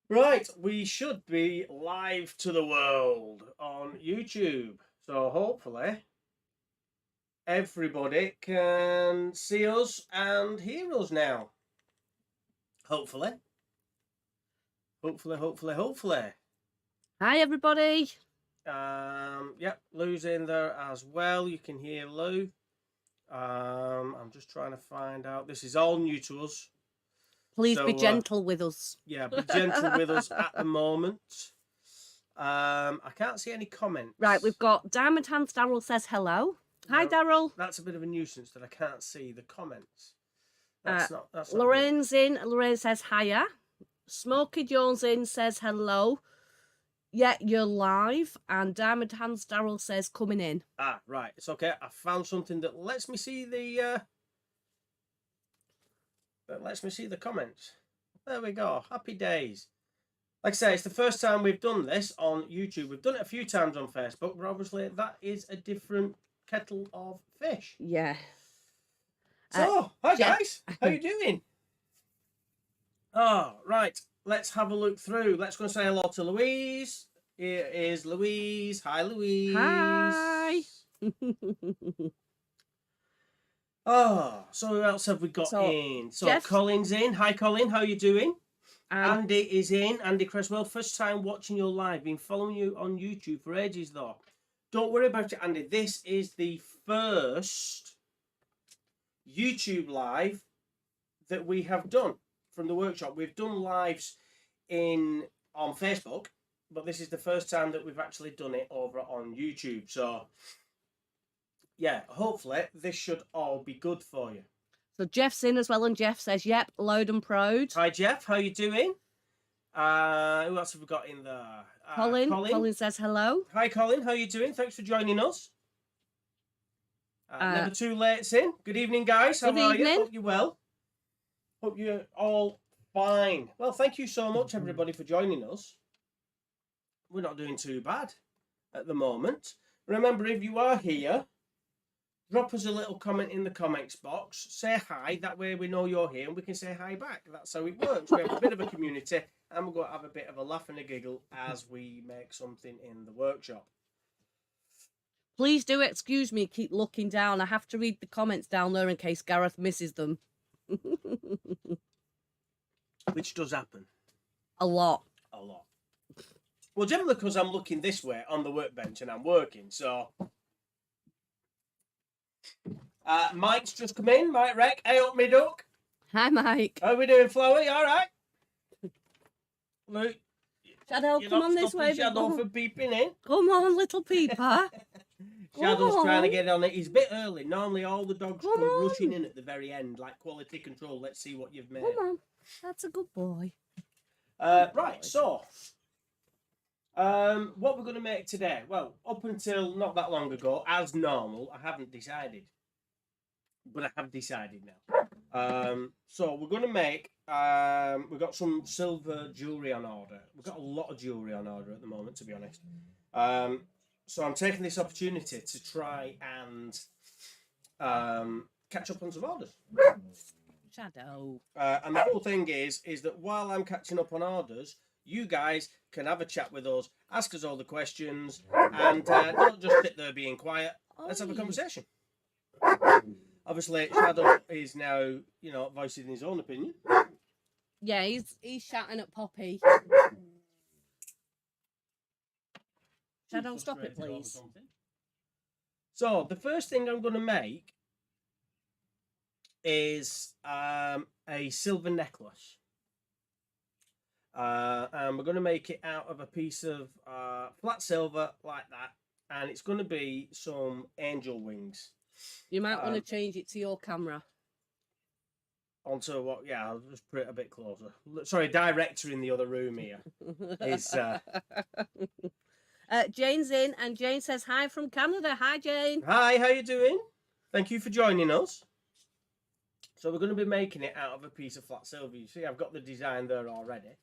Right, we should be live to the world on YouTube. So hopefully everybody can see us and hear us now. Hopefully. Hopefully. Hi, everybody. Yep, Lou's in there as well. You can hear Lou. I'm just trying to find out. This is all new to us. Please be gentle with us. Yeah, be gentle with us at the moment. I can't see any comments. Right, we've got Diamond Hands Daryl says hello. Hi, No, Daryl. That's a bit of a nuisance that I can't see the comments. That's not Lorraine's in. Lorraine says hiya. Smokey Jones in says hello. Yeah, you're live. And Diamond Hands Daryl says coming in. Ah, right. It's okay. I found something that lets me see the comments. There we go. Happy days. Like I say, it's the first time we've done this on YouTube. We've done it a few times on Facebook, but obviously that is a different kettle of fish. Yeah. So, hi guys. How you doing? Oh, right. Let's have a look through. Let's go and say hello to Louise. Here is Louise. Hi, Louise. Hi. Oh, so who else have we got in? So Jeff. Colin's in. Hi, Colin. How you doing? Andy is in. Andy Creswell. First time watching your live. Been following you on YouTube for ages, though. Don't worry about it, Andy. This is the first YouTube live that we have done from the workshop. We've done lives on Facebook, but this is the first time that we've actually done it over on YouTube. So yeah, hopefully this should all be good for you. So Jeff's in as well, and Jeff says, yep, loud and proud. Hi Jeff, how you doing? Who else have we got in there? Colin says hello. Hi Colin, how you doing? Thanks for joining us. Never too late's in. Good evening, guys. How are you? Hope you're well. Hope you're all fine. Well, thank you so much, everybody, for joining us. We're not doing too bad at the moment. Remember, if you are here, drop us a little comment in the comments box. Say hi. That way we know you're here and we can say hi back. That's how it works. We have a bit of a community and we're going to have a bit of a laugh and a giggle as we make something in the workshop. Please do excuse me, keep looking down. I have to read the comments down there in case Gareth misses them. Which does happen. A lot. A lot. Well, generally because I'm looking this way on the workbench and I'm working, so... Mike's just come in. Mike Rec. Hey up, me duck. Hi, Mike. How are we doing, Flowey? All right? Look. Shadow, come on this way. Shadow for peeping in. Come on, little peeper. Shadow's trying to get on it. He's a bit early. Normally all the dogs come rushing in at the very end, like quality control. Let's see what you've made. Come on. That's a good boy. Right, so... what we're going to make today? Well, up until not that long ago, as normal, I haven't decided. But I have decided now. So we're going to make... we've got some silver jewellery on order. We've got a lot of jewellery on order at the moment, to be honest. So I'm taking this opportunity to try and catch up on some orders. Shadow. And the whole thing is that while I'm catching up on orders, you guys can have a chat with us, ask us all the questions, and don't just sit there being quiet. Let's have a conversation. Obviously, Shadow is now, voicing his own opinion. Yeah, he's shouting at Poppy. Shadow, stop it, please. So, the first thing I'm going to make is a silver necklace. And we're going to make it out of a piece of flat silver like that. And it's going to be some angel wings. You might want to change it to your camera. Onto what? Yeah, I'll just put it a bit closer. Sorry, director in the other room here is... Jane's in, and Jane says hi from Canada. Hi, Jane. Hi, how you doing? Thank you for joining us. So we're going to be making it out of a piece of flat silver. You see, I've got the design there already.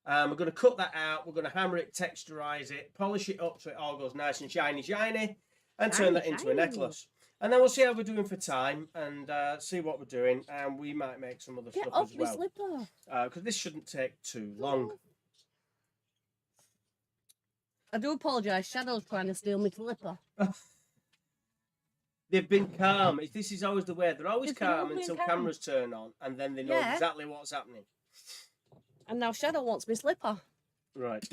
We're going to cut that out. We're going to hammer it, texturize it, polish it up so it all goes nice and shiny, and turn that into a necklace. And then we'll see how we're doing for time and see what we're doing. And we might make some other stuff as well. Get off my slipper. Because this shouldn't take too long. I do apologise. Shadow's trying to steal my slipper. They've been calm. This is always the way. They're always calm until cameras turn on, and then they know exactly what's happening. And now Shadow wants my slipper. Right.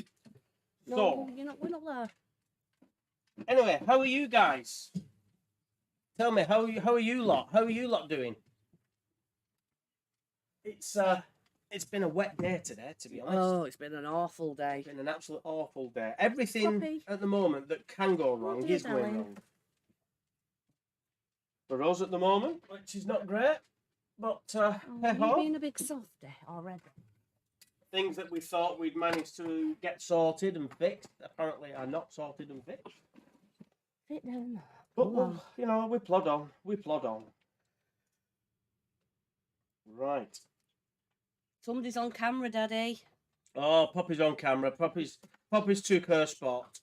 No, so, we're not there. Anyway, how are you guys? Tell me, how are you lot? How are you lot doing? It's been a wet day today, to be honest. Oh, it's been an awful day. It's been an absolute awful day. Everything at the moment that can go wrong is going wrong. For us at the moment, which is not great, but you've been a big softy already. Things that we thought we'd managed to get sorted and fixed apparently are not sorted and fixed. Fit down. But you know, we plod on. We plod on. Right. Somebody's on camera, Daddy. Oh, Poppy's on camera. Poppy's took her spot.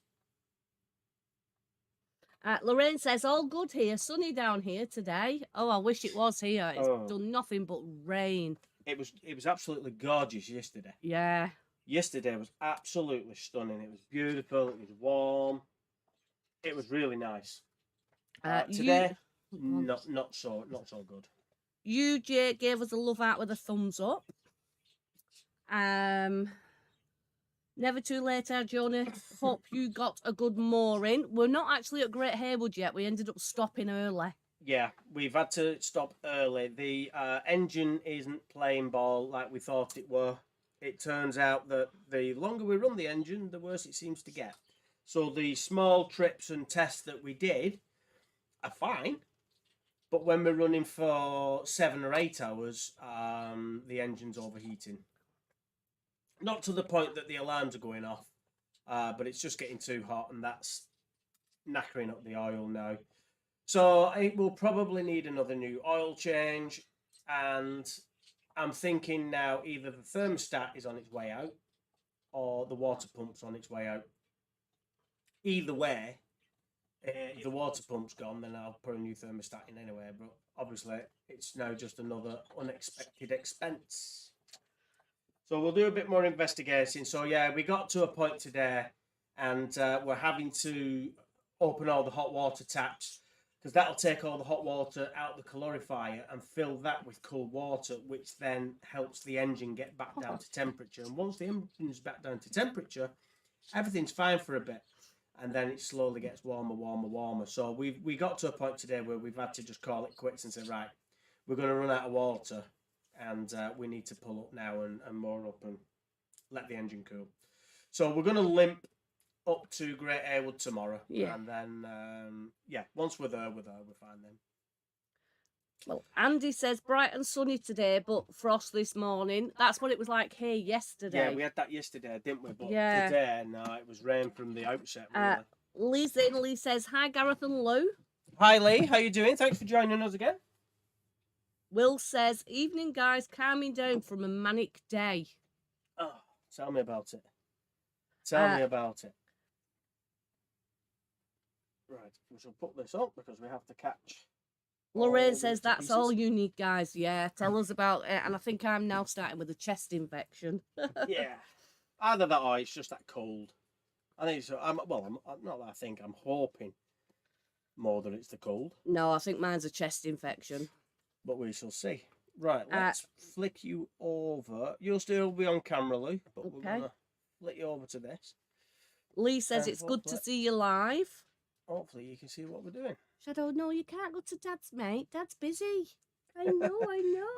Lorraine says, all good here. Sunny down here today. Oh, I wish it was here. It's done nothing but rain. It was absolutely gorgeous yesterday. Yeah. Yesterday was absolutely stunning. It was beautiful. It was warm. It was really nice. Today, not so good. You, Jake, gave us a love out with a thumbs up. Never too late, Jonah. Hope you got a good mooring. We're not actually at Great Haywood yet. We ended up stopping early. Yeah, we've had to stop early. The engine isn't playing ball like we thought it were. It turns out that the longer we run the engine, the worse it seems to get. So the small trips and tests that we did are fine. But when we're running for 7 or 8 hours, the engine's overheating. Not to the point that the alarms are going off, but it's just getting too hot, and that's knackering up the oil now. So it will probably need another new oil change, and I'm thinking now either the thermostat is on its way out or the water pump's on its way out. Either way, if the water pump's gone, then I'll put a new thermostat in anyway, but obviously it's now just another unexpected expense. So we'll do a bit more investigating. So yeah, we got to a point today, and we're having to open all the hot water taps, because that'll take all the hot water out the calorifier and fill that with cold water, which then helps the engine get back down to temperature. And once the engine's back down to temperature, everything's fine for a bit, and then it slowly gets warmer. So we got to a point today where we've had to just call it quits and say, right, we're going to run out of water, and we need to pull up now and moor up and let the engine cool. So we're going to limp up to Great Haywood tomorrow. Yeah. And then, once we're there, we're fine then. Well, Andy says bright and sunny today, but frost this morning. That's what it was like here yesterday. Yeah, we had that yesterday, didn't we? But today, no, it was rain from the outset, really. Lee says, hi, Gareth and Lou. Hi, Lee. How you doing? Thanks for joining us again. Will says, evening, guys, calming down from a manic day. Oh, tell me about it. Tell me about it. Right, we shall put this up because we have to catch. Lorraine says that's all you need, guys. Yeah, tell us about it. And I think I'm now starting with a chest infection. Yeah, either that or it's just that cold. I think so. I'm not that I think. I'm hoping more that it's the cold. No, I think mine's a chest infection. But we shall see. Right, let's flick you over. You'll still be on camera, Lou, but we're gonna flick you over to this. Lee says it's good to see you live. Hopefully you can see what we're doing. Shadow, no, you can't go to Dad's, mate. Dad's busy. I know.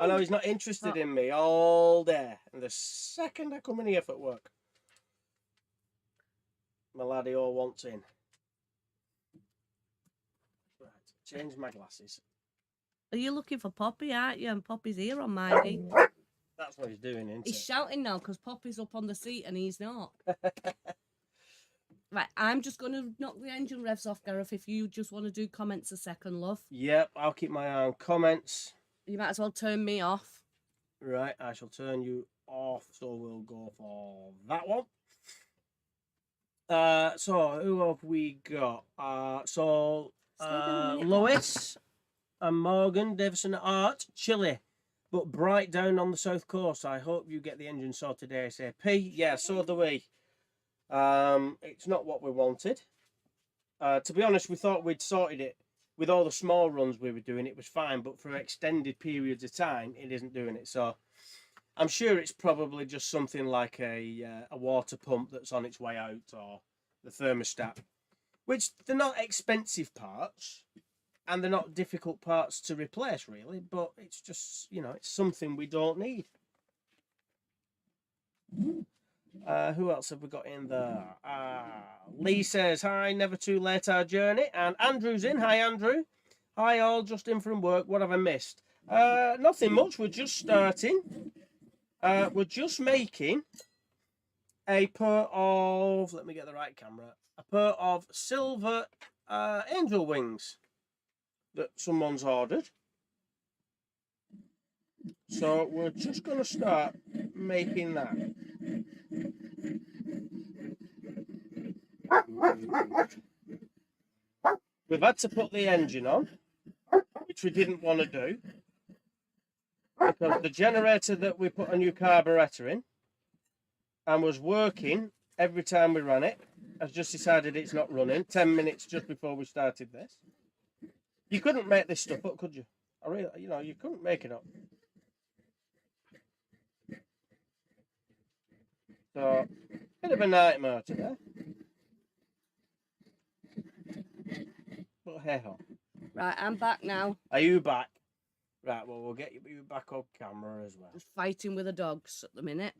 I know he's not interested in me all day. And the second I come in here for work, my laddie all wants in. Right, change my glasses. Are you looking for Poppy, aren't you? And Poppy's here on my knee. That's what he's doing, isn't He's shouting now because Poppy's up on the seat and he's not. Right, I'm just going to knock the engine revs off, Gareth, if you just want to do comments a second, love. Yep, I'll keep my eye on comments. You might as well turn me off. Right, I shall turn you off, so we'll go for that one. So, who have we got? Lois and Morgan, Davison Art, chilly, but bright down on the south coast. I hope you get the engine sorted ASAP. Yeah, so do we. It's not what we wanted. To be honest, we thought we'd sorted it with all the small runs we were doing. It was fine, but for extended periods of time, it isn't doing it. So I'm sure it's probably just something like a water pump that's on its way out, or the thermostat, which they're not expensive parts and they're not difficult parts to replace, really. But it's just, it's something we don't need. Who else have we got in there? Lee says, hi, never too late our journey. And Andrew's in. Hi, Andrew. Hi, all. Just in from work. What have I missed? Nothing much. We're just starting. We're just making a pair of, let me get the right camera, a pair of silver angel wings that someone's ordered. So we're just going to start making that. We've had to put the engine on, which we didn't want to do, because the generator that we put a new carburetor in and was working every time we ran it has just decided it's not running 10 minutes just before we started this. You couldn't make this stuff up, could you? You couldn't make it up. So, bit of a nightmare today. But hey ho. Right, I'm back now. Are you back? Right, well, we'll get you back on camera as well. Just fighting with the dogs at the minute.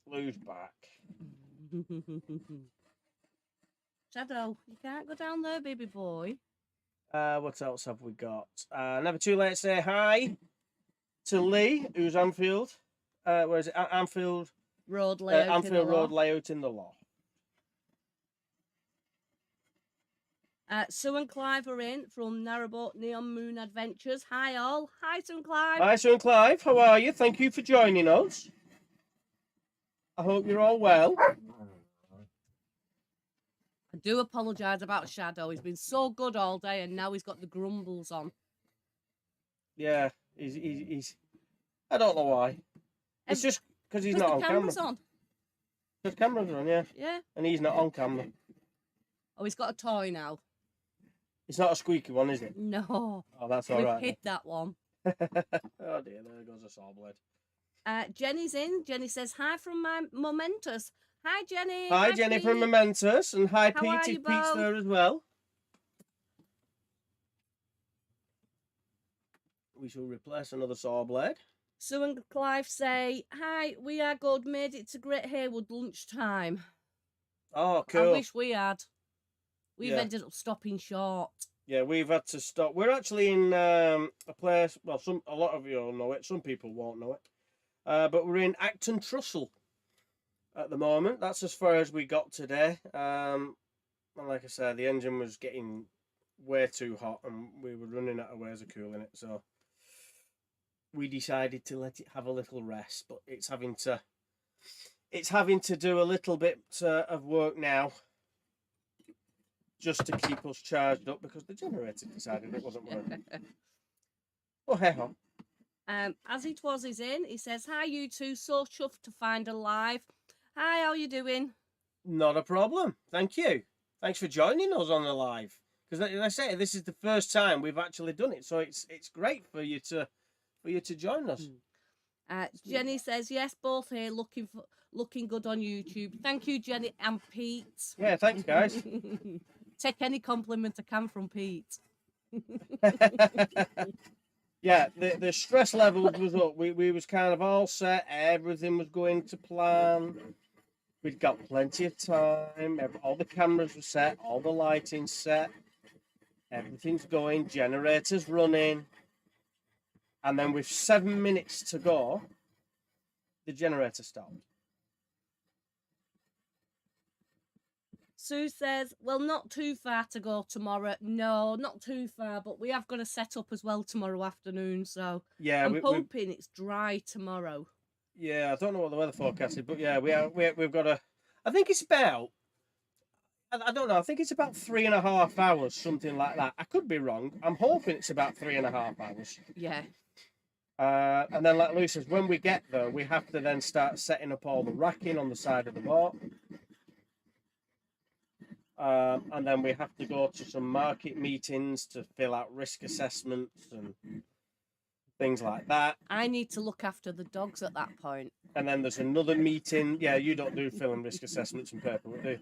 Blue's back. Shadow, you can't go down there, baby boy. What else have we got? Never too late to say hi to Lee, who's Anfield. Where is it? Anfield Road layout. Anfield Road layout in the loft. Sue and Clive are in from Narrowboat Neon Moon Adventures. Hi all. Hi Sue and Clive. Hi Sue and Clive, how are you? Thank you for joining us. I hope you're all well. I do apologise about Shadow. He's been so good all day and now he's got the grumbles on. Yeah, he's I don't know why. It's just because he's not on camera. Because cameras are on, yeah. Yeah. And he's not on camera. Oh, he's got a toy now. It's not a squeaky one, is it? No. Oh, that's all We've right. We've hid that one. Oh dear, there goes a saw blade. Jenny's in. Jenny says, hi from my Momentous. Hi, Jenny. Hi, Jenny Pete. from Momentous. And hi, How Pete, if Pete's there as well. We shall replace another saw blade. Sue and Clive say, hi, we are good. Made it to Great Haywood lunchtime. Oh, cool. I wish we had. We've ended up stopping short. Yeah, we've had to stop. We're actually in a place, well, a lot of you will know it. Some people won't know it. But we're in Acton Trussell at the moment. That's as far as we got today. And like I said, the engine was getting way too hot and we were running out of ways of cooling it. So we decided to let it have a little rest. But it's having to do a little bit of work now, just to keep us charged up, because the generator decided it wasn't working. Oh, hey ho. As it was is in, he says, hi you two, so chuffed to find alive. Hi, how you doing? Not a problem. Thank you. Thanks for joining us on the live. Because like I say, this is the first time we've actually done it, so it's great for you to join us. Jenny says, yes, both here, looking good on YouTube. Thank you, Jenny and Pete. Yeah, thanks, guys. Take any compliment I can from Pete. Yeah, the stress levels was up. We was kind of all set. Everything was going to plan. We'd got plenty of time. All the cameras were set. All the lighting's set. Everything's going. Generators running. And then with 7 minutes to go, the generator stopped. Sue says, well, not too far to go tomorrow. No, not too far, but we have got to set up as well tomorrow afternoon. So yeah, I'm hoping it's dry tomorrow. Yeah, I don't know what the weather forecast is, but yeah, we've got a. I think it's about. I don't know. I think it's about 3.5 hours, something like that. I could be wrong. I'm hoping it's about 3.5 hours. Yeah. And then, like Lou says, when we get there, we have to then start setting up all the racking on the side of the boat. And then we have to go to some market meetings to fill out risk assessments and things like that. I need to look after the dogs at that point. And then there's another meeting. Yeah, you don't do filling risk assessments and paperwork, do you?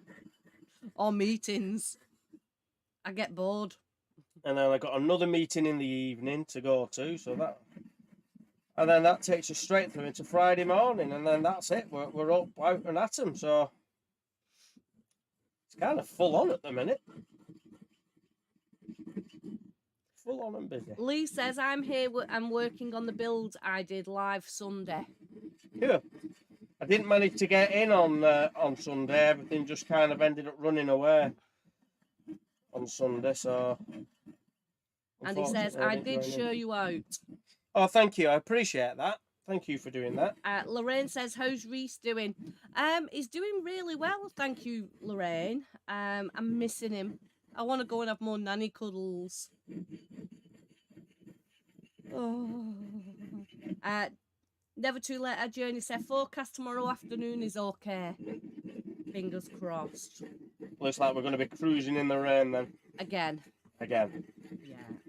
Or meetings. I get bored. And then I got another meeting in the evening to go to, and then that takes us straight through into Friday morning, and then that's it. We're up out and at 'em, so it's kind of full on at the minute. Full on and busy. Lee says, I'm here and working on the build I did live Sunday. Yeah. I didn't manage to get in on Sunday. Everything just kind of ended up running away on Sunday, so... And he says, I did show you out. Oh, thank you. I appreciate that. Thank you for doing that. Lorraine says, how's Reese doing? He's doing really well, thank you, Lorraine. I'm missing him. I want to go and have more nanny cuddles. Oh. Never too late, our journey said, forecast tomorrow afternoon is okay. Fingers crossed. Looks like we're going to be cruising in the rain then. Again. Yeah.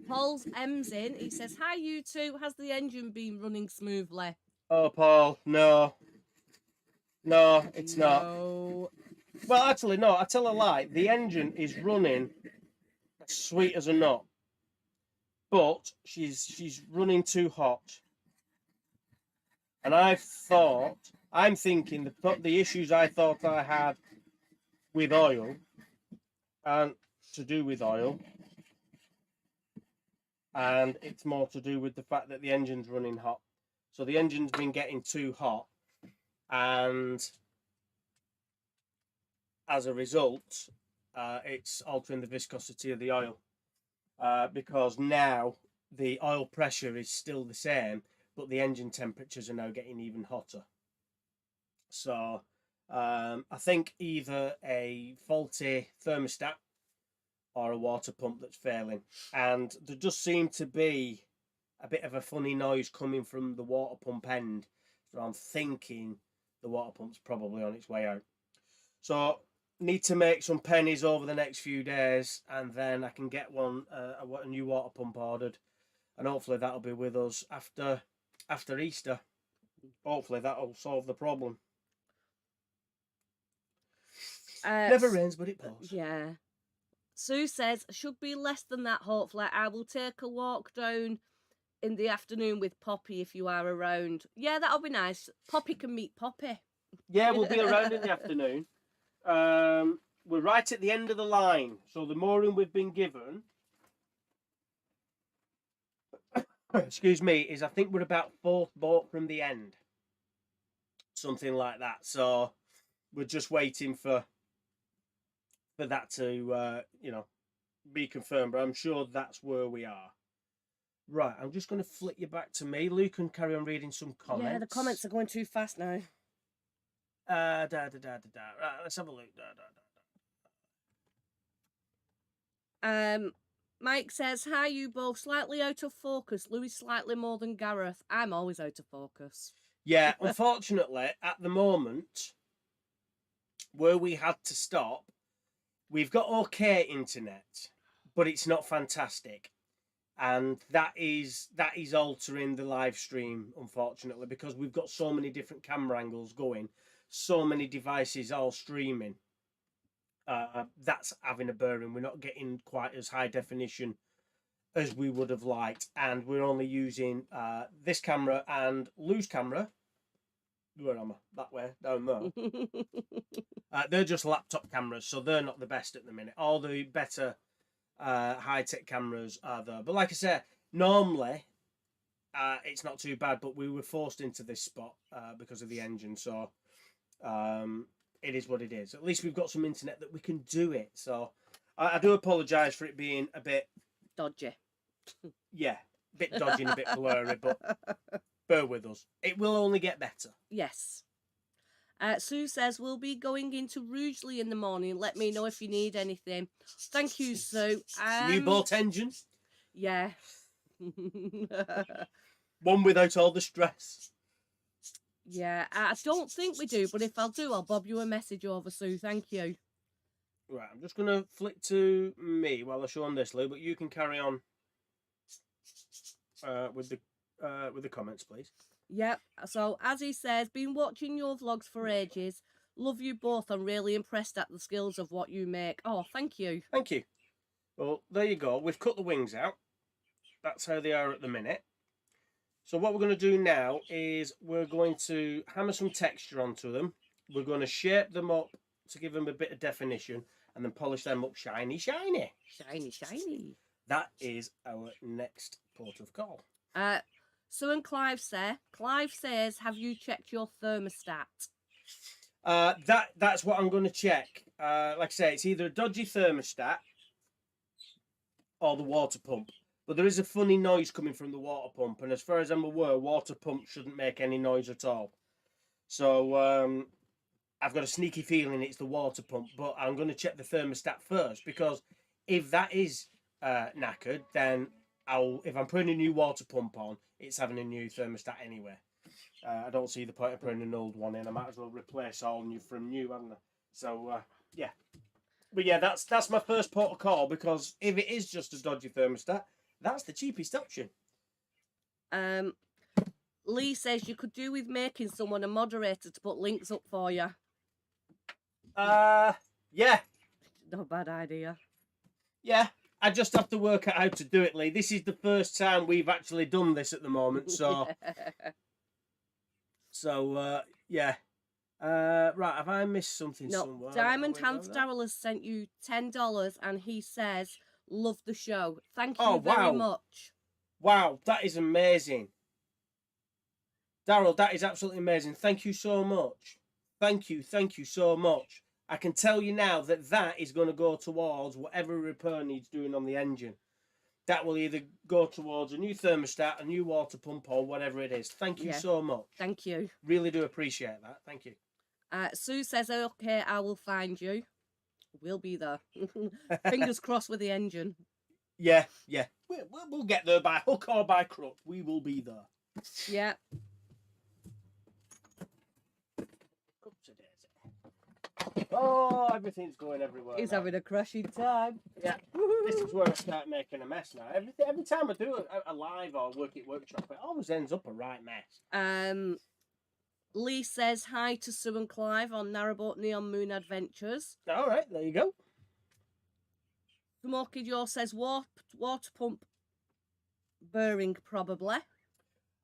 Paul's M's in. He says, hi, you two. Has the engine been running smoothly? Oh, Paul, no. No, it's not. Well, actually, no, I tell a lie. The engine is running as sweet as a nut. But she's running too hot. And I'm thinking the issues I thought I had with oil aren't to do with oil. And it's more to do with the fact that the engine's running hot. So the engine's been getting too hot, and as a result, it's altering the viscosity of the oil, because now the oil pressure is still the same, but the engine temperatures are now getting even hotter. So I think either a faulty thermostat or a water pump that's failing, and there does seem to be a bit of a funny noise coming from the water pump end, so I'm thinking the water pump's probably on its way out. So need to make some pennies over the next few days, and then I can get a new water pump ordered, and hopefully that'll be with us after Easter. Hopefully that'll solve the problem. Never rains, but it pours. Yeah. Sue says, should be less than that, hopefully. I will take a walk down in the afternoon with Poppy if you are around. Yeah, that'll be nice. Poppy can meet Poppy. Yeah, we'll be around in the afternoon. We're right at the end of the line. So the mooring we've been given, excuse me, is I think we're about 4th boat from the end. Something like that. So we're just waiting for that to, be confirmed. But I'm sure that's where we are. Right, I'm just going to flick you back to me. Luke can carry on reading some comments. Yeah, the comments are going too fast now. Right, let's have a look. Mike says, hi, you both. Slightly out of focus. Louis slightly more than Gareth. I'm always out of focus. Yeah, unfortunately, at the moment, where we had to stop, we've got okay internet, but it's not fantastic. And that is altering the live stream, unfortunately, because we've got so many different camera angles going, so many devices all streaming. That's having a bearing. We're not getting quite as high definition as we would have liked, and we're only using this camera and Lou's camera. Where am I? That way, down there. They're just laptop cameras, so they're not the best at the minute. All the better high-tech cameras are there. But like I said, normally it's not too bad, but we were forced into this spot because of the engine, so it is what it is. At least we've got some internet that we can do it. So I do apologise for it being a bit dodgy. Yeah, a bit dodgy and a bit blurry, but bear with us. It will only get better. Yes. Sue says, we'll be going into Rugeley in the morning. Let me know if you need anything. Thank you, Sue. New boat engine? Yeah. One without all the stress. Yeah, I don't think we do, but if I do, I'll bob you a message over, Sue. Thank you. Right, I'm just going to flick to me while I show on this, Lou, but you can carry on with the comments, please. Yep. So as he says, been watching your vlogs for ages. Love you both. I'm really impressed at the skills of what you make. Oh, thank you. Thank you. Well, there you go. We've cut the wings out. That's how they are at the minute. So what we're going to do now is we're going to hammer some texture onto them. We're going to shape them up to give them a bit of definition and then polish them up shiny, shiny. Shiny, shiny. That is our next port of call. Sue and Clive says, have you checked your thermostat? That's what I'm going to check. Like I say, it's either a dodgy thermostat or the water pump. But there is a funny noise coming from the water pump, and as far as I'm aware, water pumps shouldn't make any noise at all. So I've got a sneaky feeling it's the water pump, but I'm going to check the thermostat first, because if that is knackered, then if I'm putting a new water pump on, it's having a new thermostat anyway. I don't see the point of putting an old one in. I might as well replace all new from new, haven't I? So yeah. But yeah, that's my first port of call, because if it is just a dodgy thermostat, that's the cheapest option. Lee says you could do with making someone a moderator to put links up for you. Yeah. Not a bad idea. Yeah, I just have to work out how to do it, Lee. This is the first time we've actually done this at the moment, so... So, yeah. Right, have I missed something somewhere? Diamond Hands Darrell has sent you $10 and he says, love the show. Thank you very much. Wow, that is amazing. Darrell, that is absolutely amazing. Thank you so much. Thank you so much. I can tell you now that is going to go towards whatever repair needs doing on the engine. That will either go towards a new thermostat, a new water pump, or whatever it is. Thank you so much. Thank you. Really do appreciate that. Thank you. Sue says, okay, I will find you. We'll be there. Fingers crossed with the engine. Yeah. We'll get there by hook or by crook. We will be there. Yeah. Oh, everything's going everywhere. He's having a crashing time. Yeah. This is where I start making a mess now. Every time I do a live or workshop, it always ends up a right mess. Lee says hi to Sue and Clive on Narrowboat Neon Moon Adventures. All right, there you go. Smoky Joe says water pump bearing probably.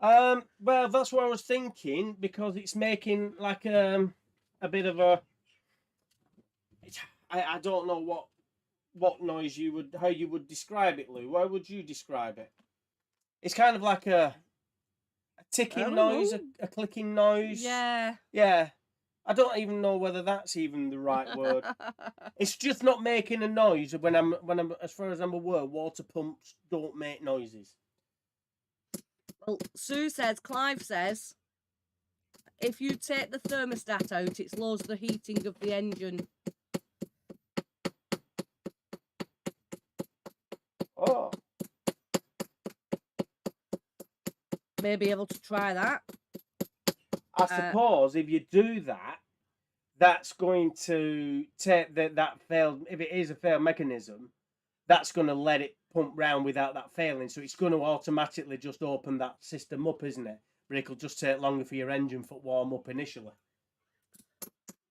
Well, that's what I was thinking, because it's making like a bit of a. I don't know what noise how you would describe it, Lou. How would you describe it? It's kind of like a ticking noise, a clicking noise. Yeah. Yeah. I don't even know whether that's even the right word. It's just not making a noise when I'm as far as I'm aware, water pumps don't make noises. Well, Clive says, if you take the thermostat out, it slows the heating of the engine. Oh. May be able to try that. I suppose if you do that, that's going to take that failed. If it is a failed mechanism, that's going to let it pump round without that failing. So it's going to automatically just open that system up, isn't it? But it'll just take longer for your engine to warm up initially.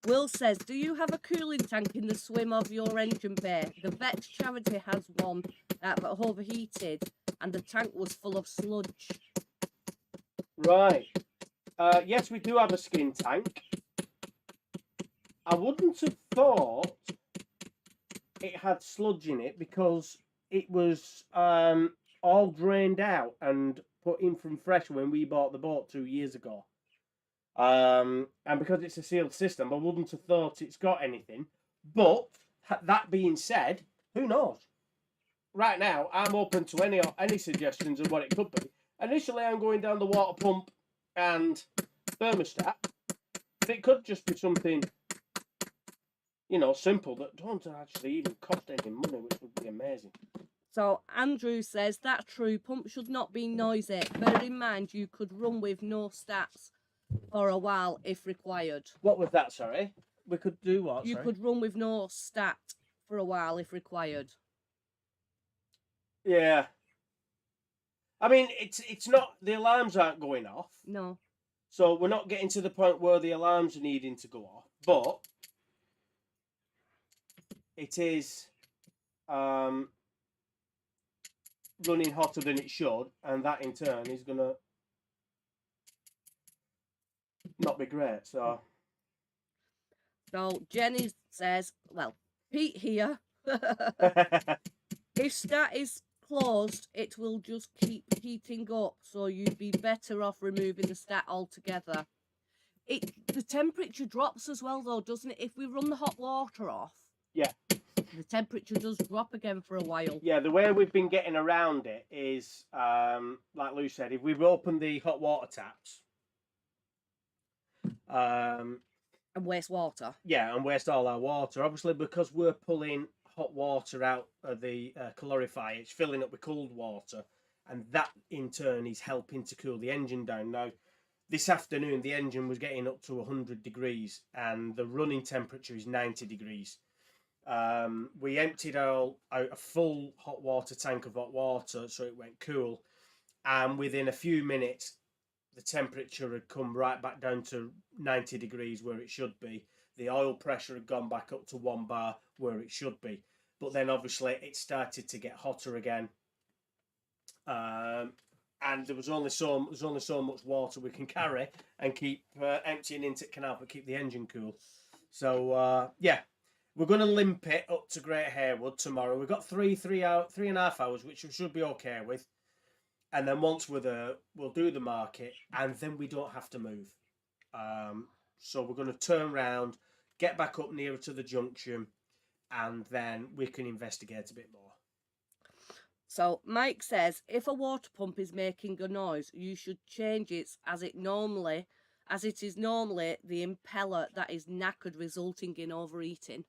Will says, do you have a cooling tank in the swim of your engine bay? The vet charity has one that overheated and the tank was full of sludge. Right. Yes, we do have a skin tank. I wouldn't have thought it had sludge in it, because it was all drained out and put in from fresh when we bought the boat 2 years ago. And because it's a sealed system, I wouldn't have thought it's got anything. But that being said, who knows? Right now, I'm open to any suggestions of what it could be. Initially, I'm going down the water pump and thermostat. But it could just be something, simple that don't actually even cost any money, which would be amazing. So Andrew says, that's true. Pump should not be noisy. Bear in mind, you could run with no stats for a while if required. What was that, sorry? We could do what, You sorry? could run with no stat for a while if required. Yeah. I mean, it's not, the alarms aren't going off. No. So we're not getting to the point where the alarms are needing to go off, but it is running hotter than it should, and that in turn is gonna not be great. So Jenny says, well, Pete here. If stat is closed, it will just keep heating up, so you'd be better off removing the stat altogether. The temperature drops as well, though, doesn't it? If we run the hot water off, yeah, the temperature does drop again for a while. Yeah, the way we've been getting around it is, like Lou said, if we've opened the hot water taps, and waste water. Yeah, and waste all our water. Obviously, because we're pulling hot water out of the calorifier, it's filling up with cold water, and that in turn is helping to cool the engine down. Now, this afternoon, the engine was getting up to 100 degrees, and the running temperature is 90 degrees. We emptied out a full hot water tank of hot water, so it went cool, and within a few minutes, the temperature had come right back down to 90 degrees where it should be. The oil pressure had gone back up to 1 bar where it should be. But then obviously it started to get hotter again. And there's only so much water we can carry and keep emptying into the canal, but keep the engine cool. So yeah, we're going to limp it up to Great Haywood tomorrow. We've got 3.5 hours, which we should be okay with. And then once we're there, we'll do the market, and then we don't have to move. So we're going to turn around, get back up nearer to the junction, and then we can investigate a bit more. So Mike says, if a water pump is making a noise, you should change it as it is normally the impeller that is knackered, resulting in overheating.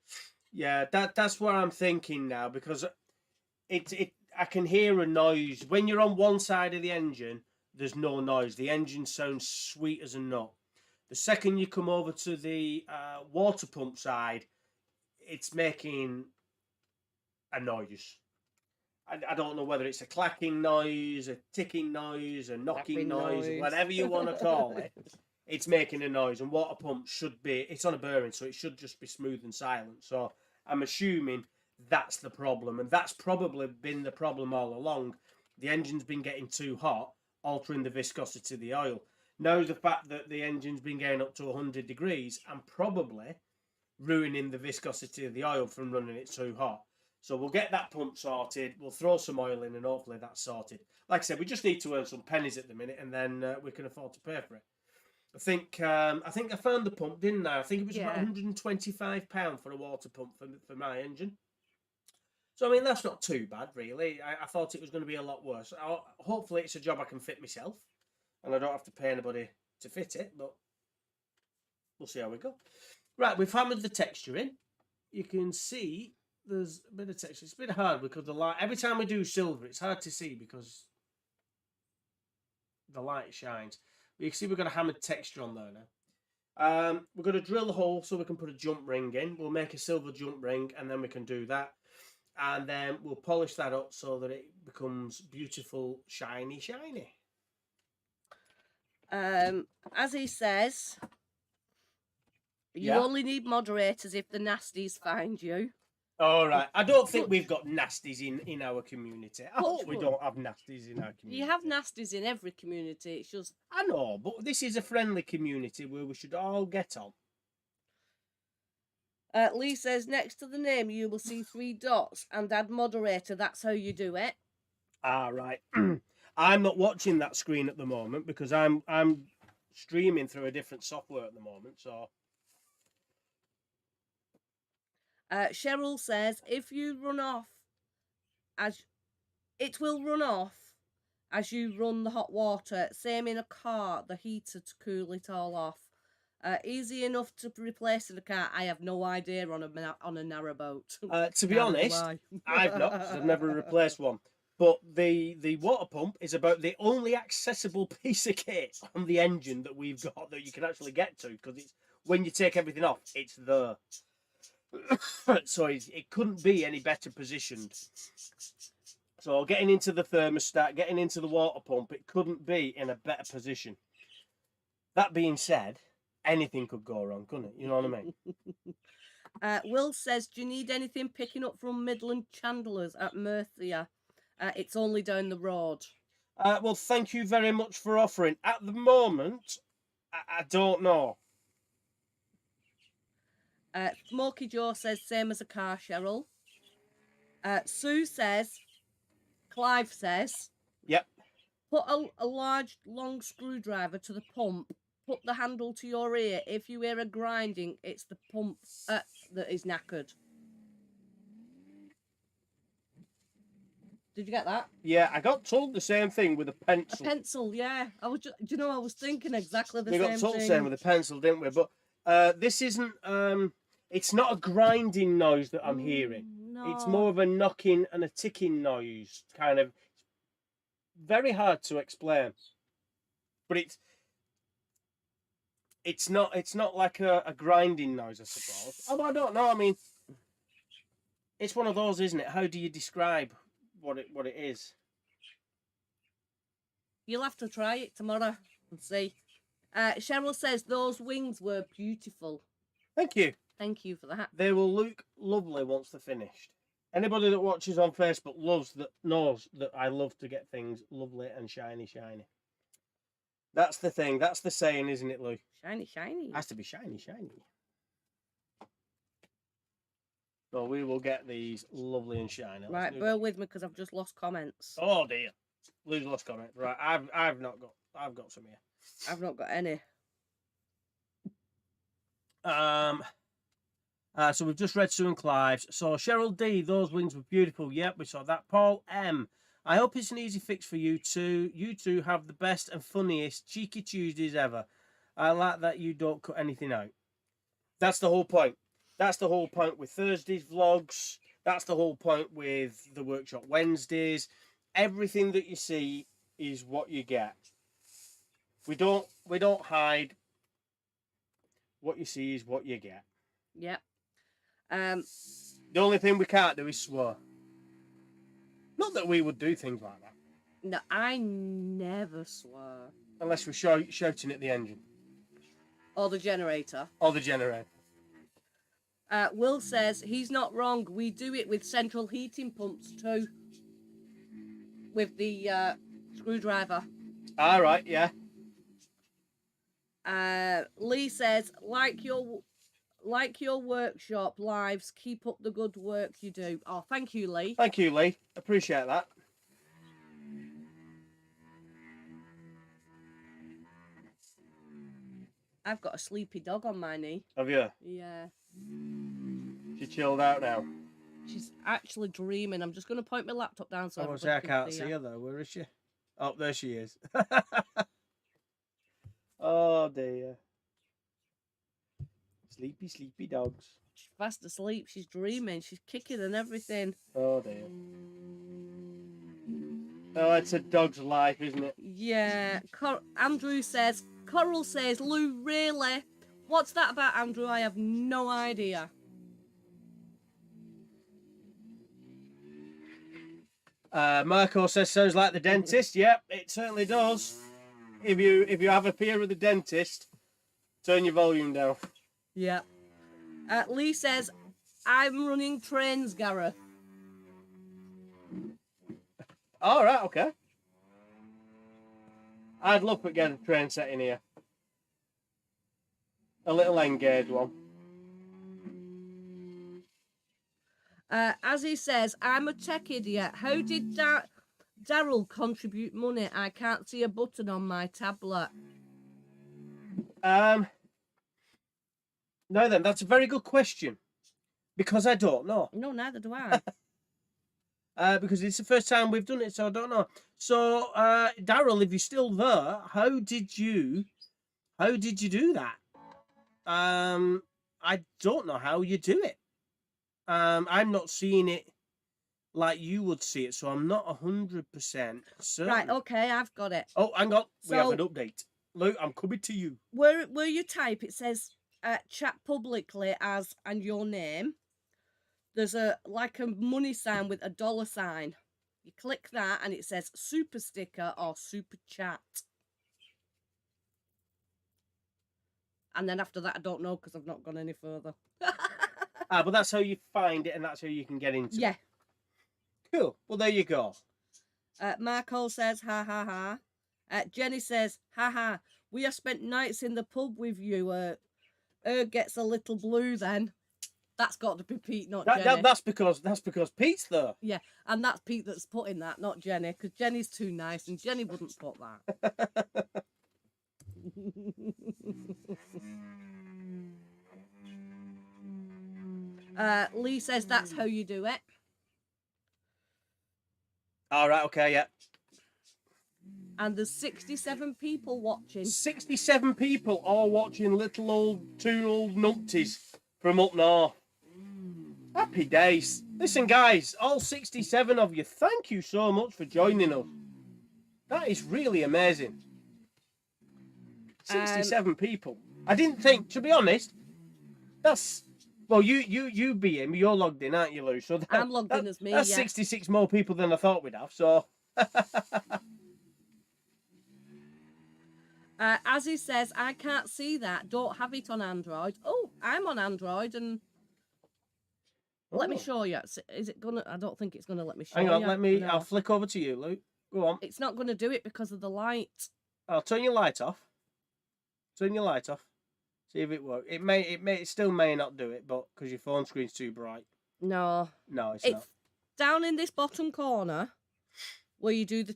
Yeah, that's what I'm thinking now, because I can hear a noise. When you're on one side of the engine, there's no noise. The engine sounds sweet as a nut. The second you come over to the water pump side, it's making a noise. I don't know whether it's a clacking noise, a ticking noise, a knocking noise, whatever you want to call it. It's making a noise, and water pump should be, it's on a bearing, so it should just be smooth and silent. So I'm assuming that's the problem, and that's probably been the problem all along. The engine's been getting too hot, altering the viscosity of the oil. Now the fact that the engine's been getting up to 100 degrees and probably ruining the viscosity of the oil from running it too hot. So we'll get that pump sorted, we'll throw some oil in, and hopefully that's sorted. Like I said, we just need to earn some pennies at the minute, and then we can afford to pay for it. I think I found the pump, didn't I? I think it was about £125 for a water pump for my engine. So, I mean, that's not too bad, really. I thought it was going to be a lot worse. Hopefully it's a job I can fit myself, and I don't have to pay anybody to fit it, but we'll see how we go. Right, we've hammered the texture in. You can see there's a bit of texture. It's a bit hard because the light, every time we do silver, it's hard to see because the light shines. But you can see we've got a hammered texture on there now. We're going to drill a hole so we can put a jump ring in. We'll make a silver jump ring, and then we can do that. And then we'll polish that up so that it becomes beautiful, shiny. As he says, you only need moderators if the nasties find you. All right. I don't think we've got nasties in our community. We don't have nasties in our community. You have nasties in every community. It's just... I know, but this is a friendly community where we should all get on. Lee says, next to the name, you will see 3 dots and add moderator. That's how you do it. Right. I'm not watching that screen at the moment because I'm streaming through a different software at the moment. So Cheryl says, if you run off, it will run off as you run the hot water. Same in a car, the heater to cool it all off. Easy enough to replace in a car. I have no idea on a narrowboat. To be honest, I've not, because I've never replaced one. But the water pump is about the only accessible piece of kit on the engine that we've got that you can actually get to, because it's when you take everything off, it's there. So it couldn't be any better positioned. So getting into the thermostat, getting into the water pump, it couldn't be in a better position. That being said, anything could go wrong, couldn't it? You know what I mean? Will says, do you need anything picking up from Midland Chandlers at Merthia? It's only down the road. Well, thank you very much for offering. At the moment, I don't know. Smokey Joe says, same as a car, Cheryl. Sue says, Clive says, yep. Put a large, long screwdriver to the pump. Put the handle to your ear. If you hear a grinding, it's the pump that is knackered. Did you get that? Yeah, I got told the same thing with a pencil. A pencil, yeah. I was just, do you know, I was thinking exactly the same thing. We got told the same with a pencil, didn't we? But this isn't, it's not a grinding noise that I'm hearing. No. It's more of a knocking and a ticking noise, kind of. Very hard to explain. But it's not like a grinding noise, I suppose. Oh, I don't know. I mean, it's one of those, isn't it? How do you describe what it is? You'll have to try it tomorrow and see. Cheryl says those wings were beautiful. Thank you. Thank you for that. They will look lovely once they're finished. Anybody that watches on Facebook knows that I love to get things lovely and shiny. That's the thing. That's the saying, isn't it, Lou? Shiny. It has to be shiny. So we will get these lovely and shiny. Right, bear with me because I've just lost comments. Oh dear, Lou's lost comment. Right, I've got some here. I've not got any. So we've just read Sue and Clive's. So Cheryl D, those wings were beautiful. Yep, we saw that. Paul M, I hope it's an easy fix for you two. You two have the best and funniest cheeky Tuesdays ever. I like that you don't cut anything out. That's the whole point. That's the whole point with Thursdays vlogs. That's the whole point with the workshop Wednesdays. Everything that you see is what you get. We don't hide. What you see is what you get. Yep. The only thing we can't do is swear. Not that we would do things like that. No, I never swear. Unless we're shouting at the engine. Or the generator. Will says he's not wrong. We do it with central heating pumps too. With the screwdriver. All right, yeah. Lee says, like your workshop lives, keep up the good work you do. Oh, thank you, Lee. Thank you, Lee. Appreciate that. I've got a sleepy dog on my knee. Have you? Yeah. She chilled out now. She's actually dreaming. I'm just going to point my laptop down so I can't see her though. Where is she? Oh, there she is. Oh dear. Sleepy dogs. She's fast asleep. She's dreaming. She's kicking and everything. Oh dear. Oh, it's a dog's life, isn't it? Yeah. Andrew says, Coral says, Lou, really? What's that about, Andrew? I have no idea. Marco says, sounds like the dentist. Yep, it certainly does. If you have a fear of the dentist, turn your volume down. Yeah. Lee says, I'm running trains, Gareth. All right, okay. I'd love to get a train set in here. A little engaged one. As he says, I'm a tech idiot. How did Daryl contribute money? I can't see a button on my tablet. No, then that's a very good question, because I don't know. No, neither do I. Because it's the first time we've done it, so I don't know. So, Daryl, if you're still there, how did you do that? I don't know how you do it. I'm not seeing it like you would see it, so I'm not 100% certain. Right, okay, I've got it. Oh, hang on, we have an update. Luke, I'm coming to you. Where you type, it says chat publicly as and your name. there's a money sign with a dollar sign. You click that and it says super sticker or super chat. And then after that, I don't know because I've not gone any further. But that's how you find it and that's how you can get into it. Yeah. Cool. Well, there you go. Marco says, ha ha ha. Jenny says, ha ha. We have spent nights in the pub with you. Gets a little blue then. That's got to be Pete, not Jenny. That's because Pete's there. Yeah, and that's Pete that's putting that, not Jenny, because Jenny's too nice and Jenny wouldn't put that. Lee says that's how you do it. All right, okay, yeah. And there's 67 people watching. 67 people all watching two old numpties from up north. Happy days. Listen, guys, all 67 of you, thank you so much for joining us. That is really amazing. 67 people. I didn't think, to be honest, that's... Well, you be him. You're logged in, aren't you, Lou? So I'm logged in as me, That's yeah. 66 more people than I thought we'd have, so... As he says, I can't see that. Don't have it on Android. Oh, I'm on Android and... Let me show you. Is it gonna? I don't think it's gonna let me show you. Hang on, No. I'll flick over to you, Luke. Go on. It's not gonna do it because of the light. I'll turn your light off. Turn your light off. See if it works. It still may not do it, but because your phone screen's too bright. No. No, it's not. Down in this bottom corner where you do the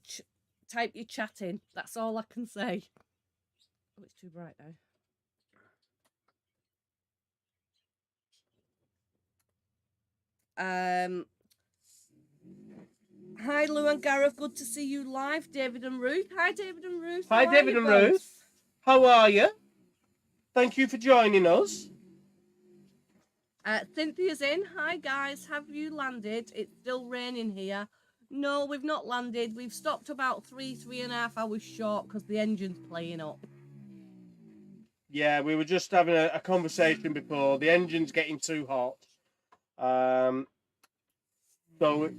type your chat in. That's all I can say. Oh, it's too bright now. Hi Lou and Gareth, good to see you live. David and Ruth. Hi David and Ruth. Hi David and Ruth. How are you? Thank you for joining us. Cynthia's in. Hi guys, have you landed? It's still raining here. No, we've not landed. We've stopped about 3.5 hours short because the engine's playing up. Yeah, we were just having a conversation before. The engine's getting too hot. So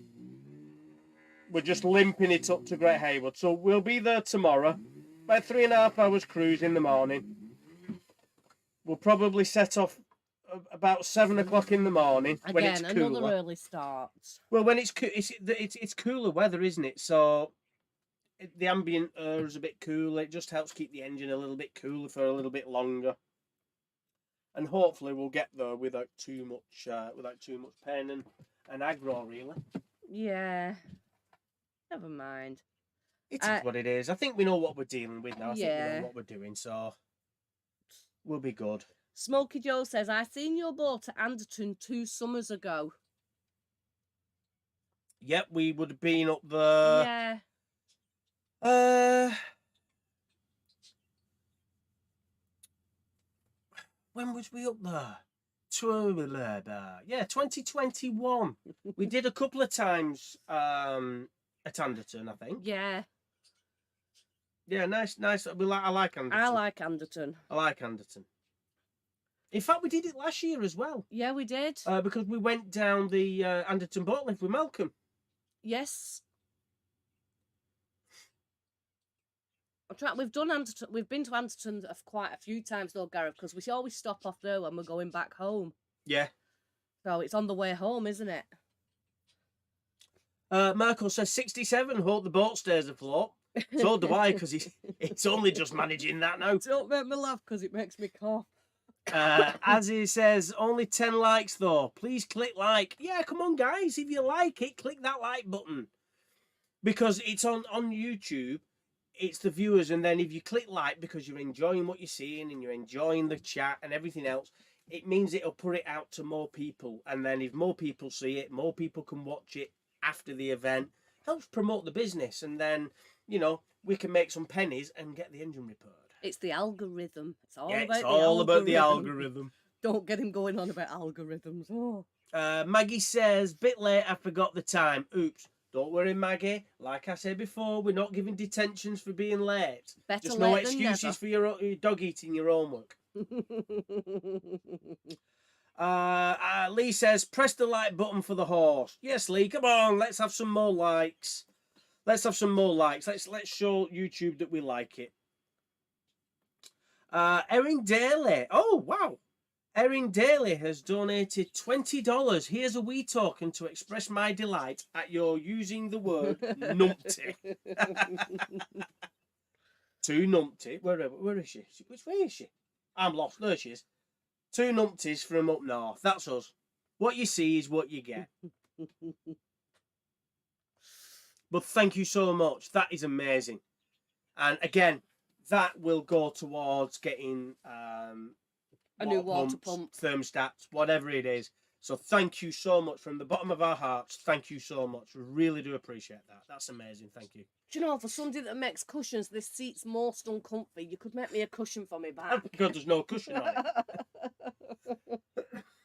we're just limping it up to Great Haywood. So we'll be there tomorrow. About 3.5 hours cruise in the morning. We'll probably set off about 7 o'clock in the morning. Again, when it's cooler. Another early start. Well, when it's cooler weather, isn't it? So the ambient air is a bit cooler. It just helps keep the engine a little bit cooler for a little bit longer. And hopefully we'll get there without too much pain and aggro, really. Yeah. Never mind. It is what it is. I think we know what we're dealing with now. I think we know what we're doing, so we'll be good. Smokey Joe says, I seen your boat at Anderton 2 summers ago. Yep, we would have been up there. Yeah. When was we up there? Yeah, 2021. We did a couple of times at Anderton, I think. Yeah. Yeah, nice. I like Anderton. I like Anderton. I like Anderton. In fact, we did it last year as well. Yeah, we did. Because we went down the Anderton boat lift with Malcolm. Yes. We've done Anderton. We've been to Anderton quite a few times though, Gareth, because we always stop off there when we're going back home. Yeah. So it's on the way home, isn't it? Marco says 67. Hope the boat stays afloat. So do I, because it's only just managing that now. Don't make me laugh because it makes me cough. As he says, only 10 likes though. Please click like. Yeah, come on, guys. If you like it, click that like button. Because it's on YouTube. It's the viewers, and then if you click like because you're enjoying what you're seeing and you're enjoying the chat and everything else, it means it'll put it out to more people. And then if more people see it, more people can watch it after the event. Helps promote the business, and then, you know, we can make some pennies and get the engine repaired. It's the algorithm. It's all about the algorithm. Don't get him going on about algorithms. Oh. Maggie says, bit late, I forgot the time. Oops. Don't worry, Maggie. Like I said before, we're not giving detentions for being late. Better Just late no than excuses never. for your dog eating your homework. Lee says, press the like button for the horse. Yes, Lee, come on, let's have some more likes. Let's have some more likes. Let's show YouTube that we like it. Erin Daly. Oh, wow. Erin Daly has donated $20. Here's a wee token to express my delight at your using the word numpty. Two numpty. Where is she? Which way is she? I'm lost. There she is. Two numpties from up north. That's us. What you see is what you get. But thank you so much. That is amazing. And again, that will go towards getting a new water pump, thermostats, whatever it is. So thank you so much from the bottom of our hearts. Thank you so much. We really do appreciate that. That's amazing. Thank you. Do you know, for somebody that makes cushions, this seat's most uncomfy. You could make me a cushion for me back. Because there's no cushion on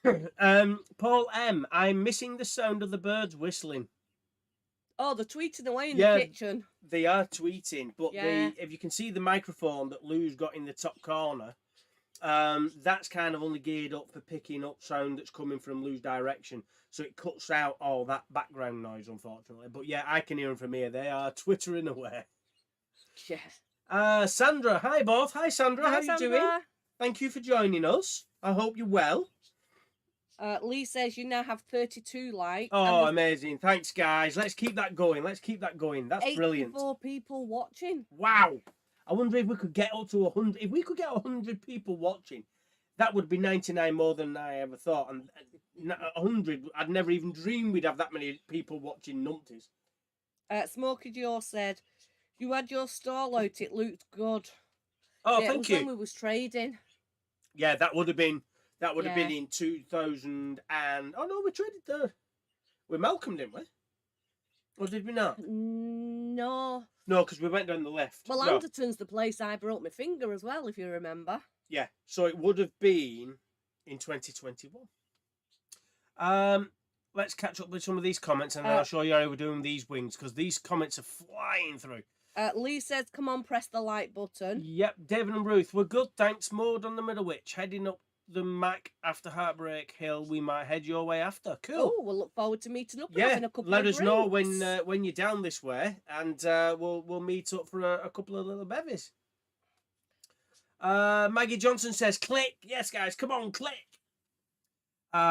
it. Paul M. I'm missing the sound of the birds whistling. Oh, they're tweeting away in the kitchen. They are tweeting, but if you can see the microphone that Lou's got in the top corner, that's kind of only geared up for picking up sound that's coming from Lou's direction. So it cuts out all that background noise, unfortunately. But yeah, I can hear them from here. They are twittering away. Yeah. Sandra, hi both. Hi Sandra, how are you doing? Thank you for joining us. I hope you're well. Lee says you now have 32 likes. Oh, amazing. Thanks, guys. Let's keep that going. Let's keep that going. That's brilliant. 84 people watching. Wow. I wonder if we could get up to 100. If we could get 100 people watching, that would be 99 more than I ever thought. And 100, I'd never even dreamed we'd have that many people watching numpties. Smokey Joe said, you had your stall out. It looked good. Oh, thank you. When we was trading. Yeah, that would have been... That would have been in 2000 and... Oh, no, we traded there. We Malcolm, didn't we? Or did we not? No. No, because we went down the left. Well, Anderton's the place I broke my finger as well, if you remember. Yeah, so it would have been in 2021. Let's catch up with some of these comments and then I'll show you how we're doing these wings because these comments are flying through. Lee says, come on, press the like button. Yep, David and Ruth, we're good, thanks. Mode on the Middlewich, heading up the Mac after Heartbreak Hill. We might head your way after. Cool. Oh, we'll look forward to meeting up. Yeah, in a couple let of us know when you're down this way, and we'll meet up for a couple of little bevies. Maggie Johnson says, "Click, yes, guys, come on, click." Where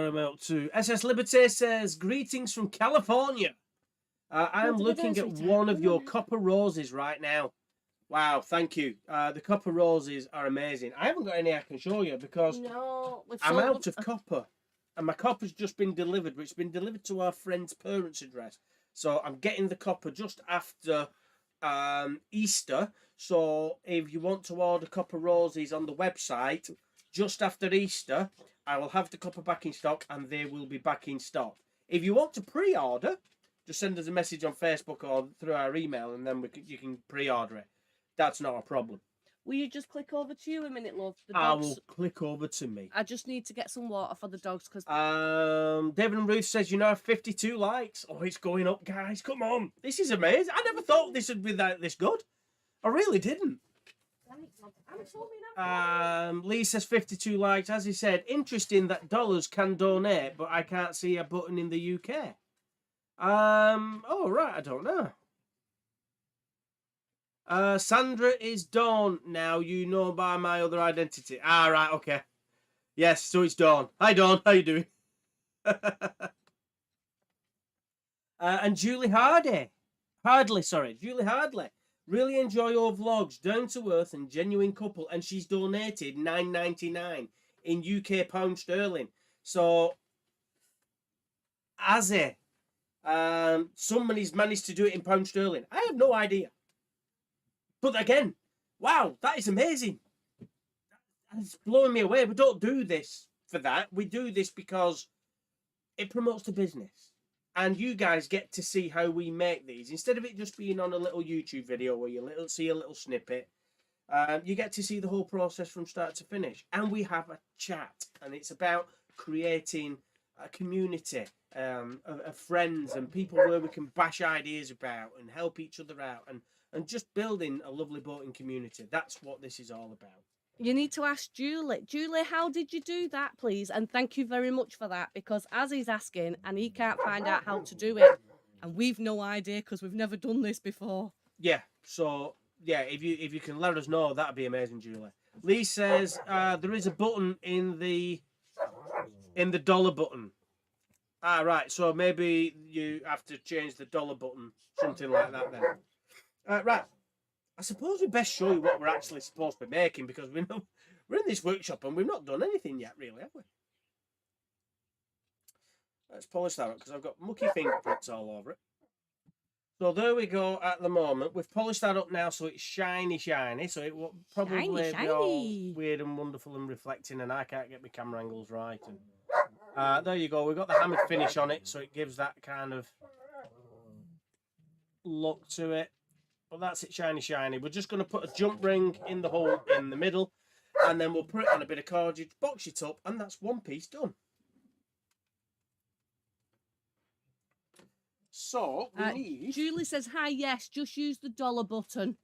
am I up to? SS Liberty says, "Greetings from California. I am looking at one of your copper roses right now." Wow, thank you. The copper roses are amazing. I haven't got any I can show you because I'm out of copper. And my copper's just been delivered, but it's been delivered to our friend's parents' address. So I'm getting the copper just after Easter. So if you want to order copper roses on the website, just after Easter, I will have the copper back in stock and they will be back in stock. If you want to pre-order, just send us a message on Facebook or through our email and then you can pre-order it. That's not a problem. Will you just click over to you a minute, love? I will click over to me. I just need to get some water for the dogs because. David and Ruth says you now have 52 likes. Oh, it's going up, guys. Come on, this is amazing. I never thought this would be this good. I really didn't. Lee says 52 likes. As he said, interesting that dollars can donate, but I can't see a button in the UK. Oh right, I don't know. Sandra is Dawn now. You know by my other identity. Ah, right, okay. Yes, so it's Dawn. Hi, Dawn. How you doing? And Julie Hardley. Julie Hardley. Really enjoy your vlogs. Down to earth and genuine couple. And she's donated $9.99 in UK pound sterling. So, as somebody's managed to do it in pound sterling. I have no idea. But again, wow, that is amazing. It's blowing me away. We don't do this for that. We do this because it promotes the business. And you guys get to see how we make these. Instead of it just being on a little YouTube video where you see a little snippet, you get to see the whole process from start to finish. And we have a chat. And it's about creating a community of friends and people where we can bash ideas about and help each other out. And just building a lovely boating community. That's what this is all about. You need to ask Julie. Julie, how did you do that, please? And thank you very much for that, because as he's asking and he can't find out how to do it, and we've no idea because we've never done this before. Yeah, so yeah, if you can let us know, that'd be amazing, Julie. Lee says there is a button in the dollar button. Ah, right. So maybe you have to change the dollar button, something like that. Then, right. I suppose we best show you what we're actually supposed to be making, because we're in this workshop and we've not done anything yet, really, have we? Let's polish that up because I've got mucky fingerprints all over it. So there we go. At the moment, we've polished that up now, so it's shiny, so it will probably be all weird and wonderful and reflecting, and I can't get my camera angles right. And there you go. We've got the hammered finish on it, so it gives that kind of look to it. But that's it, shiny. We're just going to put a jump ring in the hole in the middle, and then we'll put it on a bit of cordage, box it up, and that's one piece done. So we need... Julie says, hi, yes, just use the dollar button.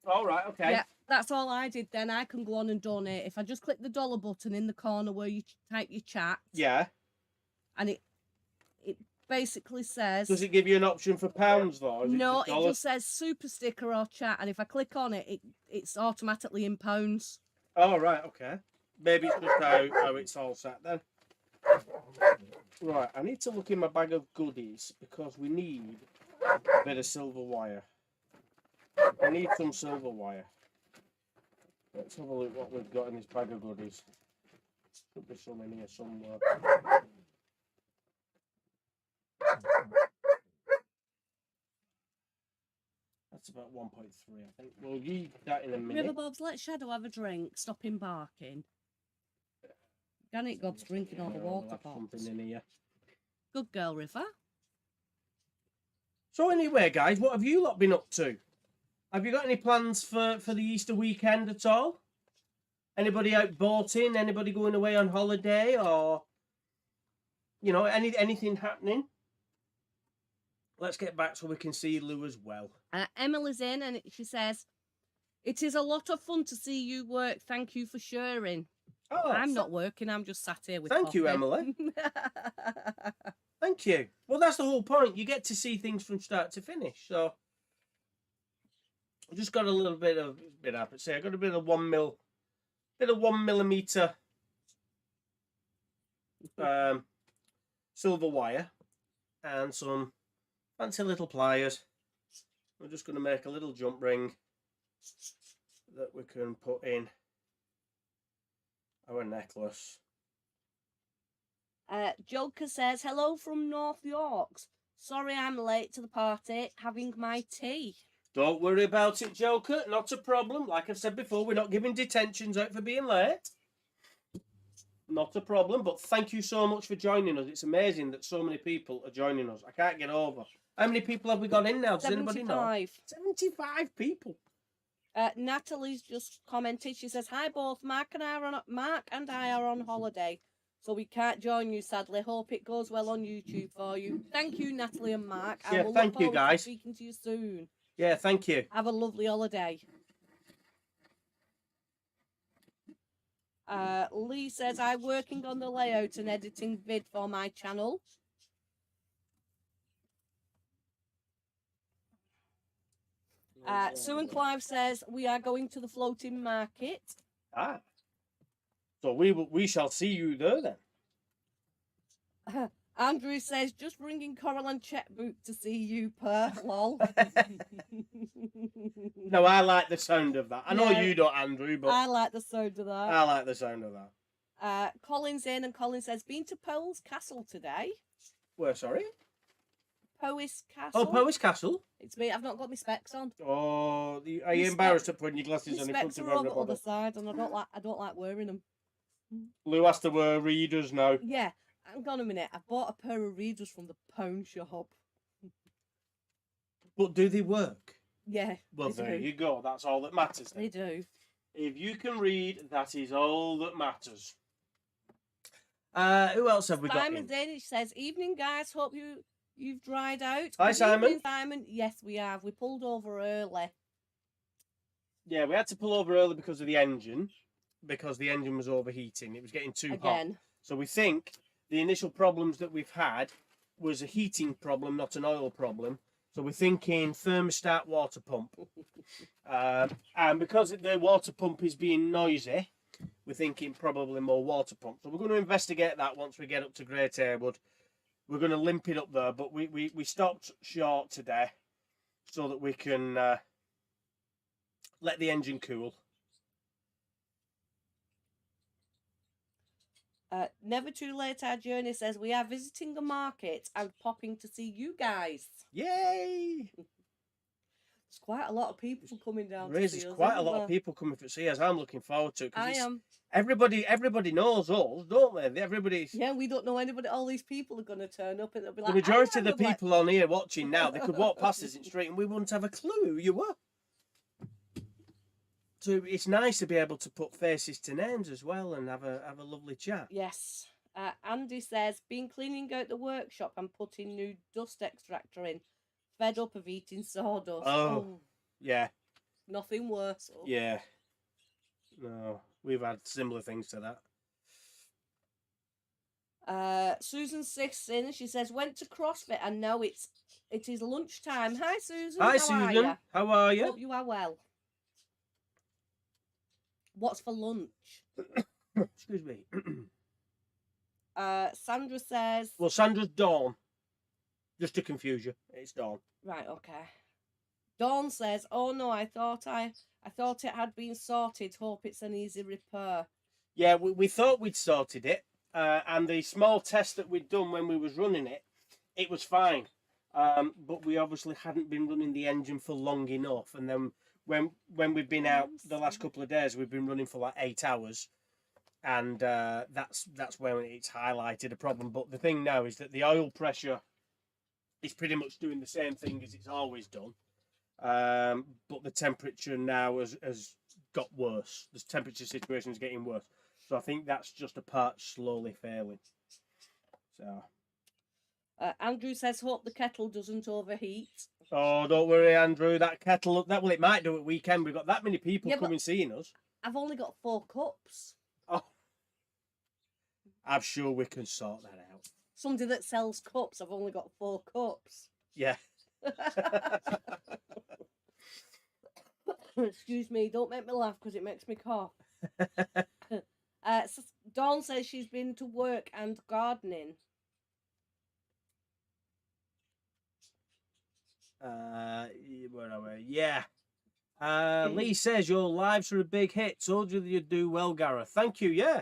All right, okay. Yeah, that's all I did then. I can go on and donate. If I just click the dollar button in the corner where you type your chat. Yeah. And it basically says... Does it give you an option for pounds, though? No, it just says super sticker or chat, and if I click on it, it's automatically in pounds. Oh, right, okay. Maybe it's just how it's all set then. Right, I need to look in my bag of goodies because we need a bit of silver wire. I need some silver wire. Let's have a look what we've got in this bag of goodies. Could be some in here somewhere. That's about 1.3, I think. We'll use that in a minute. Riverbobs, let Shadow have a drink. Stop him barking. Gannick Gob's drinking all the water pots. Something in here. Good girl, River. So anyway, guys, what have you lot been up to? Have you got any plans for the Easter weekend at all? Anybody out boating? Anybody going away on holiday? Or, you know, anything happening? Let's get back so we can see Lou as well. Emily's in and she says, it is a lot of fun to see you work. Thank you for sharing. Oh, I'm not working. I'm just sat here with Thank you, Emily. Thank you. Well, that's the whole point. You get to see things from start to finish. So I just got a little bit of I got a bit of 1 millimeter silver wire and some fancy little pliers. We're just going to make a little jump ring that we can put in our necklace. Joker says, hello from North Yorks. Sorry I'm late to the party, having my tea. Don't worry about it, Joker. Not a problem. Like I've said before, we're not giving detentions out for being late. Not a problem, but thank you so much for joining us. It's amazing that so many people are joining us. I can't get over. How many people have we got in now? Does 75. Anybody know? 75 people. Natalie's just commented. She says, hi both. Mark and I are on holiday, so we can't join you, sadly. Hope it goes well on YouTube for you. Thank you, Natalie and Mark. Yeah, we'll thank you, guys. Speaking to you soon. Yeah, thank you. Have a lovely holiday. Lee says, I'm working on the layout and editing vid for my channel. Sue and Clive says, we are going to the floating market. Ah. So we shall see you there then. Andrew says, just bringing Coral and Checkbook to see you, per lol. No, I like the sound of that. I know you don't, Andrew, but I like the sound of that. I like the sound of that. Colin's in, and Colin says, been to Powell's Castle today. Where, sorry? Powys Castle. Oh, Powys Castle. It's me. I've not got my specs on. Oh, are you embarrassed at putting your glasses on in front of everybody? Specs are on the other side, and I don't like wearing them. Lou has to wear readers now. Yeah. Hang on a minute. I bought a pair of readers from the pawn shop. But do they work? Yeah. Well, there you go. That's all that matters then. They do. If you can read, that is all that matters. Who else have we got? Simon Danish says, evening guys, hope you've dried out. Hi, Simon. Evening, Simon. Yes, we have. We pulled over early. Yeah, we had to pull over early because of the engine. because the engine was overheating. It was getting too hot. Again. So we think the initial problems that we've had was a heating problem, not an oil problem. So we're thinking thermostat water pump. And because the water pump is being noisy, we're thinking probably more water pump. So we're going to investigate that once we get up to Great Haywood. We're going to limp it up there, but we stopped short today so that we can let the engine cool. Never too late, our journey says we are visiting a market and popping to see you guys. Yay! There's quite a lot of people coming down to see us. There's quite a lot of people coming to see us. I'm looking forward to it. I am. Everybody knows us, don't they? Everybody's... Yeah, we don't know anybody. All these people are going to turn up and they'll be like... The majority of the people on here watching now, they could walk past us in the street and we wouldn't have a clue who you were. So it's nice to be able to put faces to names as well and have a lovely chat. Yes. Andy says, been cleaning out the workshop and putting new dust extractor in. Fed up of eating sawdust. Oh. Yeah. Nothing worse. Oh. Yeah. No, we've had similar things to that. Susan sits in. She says, went to CrossFit and now it is lunchtime. Hi, Susan. Hi, Susan. How are you? Hope you are well. What's for lunch? Excuse me. Sandra says... Well, Sandra's Dawn. Just to confuse you. It's Dawn. Right, okay. Dawn says, oh no, I thought it had been sorted. Hope it's an easy repair. Yeah, we thought we'd sorted it. And the small test that we'd done when we was running it, it was fine. But we obviously hadn't been running the engine for long enough. And then when we've been out the last couple of days, we've been running for like 8 hours. And that's when it's highlighted a problem. But the thing now is that the oil pressure is pretty much doing the same thing as it's always done. But the temperature now has got worse. The temperature situation is getting worse. So I think that's just a part slowly failing. So... Andrew says, hope the kettle doesn't overheat. Oh, don't worry, Andrew. That kettle, it might do at weekend. We've got that many people coming seeing us. I've only got 4 cups. Oh, I'm sure we can sort that out. Somebody that sells cups, I've only got 4 cups. Yeah. Excuse me, don't make me laugh because it makes me cough. Dawn says she's been to work and gardening. Where are we? Yeah. Lee says your lives are a big hit. Told you that you'd do well, Gareth. Thank you. Yeah.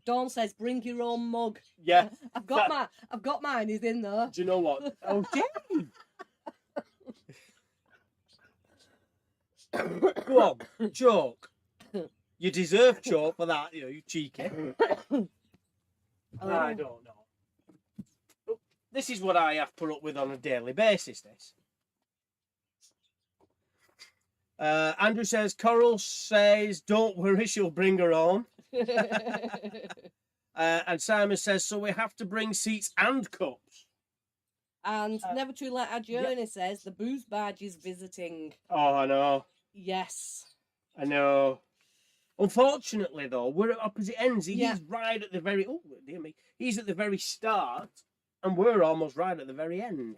Dawn says bring your own mug. Yeah. I've got mine. He's in there. Do you know what? Oh, Jane. Go on, chalk. You deserve chalk for that. You cheeky. I don't know. This is what I have put up with on a daily basis, this. Andrew says, Coral says, don't worry, she'll bring her own. And Simon says, so we have to bring seats and cups. And Never Too Late, our journey says, the booze badge is visiting. Oh, I know. Yes. I know. Unfortunately, though, we're at opposite ends. He's right at the very... Oh, dear me. He's at the very start. And we're almost right at the very end.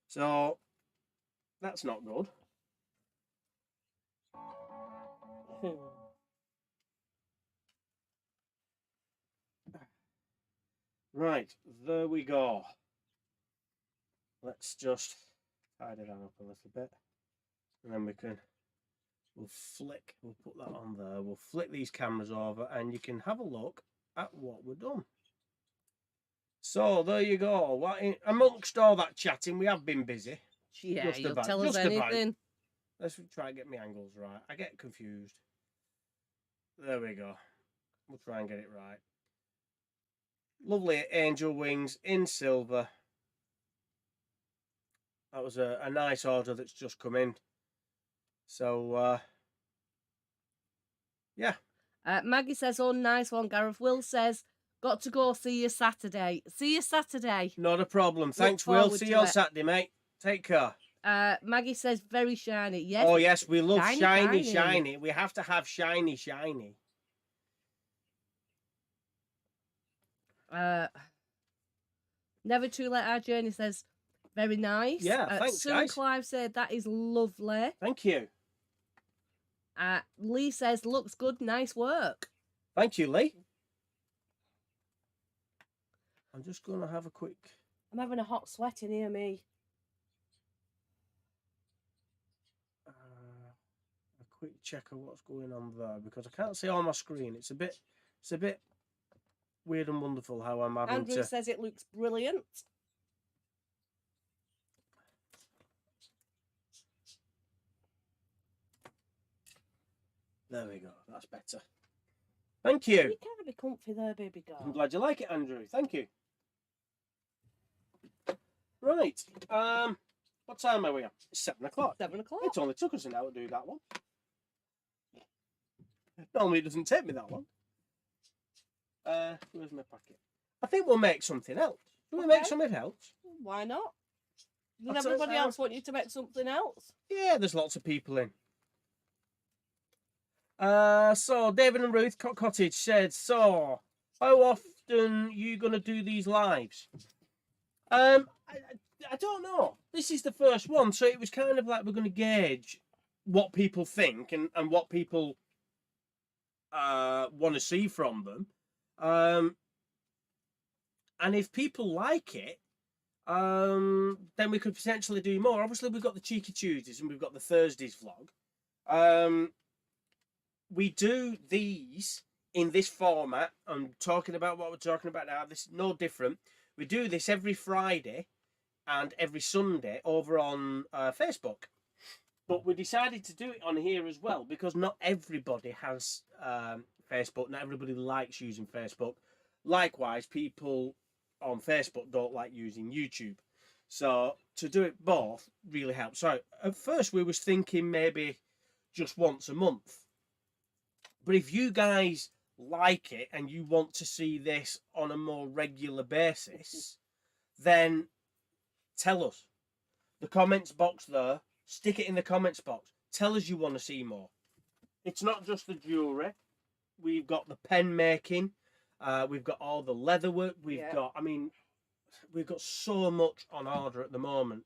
So, that's not good. Right, there we go. Let's just tidy that up a little bit. And then we'll put that on there. We'll flick these cameras over and you can have a look at what we've done. So, there you go. Amongst all that chatting, we have been busy. Yeah, you'll tell us anything. Let's try and get my angles right. I get confused. There we go. We'll try and get it right. Lovely angel wings in silver. That was a nice order that's just come in. So, yeah. Maggie says, oh, nice one, Gareth. Will says, got to go. See you Saturday. See you Saturday. Not a problem. Thanks, Will. See you on Saturday, mate. Take care. Maggie says very shiny. Yes. Oh yes, we love shiny. We have to have shiny. Never too late. Our journey says very nice. Yeah, thanks, Sue guys. and Clive said that is lovely. Thank you. Lee says looks good. Nice work. Thank you, Lee. I'm just gonna have a quick. I'm having a hot sweat in here, me. A quick check of what's going on there because I can't see on my screen. It's a bit weird and wonderful how I'm having Andrew says it looks brilliant. There we go. That's better. Thank you. You can't be comfy there, baby girl. I'm glad you like it, Andrew. Thank you. Right. What time are we at? It's 7 o'clock. 7 o'clock. It only took us an hour to do that one. Normally it doesn't take me that long. Where's my packet? I think we'll make something else. Can we make something else? Why not? Doesn't everybody else want you to make something else? Yeah, there's lots of people in. So David and Ruth Cottage said, so how often are you gonna do these lives? I don't know. This is the first one, so it was kind of like we're gonna gauge what people think and what people want to see from them. And if people like it, then we could potentially do more. Obviously, we've got the Cheeky Tuesdays and we've got the Thursdays vlog. We do these in this format. I'm talking about what we're talking about now. This is no different. We do this every Friday and every Sunday over on Facebook. But we decided to do it on here as well because not everybody has Facebook. Not everybody likes using Facebook. Likewise, people on Facebook don't like using YouTube. So to do it both really helps. So at first we was thinking maybe just once a month. But if you guys like it and you want to see this on a more regular basis, then tell us. The comments box there, stick it in the comments box. Tell us you want to see more. It's not just the jewellery. We've got the pen making. We've got all the leather work. We've got so much on order at the moment.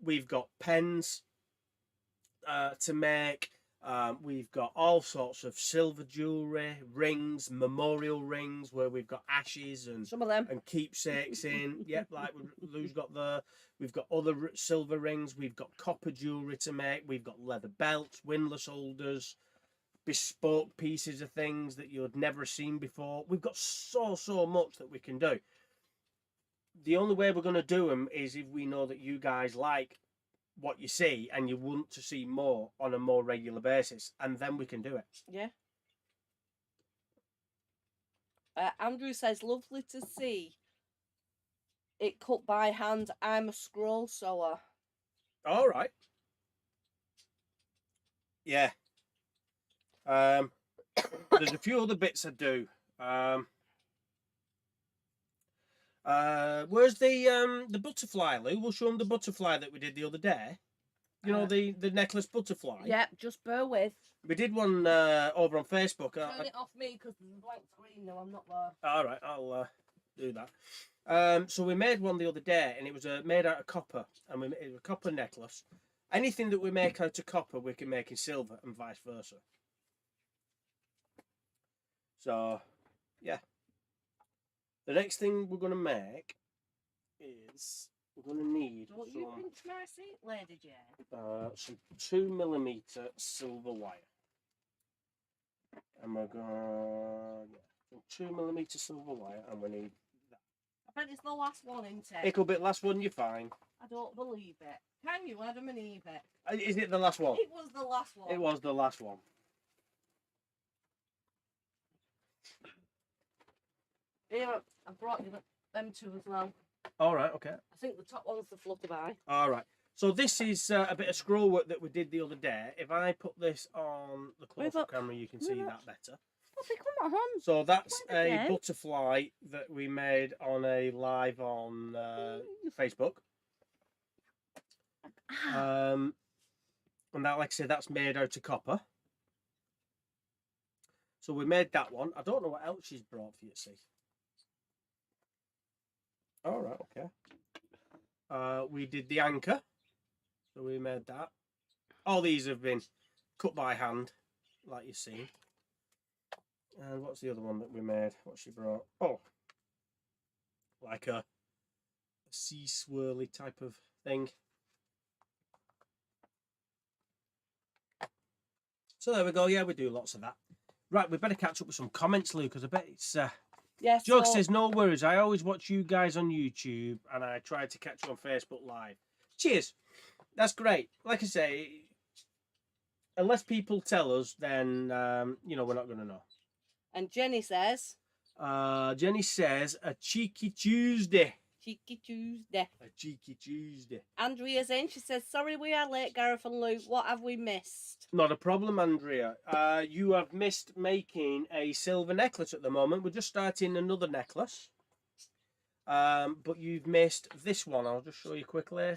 We've got pens to make. We've got all sorts of silver jewellery, rings, memorial rings where we've got ashes and some of them and keepsakes in. Yep, like Lou's got there. We've got other silver rings. We've got copper jewellery to make. We've got leather belts, windlass holders, bespoke pieces of things that you'd never seen before. We've got so much that we can do. The only way we're going to do them is if we know that you guys like what you see and you want to see more on a more regular basis, and then we can do it. Yeah. Andrew says, lovely to see it cut by hand. I'm a scroll sewer. All right. Yeah. There's a few other bits I do. Where's the butterfly, Lou? We'll show them the butterfly that we did the other day. You know, the necklace butterfly. Yeah, just bear with. We did one over on Facebook. Turn it off me because there's a blank screen now. I'm not there. All right, I'll do that. So we made one the other day, and it was made out of copper, and it was a copper necklace. Anything that we make out of copper, we can make in silver, and vice versa. So, yeah. The next thing we're going to make is we're going to need you pinch my seat, Lady Jane? Some 2mm silver wire. And we're going to 2mm silver wire, and we need that. I bet it's the last one, isn't it? It'll be the last one, you're fine. I don't believe it. Can you, Adam and Eve it? Is it the last one? It was the last one. It was the last one. Here, I brought you them two as well. All right, okay. I think the top one's the flutterby. All right. So this is a bit of scroll work that we did the other day. If I put this on the close-up camera, you can see that better. Come on. So that's a butterfly that we made on a live on Facebook. And that, like I said, that's made out of copper. So we made that one. I don't know what else she's brought for you, see. All right, okay. We did the anchor. So we made that. All these have been cut by hand, like you've seen. And what's the other one that we made? What she brought? Oh, like a sea swirly type of thing. So there we go. Yeah, we do lots of that. Right, we better catch up with some comments, Lou, because I bet it's... Yes. Joe says, no worries. I always watch you guys on YouTube, and I try to catch you on Facebook Live. Cheers. That's great. Like I say, unless people tell us, then, you know, we're not going to know. And Jenny says... Jenny says, a cheeky Tuesday. Cheeky Tuesday. A cheeky Tuesday. Andrea's in. She says, sorry we are late, Gareth and Lou. What have we missed? Not a problem, Andrea. You have missed making a silver necklace at the moment. We're just starting another necklace. But you've missed this one. I'll just show you quickly.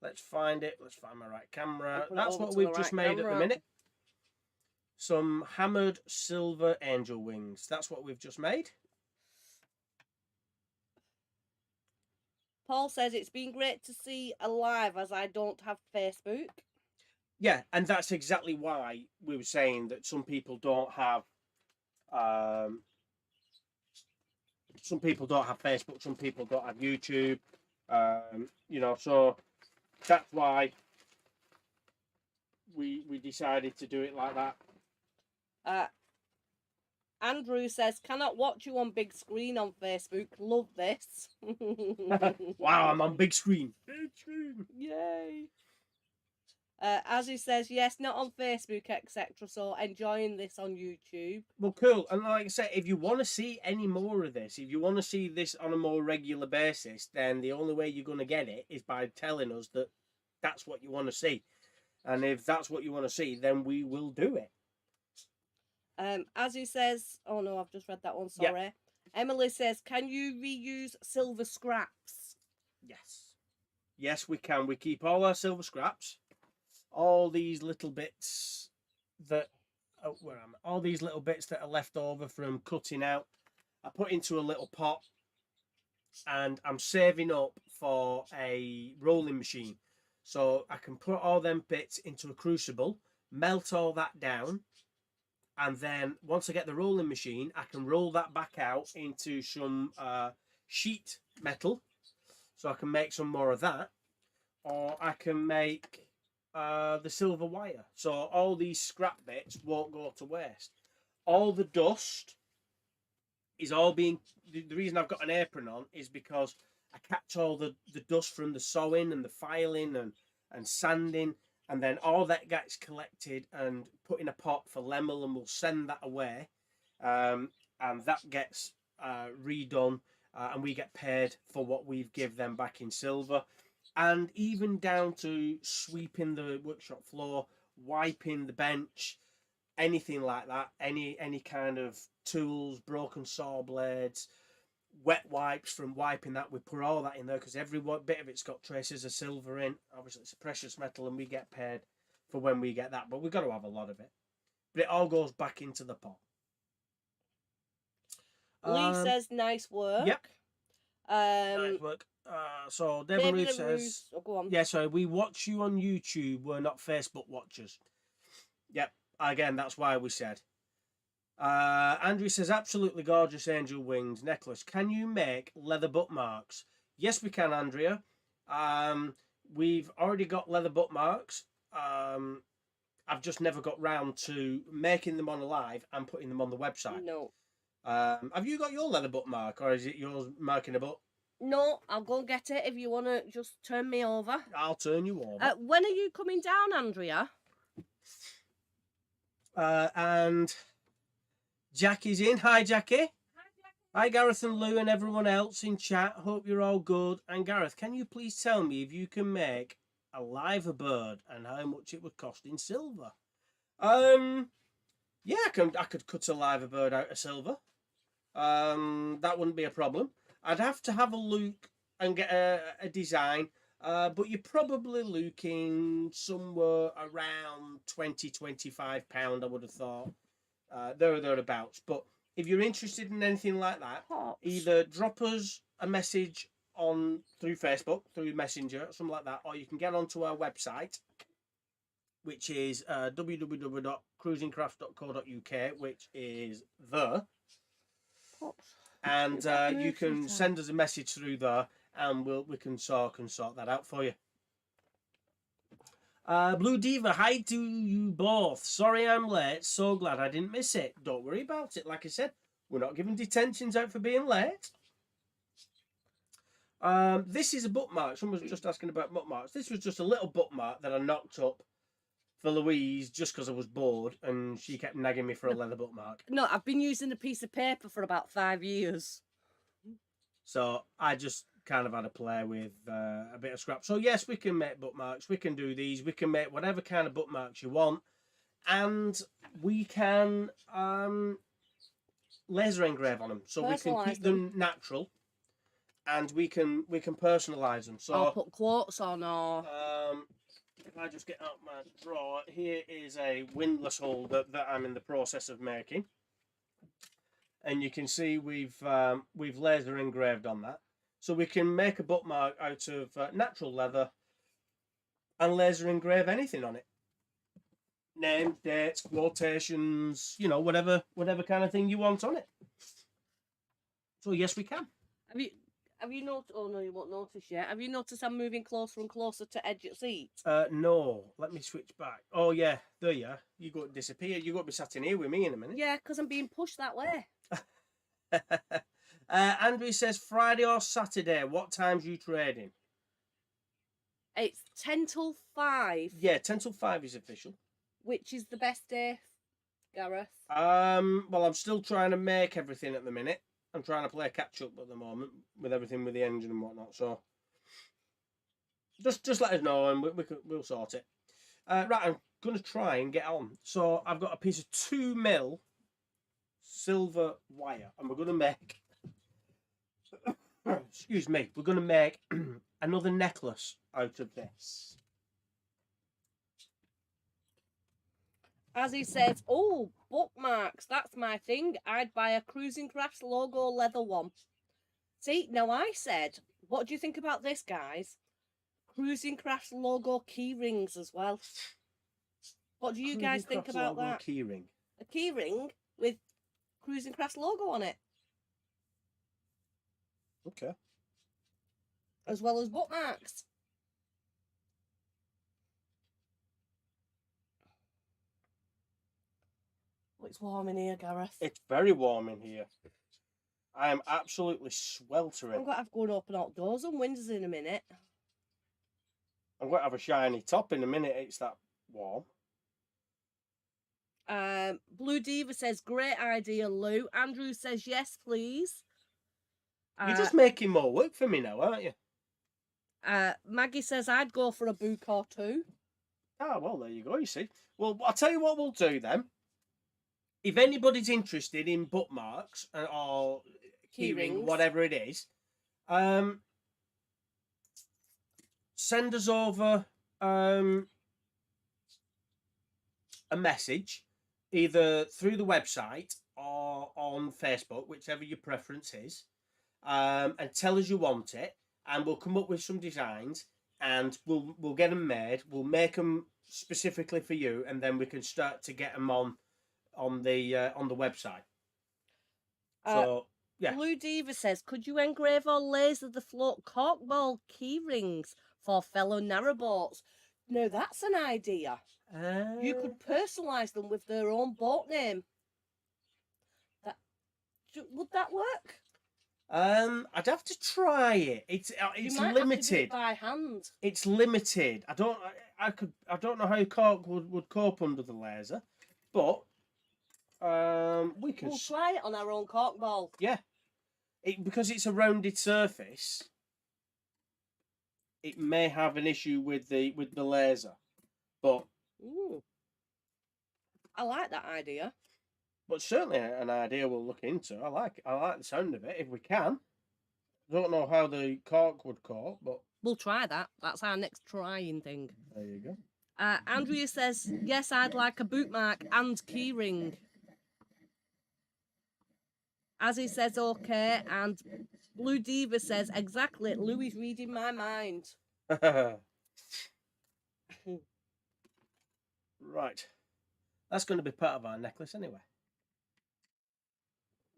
Let's find it. Let's find my right camera. That's what we've just made at the minute. Some hammered silver angel wings. That's what we've just made. Paul says it's been great to see alive as I don't have Facebook. Yeah, and that's exactly why we were saying that some people don't have Facebook, some people don't have YouTube, you know, so that's why we decided to do it like that. Andrew says, cannot watch you on big screen on Facebook. Love this. Wow, I'm on big screen. Big screen. Yay. As he says, yes, not on Facebook, etc. So enjoying this on YouTube. Well, cool. And like I said, if you want to see any more of this, if you want to see this on a more regular basis, then the only way you're going to get it is by telling us that that's what you want to see. And if that's what you want to see, then we will do it. As he says, oh no, I've just read that one, sorry. Yep. Emily says, can you reuse silver scraps? Yes. Yes, we can. We keep all our silver scraps. All these little bits that... Oh, where am I? All these little bits that are left over from cutting out, I put into a little pot. And I'm saving up for a rolling machine. So I can put all them bits into a crucible, melt all that down. And then once I get the rolling machine, I can roll that back out into some sheet metal. So I can make some more of that. Or I can make the silver wire. So all these scrap bits won't go to waste. All the dust is all being... The reason I've got an apron on is because I catch all the dust from the sewing and the filing and sanding. And then all that gets collected and put in a pot for Lemel, and we'll send that away. And that gets redone, and we get paid for what we've give them back in silver. And even down to sweeping the workshop floor, wiping the bench, anything like that, any kind of tools, broken saw blades, wet wipes from wiping that, we put all that in there because every bit of it's got traces of silver in. Obviously it's a precious metal and we get paid for when we get that, but we've got to have a lot of it. But it all goes back into the pot. Lee says nice work. Yep. Nice work. So David Ruth says, oh, go on. Yeah, sorry, we watch you on YouTube, we're not Facebook watchers. Yep, again, that's why we said. Andrew says, absolutely gorgeous angel wings necklace. Can you make leather bookmarks? Yes, we can, Andrea. We've already got leather bookmarks. I've just never got round to making them on Alive and putting them on the website. No. Have you got your leather bookmark, or is it yours marking a book? No, I'll go get it if you want to just turn me over. I'll turn you over. When are you coming down, Andrea? And Jackie's in. Hi, Jackie. Hi, Jackie. Hi, Gareth and Lou and everyone else in chat. Hope you're all good. And Gareth, can you please tell me if you can make a liver bird and how much it would cost in silver? Yeah, I could cut a liver bird out of silver. That wouldn't be a problem. I'd have to have a look and get a design. But you're probably looking somewhere around £20-25, I would have thought. There or thereabouts. But if you're interested in anything like that, either drop us a message through Facebook, through Messenger, something like that, or you can get onto our website, which is www.cruisingcraft.co.uk, which is there. And you can send us a message through there, and we can sort that out for you. Blue Diva, hi to you both. Sorry I'm late. So glad I didn't miss it. Don't worry about it. Like I said, we're not giving detentions out for being late. This is a bookmark. Someone was just asking about bookmarks. This was just a little bookmark that I knocked up for Louise just because I was bored, and she kept nagging me for a leather bookmark. No, I've been using a piece of paper for about 5 years. So I just kind of had a play with a bit of scrap. So yes, we can make bookmarks. We can do these. We can make whatever kind of bookmarks you want, and we can laser engrave on them. So we can keep them natural, and we can personalize them. So I'll put quotes on, or if I just get out my drawer, here is a windlass holder that I'm in the process of making, and you can see we've laser engraved on that. So we can make a bookmark out of natural leather and laser engrave anything on it. Names, dates, quotations, you know, whatever kind of thing you want on it. So yes, we can. Have you noticed? Oh no, you won't notice yet. Have you noticed I'm moving closer and closer to edge of seat? No. Let me switch back. Oh yeah, there you are. You got to disappear. You got to be sat in here with me in a minute. Yeah, because I'm being pushed that way. Andrew says Friday or Saturday. What time's you trading? It's 10 till 5. Yeah, 10 till 5 is official. Which is the best day, Gareth? Well, I'm still trying to make everything at the minute. I'm trying to play catch up at the moment with everything with the engine and whatnot. So just let us know and we'll sort it. Right, I'm going to try and get on. So I've got a piece of 2mm silver wire, and we're going to make excuse me, we're going to make another necklace out of this. As he says, oh, bookmarks, that's my thing. I'd buy a Cruising Crafts logo leather one. See, now I said, what do you think about this, guys? Cruising Crafts logo key rings as well. What do you guys think about that? Key ring. A key ring with Cruising Crafts logo on it. Okay. As well as bookmarks. Oh, it's warm in here, Gareth. It's very warm in here. I am absolutely sweltering. I'm going to have to go and open outdoors and windows in a minute. I'm going to have a shiny top in a minute. It's that warm. Blue Diva says, great idea, Lou. Andrew says, yes, please. You're just making more work for me now, aren't you? Maggie says, I'd go for a book or two. Ah, well, there you go, you see. Well, I'll tell you what we'll do then. If anybody's interested in bookmarks or keyring, whatever it is, send us over a message, either through the website or on Facebook, whichever your preference is, and tell us you want it, and we'll come up with some designs, and we'll get them made. We'll make them specifically for you, and then we can start to get them on the website. So yeah. Blue Diva says, could you engrave or laser the float corkball key rings for fellow narrowboats? No, that's an idea. You could personalise them with their own boat name. Would that work? I'd have to try it. It's limited. Have to do it by hand. It's limited. I don't know how cork would cope under the laser, but we'll try it on our own cork ball. Yeah, because it's a rounded surface. It may have an issue with the laser, but I like that idea. But certainly an idea we'll look into. I like the sound of it if we can. I don't know how the cork would cope, but We'll try that. That's our next trying thing. There you go. Andrea says, yes, I'd like a bootmark and keyring. As he says, okay. And Blue Diva says, exactly. Louis reading my mind. Right. That's going to be part of our necklace anyway.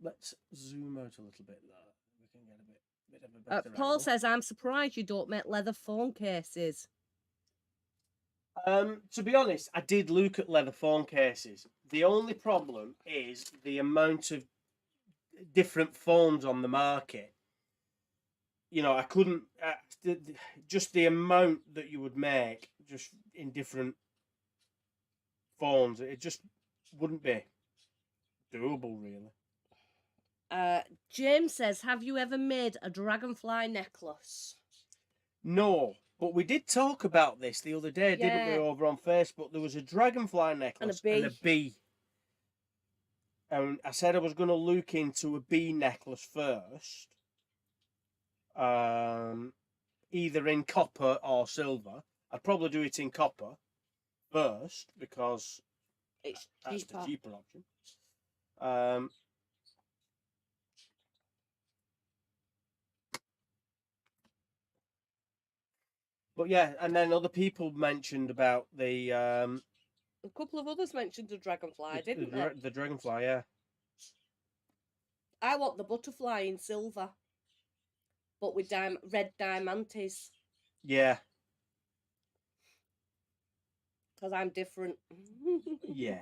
Let's zoom out a little bit there. We can get a bit of a better Paul angle. says, I'm surprised you don't make leather phone cases. To be honest, I did look at leather phone cases. The only problem is the amount of different phones on the market. You know, I couldn't, just the amount that you would make just in different phones, it just wouldn't be doable, really. James says, have you ever made a dragonfly necklace? No, but we did talk about this the other day, didn't we, over on Facebook? There was a dragonfly necklace and a bee. And I said I was going to look into a bee necklace first, either in copper or silver. I'd probably do it in copper first because that's the cheaper option. But yeah, and then other people mentioned about the a couple of others mentioned the dragonfly, didn't they? The dragonfly, yeah. I want the butterfly in silver, but with red diamantes. Yeah. Because I'm different. Yeah.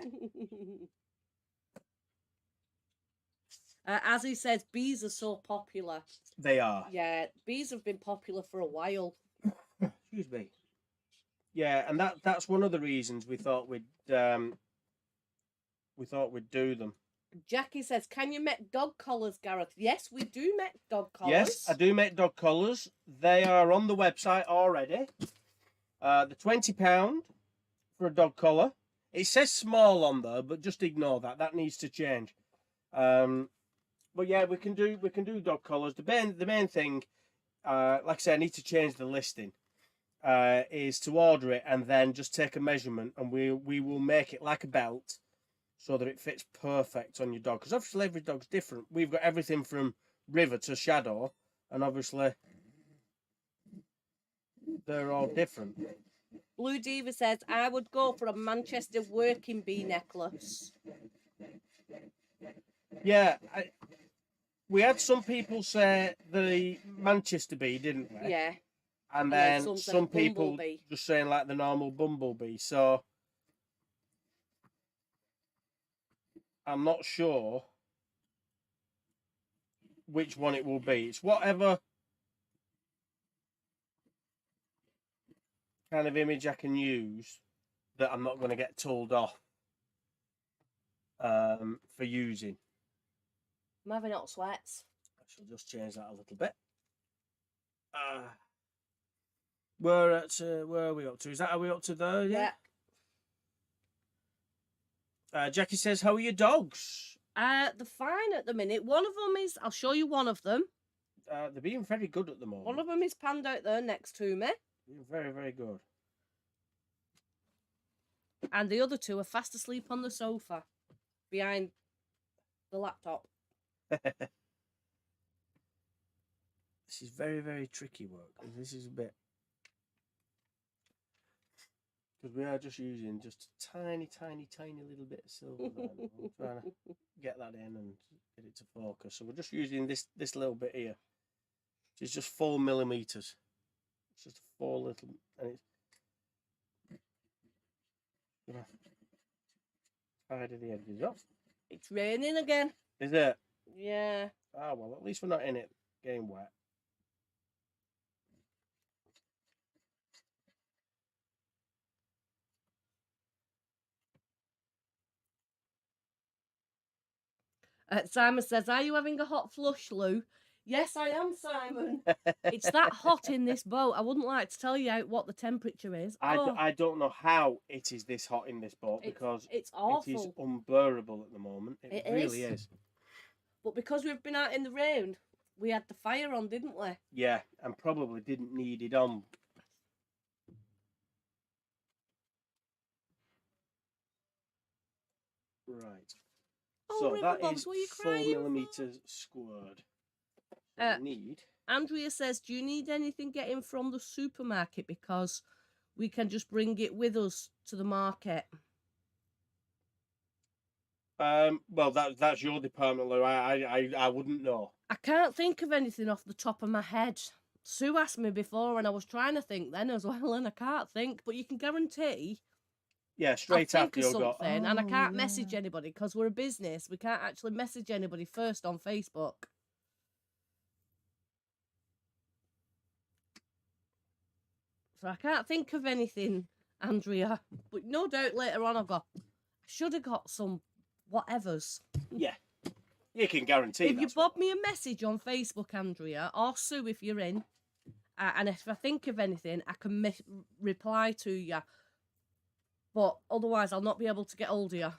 As he says, bees are so popular. They are. Yeah, bees have been popular for a while. Excuse me. Yeah, and that's one of the reasons we thought we'd do them. Jackie says, can you make dog collars, Gareth? Yes, we do make dog collars. Yes, I do make dog collars. They are on the website already. The £20 for a dog collar. It says small on there, but just ignore that. That needs to change. But yeah, we can do dog collars. The main thing, like I said, I need to change the listing. Is to order it and then just take a measurement, and we will make it like a belt so that it fits perfect on your dog. Because obviously every dog's different. We've got everything from River to Shadow, and obviously they're all different. Blue Diva says, I would go for a Manchester working bee necklace. Yeah, we had some people say the Manchester bee, didn't we? Yeah. And then some people just saying like the normal bumblebee. So I'm not sure which one it will be. It's whatever kind of image I can use that I'm not going to get told off for using. I'm having hot sweats. I shall just change that a little bit. Where are we up to? Are we up to there? Yeah. Jackie says, how are your dogs? They're fine at the minute. One of them is, I'll show you one of them. They're being very good at the moment. One of them is panned out there next to me. Being very, very good. And the other two are fast asleep on the sofa behind the laptop. This is very, very tricky work. This is a bit... Because we are just using just a tiny, tiny, tiny little bit of silver there. I'm trying to get that in and get it to focus. So we're just using this little bit here. It's just 4 millimeters. It's just 4 little... And it's... Tidy the edges off. It's raining again. Is it? Yeah. Ah, well, at least we're not in it getting wet. Simon says, are you having a hot flush, Lou? Yes, I am, Simon. It's that hot in this boat. I wouldn't like to tell you what the temperature is. I don't know how it is this hot in this boat because it's awful. It is unbearable at the moment. It really is. But because we've been out in the rain we had the fire on, didn't we? Yeah, and probably didn't need it on. Right. Oh, so River that Bobs, is what are you 4 crying millimeters squared. So we need. Andrea says, do you need anything getting from the supermarket? Because we can just bring it with us to the market. Well, that's your department, Lou. I wouldn't know. I can't think of anything off the top of my head. Sue asked me before, and I was trying to think then as well, and I can't think. But you can guarantee. Yeah, straight after you got. And I can't message anybody because we're a business. We can't actually message anybody first on Facebook. So I can't think of anything, Andrea. But no doubt later on I'll go, I should have got some whatevers. Yeah, you can guarantee. If you bob me a message on Facebook, Andrea, or Sue if you're in, and if I think of anything, I can reply to you. But otherwise, I'll not be able to get hold of you.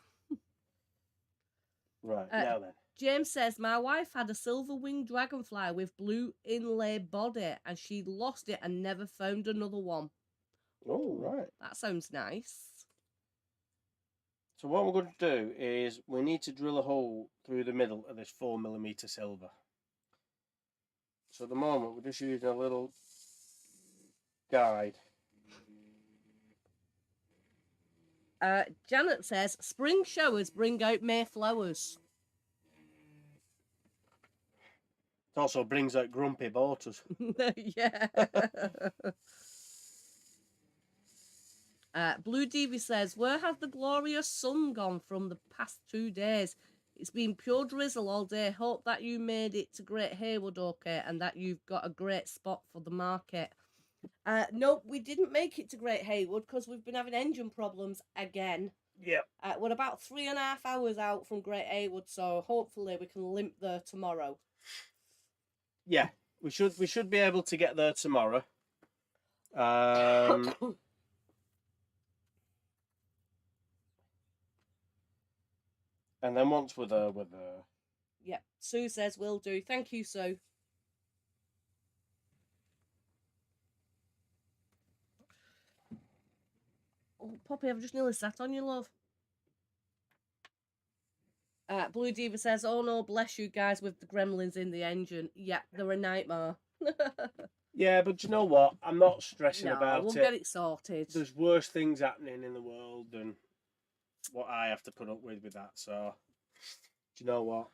Right, now then. James says, my wife had a silver-winged dragonfly with blue inlay body, and she lost it and never found another one. Oh, right. That sounds nice. So what we're going to do is we need to drill a hole through the middle of this 4 millimeter silver. So at the moment, we're just using a little guide. Janet says, spring showers bring out May flowers. It also brings out grumpy boaters. Yeah. Blue Devi says, where has the glorious sun gone from the past 2 days? It's been pure drizzle all day. Hope that you made it to Great Haywood okay and that you've got a great spot for the market. Nope, we didn't make it to Great Haywood because we've been having engine problems again. Yeah. We're about 3.5 hours out from Great Haywood, so hopefully we can limp there tomorrow. Yeah, we should be able to get there tomorrow. And then once we're there, we're there. Yep, Sue says will do. Thank you, Sue. Oh, Poppy, I've just nearly sat on you, love. Blue Diva says, oh no, bless you guys with the gremlins in the engine. Yeah, they're a nightmare. Yeah, but you know what? I'm not stressing about we'll it. Get it sorted. There's worse things happening in the world than what I have to put up with that. So, do you know what?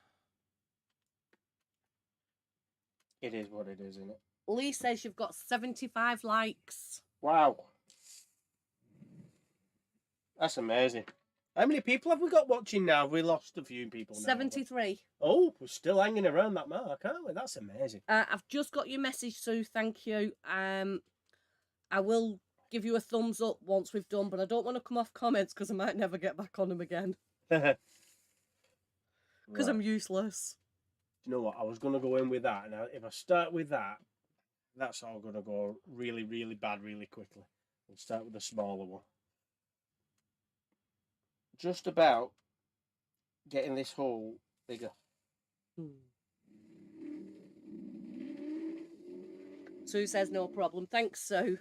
It is what it is, isn't it? Lee says you've got 75 likes. Wow. That's amazing. How many people have we got watching now? We lost a few people now. 73. Oh, we're still hanging around that mark, aren't we? That's amazing. I've just got your message, Sue. Thank you. I will give you a thumbs up once we've done, but I don't want to come off comments because I might never get back on them again. Because right. I'm useless. Do you know what? I was going to go in with that. Now, if I start with that, that's all going to go really, really bad really quickly. We'll start with the smaller one. Just about getting this hole bigger. Sue says no problem. Thanks, Sue.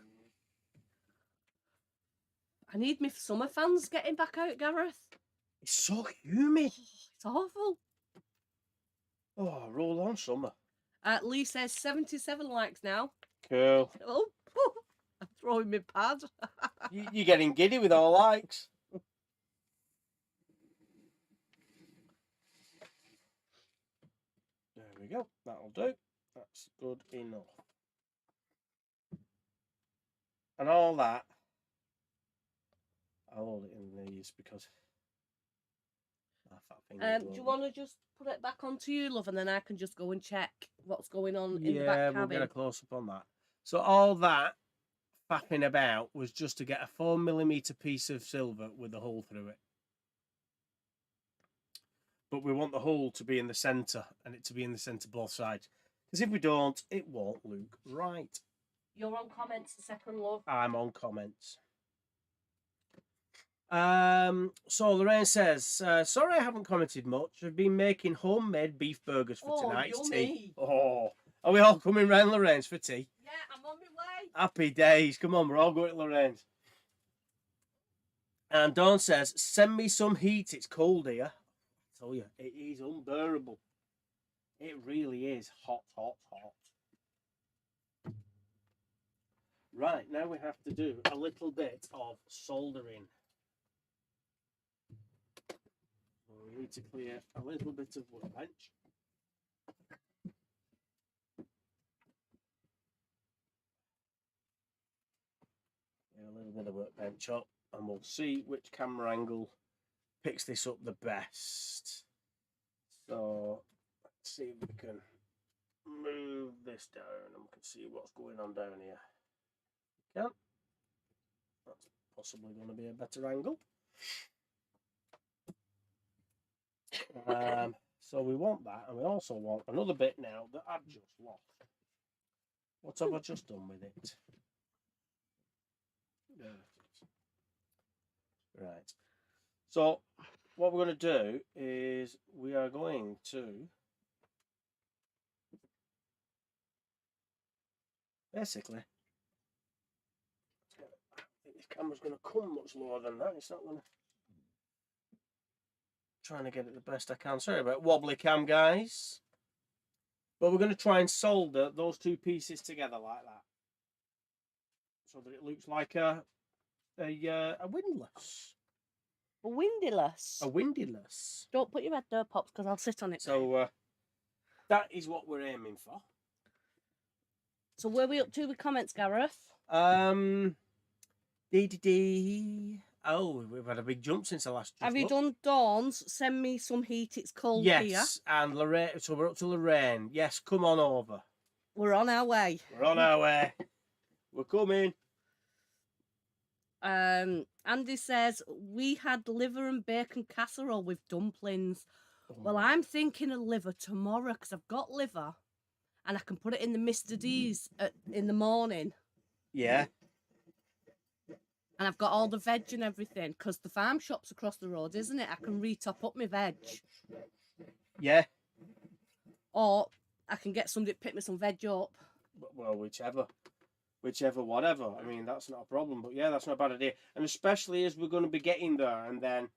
I need my summer fans getting back out, Gareth. It's so humid. It's awful. Oh, roll on, summer. Lee says 77 likes now. Cool. Oh, I'm throwing my pad. You're getting giddy with all likes. There we go. That'll do. That's good enough. And all that, I'll hold it in these because do you want to just put it back onto you, love, and then I can just go and check what's going on in the back cabin? Yeah, we'll get a close-up on that. So all that faffing about was just to get a 4 millimeter piece of silver with a hole through it. But we want the hole to be in the centre and it to be in the centre both sides. Because if we don't, it won't look right. You're on comments a second, love. I'm on comments. So Lorraine says, sorry I haven't commented much. I've been making homemade beef burgers for tonight's tea. Oh, are we all coming round Lorraine's for tea? Yeah, I'm on my way. Happy days. Come on, we're all going to Lorraine's. And Dawn says, send me some heat. It's cold here. I tell you, it is unbearable. It really is hot, hot, hot. Right, now we have to do a little bit of soldering. We need to clear a little bit of workbench. A little bit of workbench up, and we'll see which camera angle picks this up the best. So let's see if we can move this down and we can see what's going on down here. We can. That's possibly going to be a better angle. So we want that, and we also want another bit now that I've just lost. What have I just done with it? Right. So what we're going to do is we are going to basically, I think this camera's going to come much lower than that. It's not going to. Trying to get it the best I can. Sorry about wobbly cam, guys. But we're going to try and solder those two pieces together like that, so that it looks like a windlass. A windlass. A windlass. Don't put your head there, Pops, because I'll sit on it. So that is what we're aiming for. So where are we up to with comments, Gareth? Oh, we've had a big jump since the last. Have you done Dawn's? Send me some heat. It's cold here. Yes, and Lorraine. So we're up to Lorraine. Yes, come on over. We're on our way. We're on our way. We're coming. Andy says we had liver and bacon casserole with dumplings. Well, I'm thinking of liver tomorrow because I've got liver, and I can put it in the Mr. D's in the morning. Yeah. And I've got all the veg and everything because the farm shop's across the road, isn't it? I can re-top up my veg. Yeah. Or I can get somebody to pick me some veg up. Well, whichever, whatever. I mean, that's not a problem. But yeah, that's not a bad idea. And especially as we're going to be getting there, and then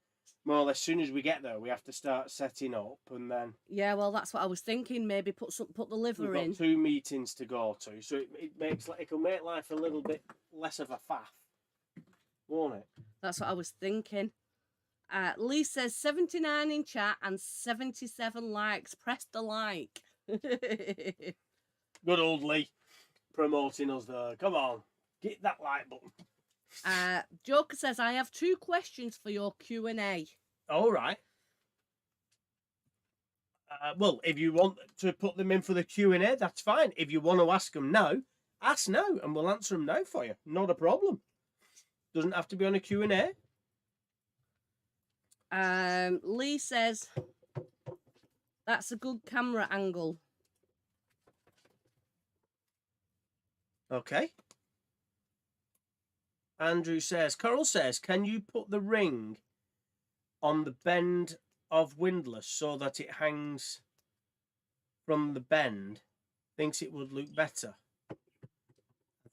more or less, as soon as we get there, we have to start setting up, and then. Yeah, well, that's what I was thinking. Maybe put the liver we've in. Got 2 meetings to go to, so it'll make life a little bit less of a faff, won't it? That's what I was thinking. Lee says 79 in chat and 77 likes. Press the like. Good old Lee promoting us there. Come on, get that like button. Joker says I have 2 questions for your Q&A. All right. Well, if you want to put them in for the Q&A, that's fine. If you want to ask them now, ask now, and we'll answer them now for you. Not a problem. Doesn't have to be on a Q&A. Lee says that's a good camera angle. Okay. Andrew says, Coral says, can you put the ring on the bend of windlass so that it hangs from the bend? Thinks it would look better. I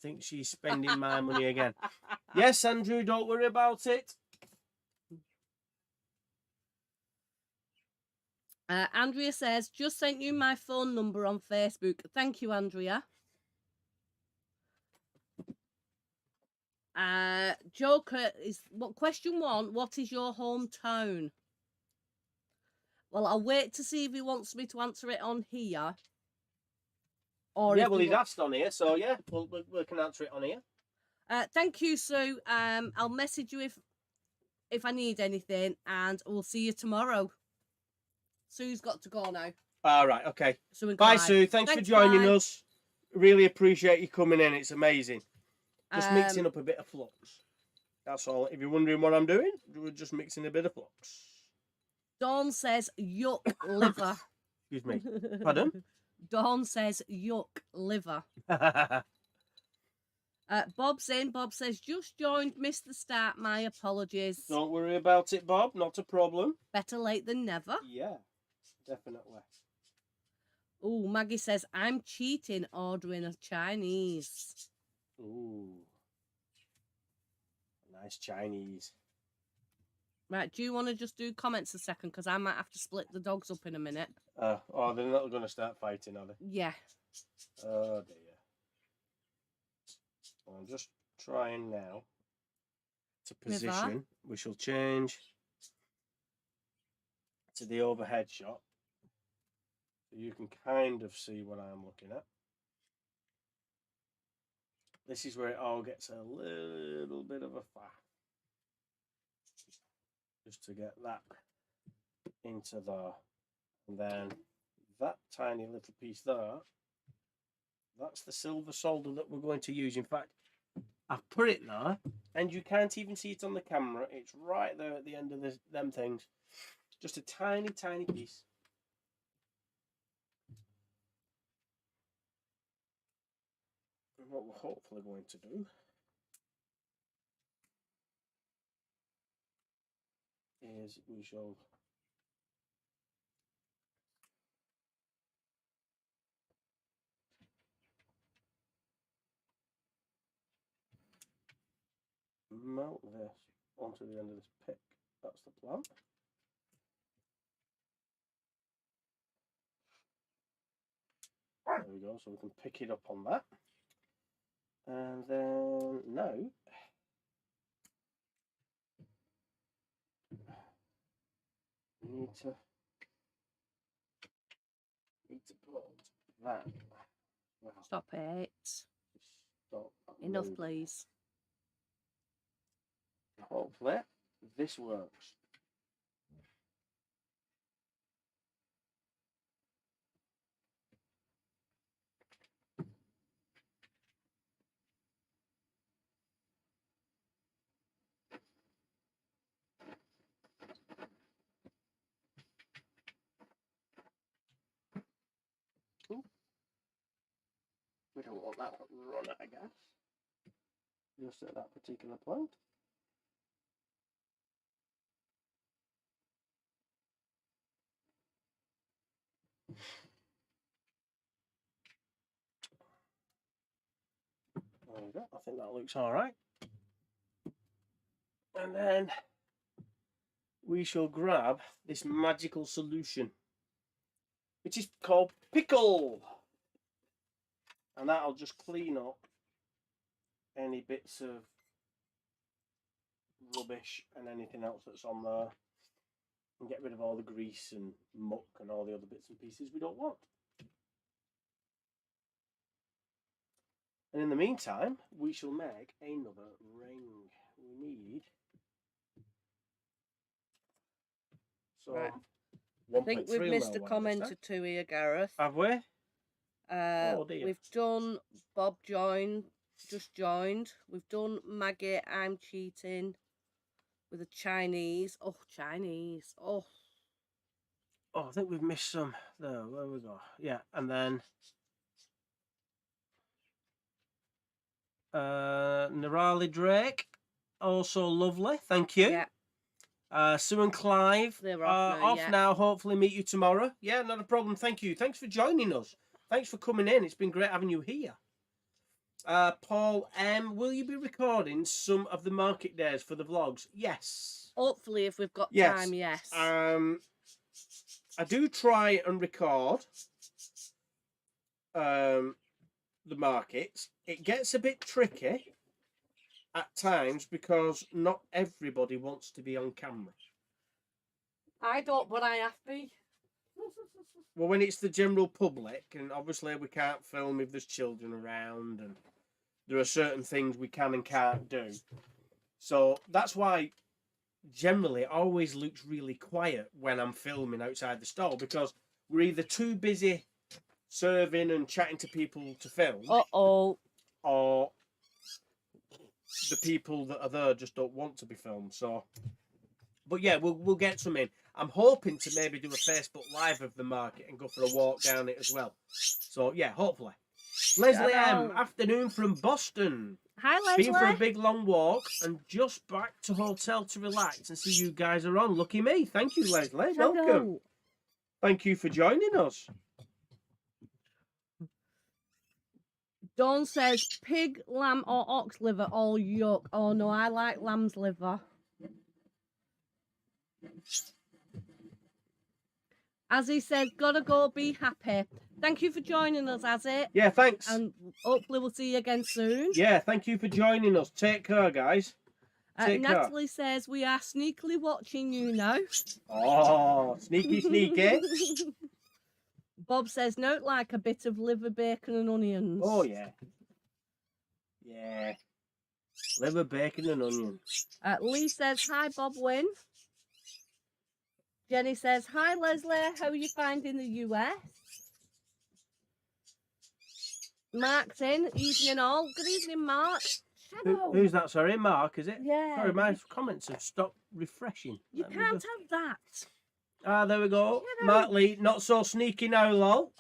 think she's spending my money again. Yes, Andrew, don't worry about it. Andrea says, just sent you my phone number on Facebook. Thank you, Andrea. Joker is question 1. What is your hometown? Well, I'll wait to see if he wants me to answer it on here. Or yeah, well, he's asked on here, so yeah, we can answer it on here. Thank you, Sue. I'll message you if I need anything, and we'll see you tomorrow. Sue's got to go now. All right, okay. Bye, Sue. Thanks for joining us. Really appreciate you coming in. It's amazing. Just mixing up a bit of flux. That's all. If you're wondering what I'm doing, we're just mixing a bit of flux. Dawn says, yuck, liver. Excuse me. Pardon? Dawn says, yuck, liver. Bob's in. Bob says, just joined, missed the start. My apologies. Don't worry about it, Bob. Not a problem. Better late than never. Yeah, definitely. Oh, Maggie says, I'm cheating ordering a Chinese. Ooh. Nice Chinese. Right, do you want to just do comments a second? Because I might have to split the dogs up in a minute. Oh, they're not going to start fighting, are they? Yeah. Oh, dear. I'm just trying now to position. We shall change to the overhead shot so you can kind of see what I'm looking at. This is where it all gets a little bit of a faff. Just to get that into there. And then that tiny little piece there, that's the silver solder that we're going to use. In fact, I've put it there, and you can't even see it on the camera. It's right there at the end of them things. Just a tiny, tiny piece. And what we're hopefully going to do is we shall mount this onto the end of this pick. That's the plan. There we go, so we can pick it up on that. And then now we need to put that. Well, Stop it. stop Enough, moving. please. Hopefully this works. Ooh. We don't want that run out of gas. Just at that particular point. There we go. I think that looks all right. And then we shall grab this magical solution, which is called pickle. And that'll just clean up any bits of rubbish and anything else that's on there and get rid of all the grease and muck and all the other bits and pieces we don't want. And in the meantime, we shall make another ring. We need... So, right. I think we've missed a comment or two here, Gareth. Have we? Oh dear. We've done Bob just joined. We've done Maggie, I'm cheating with a Chinese. Oh, Chinese. Oh, I think we've missed some. There, where we go. Yeah, and then Nerali Drake, also lovely. Thank you. Yeah. Sue and Clive, they're off now. Hopefully meet you tomorrow. Yeah, not a problem. Thank you. Thanks for joining us. Thanks for coming in. It's been great having you here. Paul M, will you be recording some of the market days for the vlogs? Yes. Hopefully, if we've got time, yes. I do try and record the markets. It gets a bit tricky at times because not everybody wants to be on camera. I don't, but I have to. Well, when it's the general public, and obviously we can't film if there's children around, and there are certain things we can and can't do. So that's why generally it always looks really quiet when I'm filming outside the stall, because we're either too busy serving and chatting to people to film, or the people that are there just don't want to be filmed. So, but yeah, we'll get some in. I'm hoping to maybe do a Facebook Live of the market and go for a walk down it as well. So yeah, hopefully. Leslie M, afternoon from Boston. Hi, Leslie. Been for a big long walk and just back to hotel to relax and see you guys are on. Lucky me. Thank you, Leslie. Welcome. Thank you for joining us. Dawn says pig, lamb, or ox liver, all yuck. Oh no, I like lamb's liver. Azzy says, gotta go, be happy. Thank you for joining us, Azzy. Yeah, thanks. And hopefully we'll see you again soon. Yeah, thank you for joining us. Take care, guys. Natalie says, we are sneakily watching you now. Oh, sneaky, sneaky. Bob says, note like a bit of liver, bacon and onions. Oh, yeah. Yeah. Liver, bacon and onions. Lee says, hi, Bob Wynn. Jenny says, hi, Leslie. How are you finding the US? Mark's in. Evening all. Good evening, Mark. Who's that? Sorry, Mark, is it? Yeah. Sorry, my comments have stopped refreshing. You can't have that. Ah, there we go. Mark Lee, not so sneaky now, lol.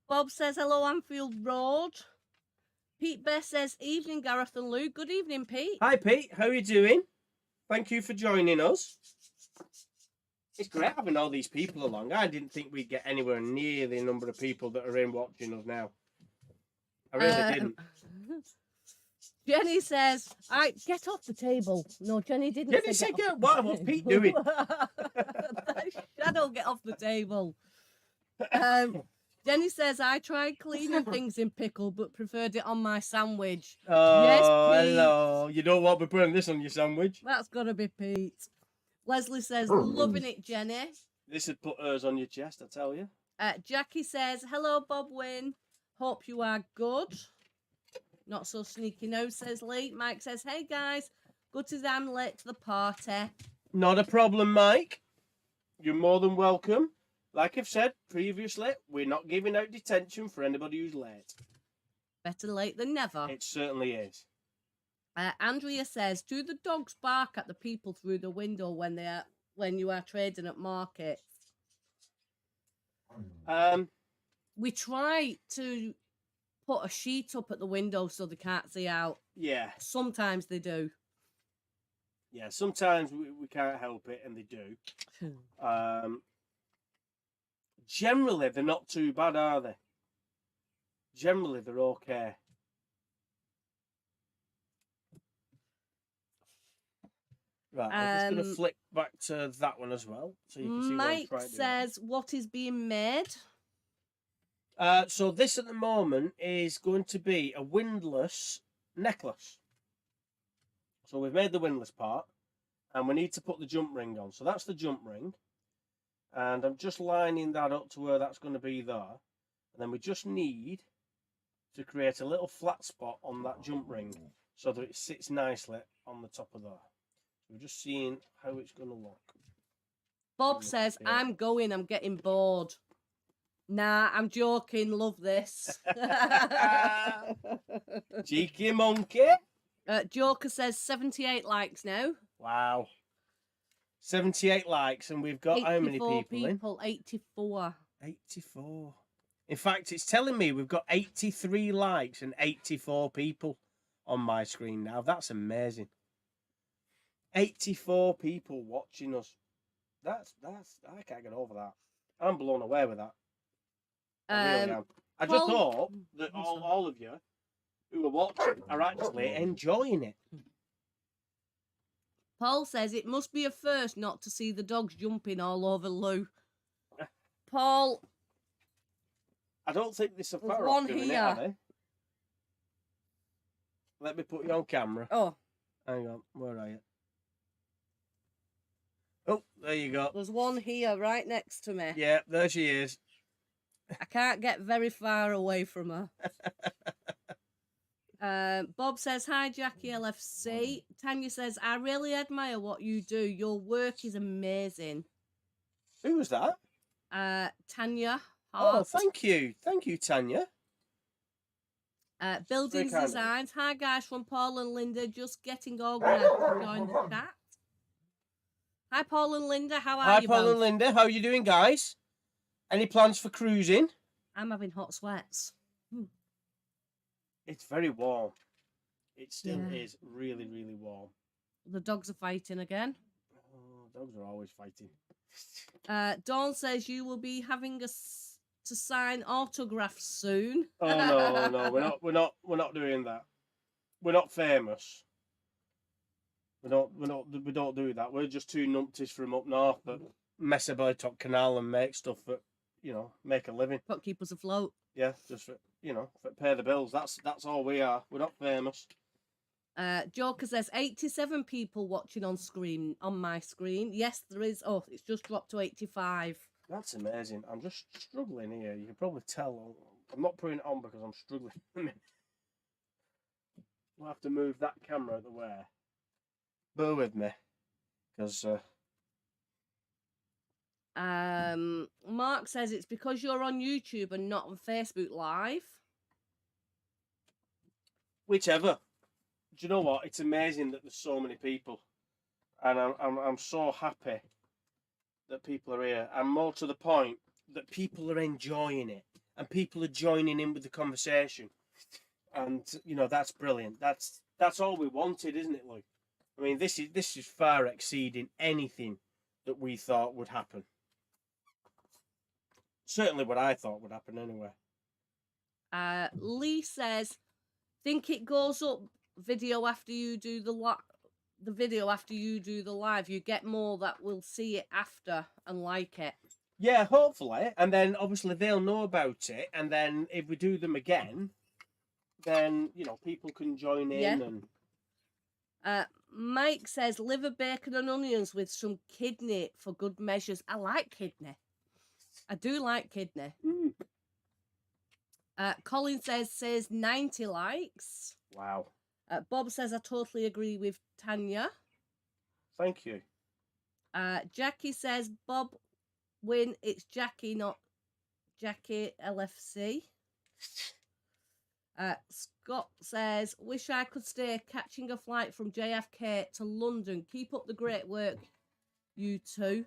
Bob says, hello, Anfield Road. Pete Best says, evening, Gareth and Lou. Good evening, Pete. Hi, Pete. How are you doing? Thank you for joining us. It's great having all these people along. I didn't think we'd get anywhere near the number of people that are in watching us now. I really didn't. Jenny says, get off the table. No, Jenny didn't Jenny say said, get off what was Pete doing? Shadow, get off the table. Jenny says, I tried cleaning things in pickle, but preferred it on my sandwich. Oh, yes, Pete. hello. You don't want to be putting this on your sandwich? That's got to be Pete. Leslie says, loving it, Jenny. This would put hers on your chest, I tell you. Jackie says, hello, Bob Wynn. Hope you are good. Not so sneaky now, says Lee. Mike says, hey, guys. Good as I'm late to the party. Not a problem, Mike. You're more than welcome. Like I've said previously, we're not giving out detention for anybody who's late. Better late than never. It certainly is. Andrea says, do the dogs bark at the people through the window when you are trading at markets? We try to put a sheet up at the window so they can't see out. Yeah. Sometimes they do. Yeah, sometimes we can't help it, and they do. Generally, they're not too bad, are they? Generally, they're okay. Right, I'm just going to flick back to that one as well, so you can see Mike what I'm trying to do. says, what is being made? So this at the moment is going to be a windlass necklace. So we've made the windlass part, and we need to put the jump ring on. So that's the jump ring. And I'm just lining that up to where that's going to be there. And then we just need to create a little flat spot on that jump ring so that it sits nicely on the top of there. We're just seeing how it's going to look. Bob says, I'm getting bored. Nah, I'm joking. Love this. Cheeky monkey. Joker says 78 likes now. Wow. 78 likes, and we've got how many people in? 84. 84. In fact, it's telling me we've got 83 likes and 84 people on my screen now. That's amazing. 84 people watching us. That's I can't get over that. I'm blown away with that. I really am. I just hope that all of you who are watching are actually enjoying it. Paul says it must be a first not to see the dogs jumping all over Lou. Paul, I don't think this is there's far one off doing here. it, are they? Let me put you on camera. Oh, hang on. Where are you? Oh, there you go. There's one here right next to me. Yeah, there she is. I can't get very far away from her. Bob says, hi, Jackie LFC. Tanya says, I really admire what you do. Your work is amazing. Who was that? Tanya Oh, Hart. thank you. Thank you, Tanya. Buildings Designs. Hi, guys, from Paul and Linda. Just getting organised to join the chat. Hi, Paul and Linda. How are you? Hi, Paul and Linda. How are you doing, guys? Any plans for cruising? I'm having hot sweats. It's very warm. It still is really, really warm. The dogs are fighting again. Oh, dogs are always fighting. Dawn says you will be having to sign autographs soon. Oh no, we're not doing that. We're not famous. We don't do that. We're just two numpties from up north that mess about top canal and make stuff that, you know, make a living. But keep us afloat. Yeah, just for, you know, for pay the bills. That's all we are. We're not famous. Joker says 87 people watching on my screen. Yes, there is. Oh, it's just dropped to 85. That's amazing. I'm just struggling here. You can probably tell. I'm not putting it on because I'm struggling. We'll have to move that camera out of the way. Bear with me, because. Mark says it's because you're on YouTube and not on Facebook Live. Whichever. Do you know what? It's amazing that there's so many people, and I'm so happy that people are here. And more to the point, that people are enjoying it and people are joining in with the conversation. And you know, that's brilliant. That's all we wanted, isn't it, Luke? I mean, this is far exceeding anything that we thought would happen. Certainly what I thought would happen anyway. Lee says, think it goes up video after you do the video after you do the live. You get more that will see it after and like it. Yeah, hopefully. And then obviously they'll know about it. And then if we do them again, then, you know, people can join in. And Mike says liver, bacon and onions with some kidney for good measures. I like kidney. I do like kidney. Colin says 90 likes. Wow. Bob says I totally agree with Tanya. Thank you. Jackie says Bob win. It's Jackie, not Jackie LFC. Scott says, wish I could stay catching a flight from JFK to London. Keep up the great work, you two.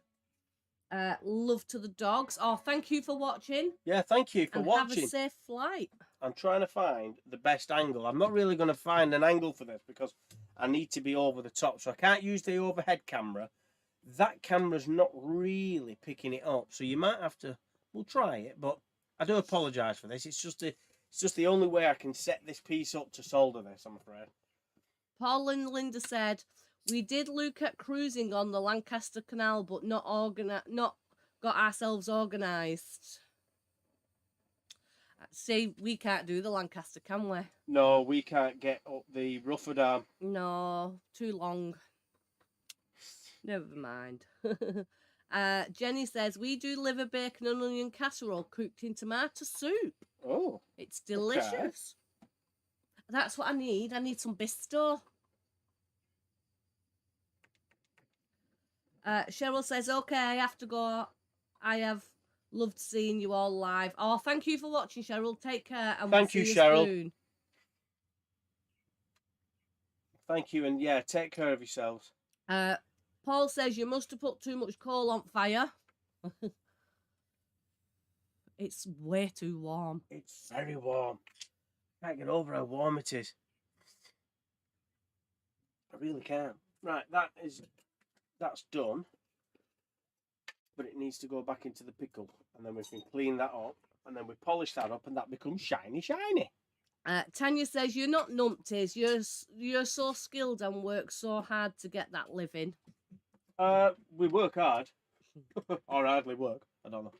Love to the dogs. Oh, thank you for watching. Yeah, thank you for watching. Have a safe flight. I'm trying to find the best angle. I'm not really going to find an angle for this because I need to be over the top. So I can't use the overhead camera. That camera's not really picking it up. So you might have to, we'll try it, but I do apologise for this. It's just the only way I can set this piece up to solder this, I'm afraid. Paul and Linda said, we did look at cruising on the Lancaster Canal, but not got ourselves organised. See, we can't do the Lancaster, can we? No, we can't get up the Rufford Arm. No, too long. Never mind. Jenny says, we do liver, bacon and onion casserole cooked in tomato soup. Oh. It's delicious. Okay. That's what I need. I need some Bisto. Cheryl says, okay, I have to go. I have loved seeing you all live. Oh, thank you for watching, Cheryl. Take care. And thank you, Cheryl. Soon. Thank you, and yeah, take care of yourselves. Paul says, you must have put too much coal on fire. It's way too warm. It's very warm. I can't get over how warm it is. I really can't. Right, that's done. But it needs to go back into the pickle. And then we can clean that up. And then we polish that up and that becomes shiny, shiny. Tanya says, you're not numpties. You're so skilled and work so hard to get that living. We work hard. Or hardly work. I don't know.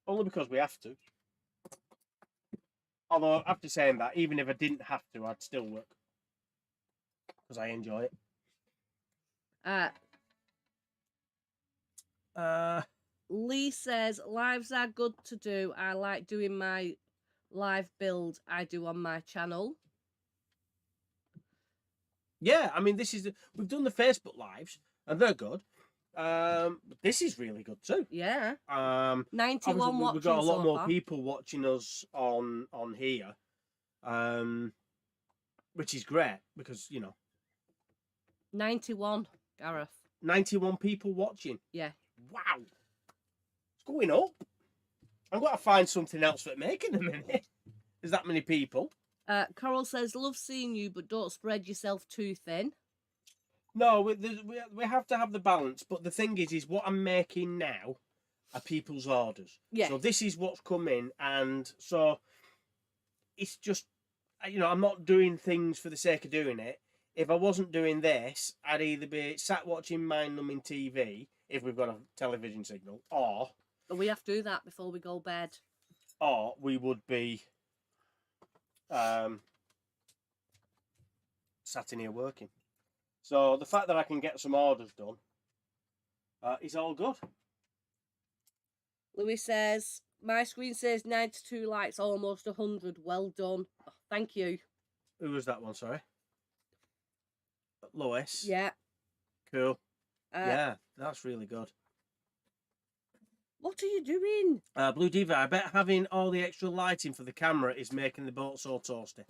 Only because we have to. Although, after saying that, even if I didn't have to, I'd still work. Because I enjoy it. Lee says, lives are good to do. I like doing my live build I do on my channel. Yeah, I mean, we've done the Facebook lives, and they're good. But this is really good too. Yeah. 91 watching. We've got a lot more people watching us on here, which is great because, you know. 91, Gareth. 91 people watching. Yeah. Wow. It's going up. I'm going to find something else for making a minute. there's that many people. Carol says, love seeing you, but don't spread yourself too thin. No, we have to have the balance. But the thing is what I'm making now are people's orders. Yeah. So this is what's come in, and so it's just, I'm not doing things for the sake of doing it. If I wasn't doing this, I'd either be sat watching mind-numbing TV, if we've got a television signal, or... We have to do that before we go bed. Or we would be sat in here working. So the fact that I can get some orders done is all good. Louis says, my screen says 92 likes, almost 100. Well done. Oh, thank you. Who was that one, sorry? Lois? Yeah. Cool. Yeah, that's really good. What are you doing? Blue Diva, I bet having all the extra lighting for the camera is making the boat so toasty.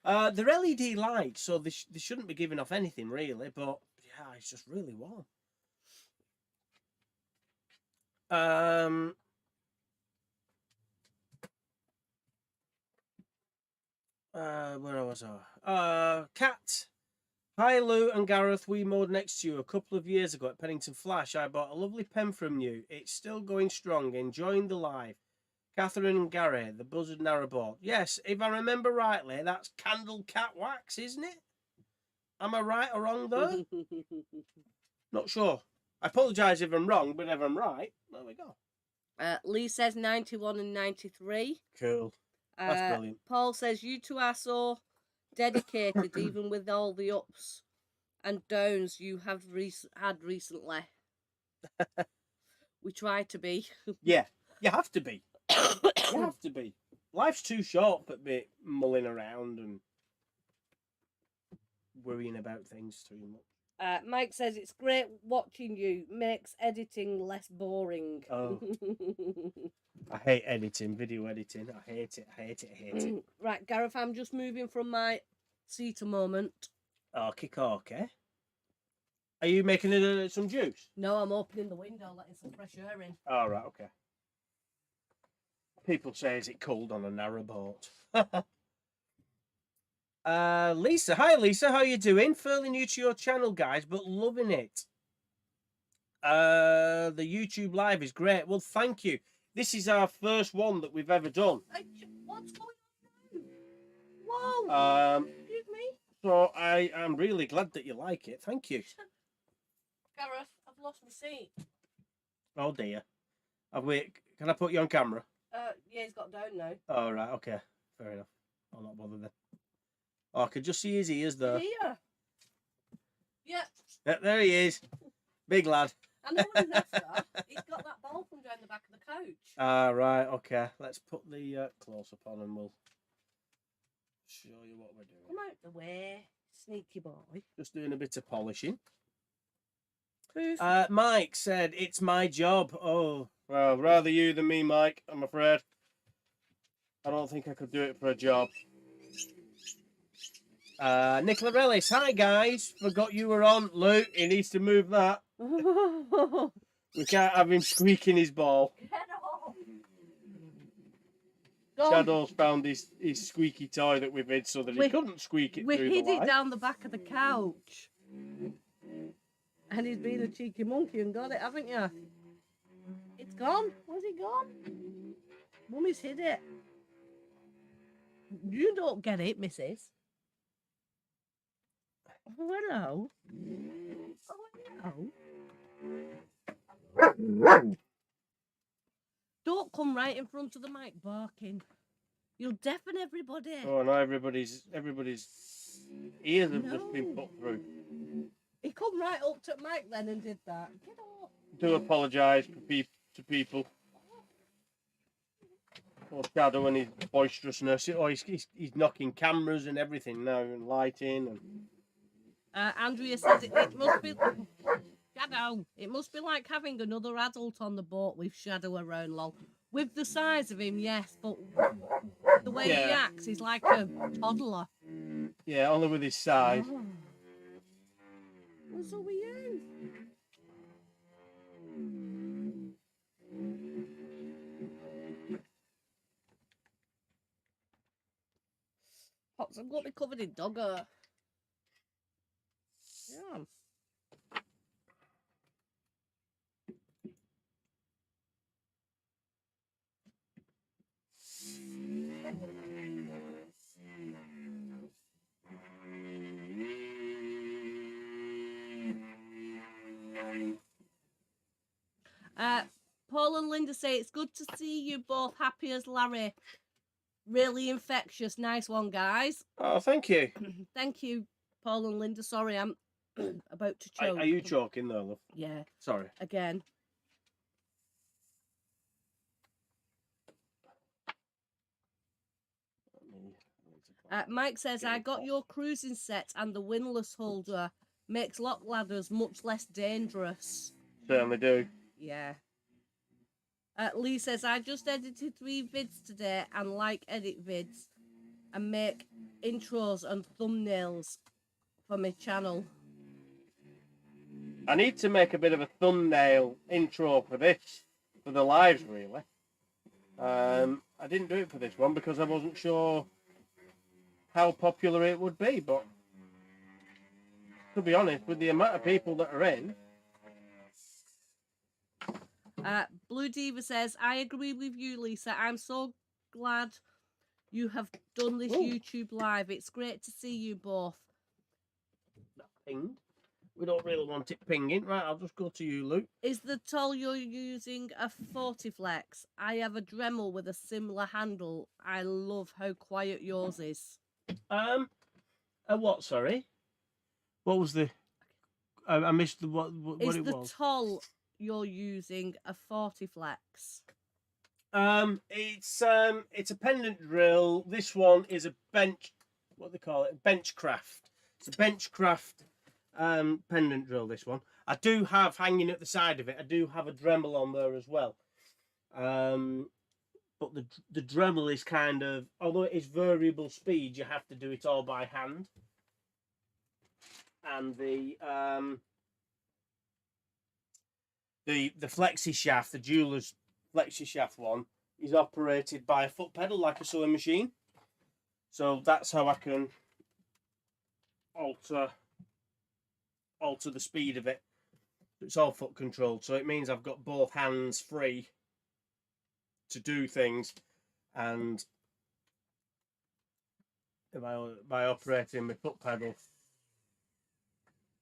They're LED lights, so they shouldn't be giving off anything, really, but yeah, it's just really warm. Where was I? Cat. Hi Lou and Gareth, we mowed next to you a couple of years ago at Pennington Flash. I bought a lovely pen from you. It's still going strong, enjoying the live. Catherine and Gary, the Buzzard Narrowboat. Yes, if I remember rightly, that's Candle Cat Wax, isn't it? Am I right or wrong there? Not sure. I apologise if I'm wrong, but if I'm right, there we go. Lee says 91 and 93. Cool. That's brilliant. Paul says, you two are so dedicated, even with all the ups and downs you have had recently. We try to be. Yeah, you have to be. You have to be. Life's too short for be mulling around and worrying about things too much. Mike says, it's great watching you. Makes editing less boring. Oh. I hate editing, video editing. I hate it. Right, Gareth, I'm just moving from my seat a moment. Okay, okay. Are you making some juice? No, I'm opening the window, letting some fresh air in. All right, okay. People say, is it cold on a narrowboat? Lisa. Hi, Lisa. How you doing? Fairly new to your channel, guys, but loving it. The YouTube live is great. Well, thank you. This is our first one that we've ever done. What's going on now? Whoa! Excuse me. So I am really glad that you like it. Thank you. Gareth, I've lost my seat. Oh dear. Can I put you on camera? Yeah, he's got down now. Oh, right, okay. Fair enough. I'll not bother then. Oh, I could just see his ears there. Here. Yeah. There he is. Big lad. I know what he's after. He's got that ball from down the back of the couch. Right, okay. Let's put the close-up on and we'll show you what we're doing. Come out the way, sneaky boy. Just doing a bit of polishing. Mike said, it's my job. Oh, well, rather you than me, Mike, I'm afraid. I don't think I could do it for a job. Nicola Rellis, hi guys. Forgot you were on. Luke, he needs to move that. We can't have him squeaking his ball. Shadow's found his squeaky toy that we've hid so that he couldn't squeak it through the light. We hid it down the back of the couch. And he's been a cheeky monkey and got it, haven't you? It's gone. Where's it gone? Mummy's hid it. You don't get it, missus. Oh, hello. Oh, hello. Don't come right in front of the mic barking. You'll deafen everybody. Oh no, everybody's ears have just been put through. He come right up to Mike then and did that. Get up. Do apologise to people. Or Shadow and his boisterousness. Oh, he's knocking cameras and everything now and lighting and. Andrea says it must be Shadow. It must be like having another adult on the boat with Shadow around, lol. With the size of him, yes, but the way he acts, he's like a toddler. Yeah, only with his size. Oh. What's up with you? pots. I'm going to be covered in dogger. Yeah. Paul and Linda say it's good to see you both happy as Larry. Really infectious. Nice one, guys. Oh, thank you. Thank you, Paul and Linda. Sorry, I'm about to choke. Are you choking though, love? Yeah. Sorry. Again. Mike says, I got your cruising set and the windlass holder. Makes lock ladders much less dangerous. Certainly do. Yeah. Lee says, I just edited 3 vids today and like edit vids and make intros and thumbnails for my channel. I need to make a bit of a thumbnail intro for this, for the lives, really. I didn't do it for this one because I wasn't sure how popular it would be, but to be honest, with the amount of people that are in... Blue Diva says, I agree with you, Lisa. I'm so glad you have done this YouTube live. It's great to see you both. That pinged. We don't really want it pinging. Right, I'll just go to you, Luke. Is the tool you're using a 40 flex? I have a Dremel with a similar handle. I love how quiet yours is. A what, sorry? What was the... I missed what it was. Is the tool you're using a 40 flex? It's a pendant drill. This one is a bench... What do they call it? Benchcraft. It's a Benchcraft pendant drill, this one. I do have, hanging at the side of it, I do have a Dremel on there as well. But the Dremel is kind of, although it is variable speed, you have to do it all by hand. And the flexi shaft, the jeweler's flexi shaft one, is operated by a foot pedal like a sewing machine. So that's how I can alter the speed of it. It's all foot controlled, so it means I've got both hands free to do things, and by operating my foot pedal,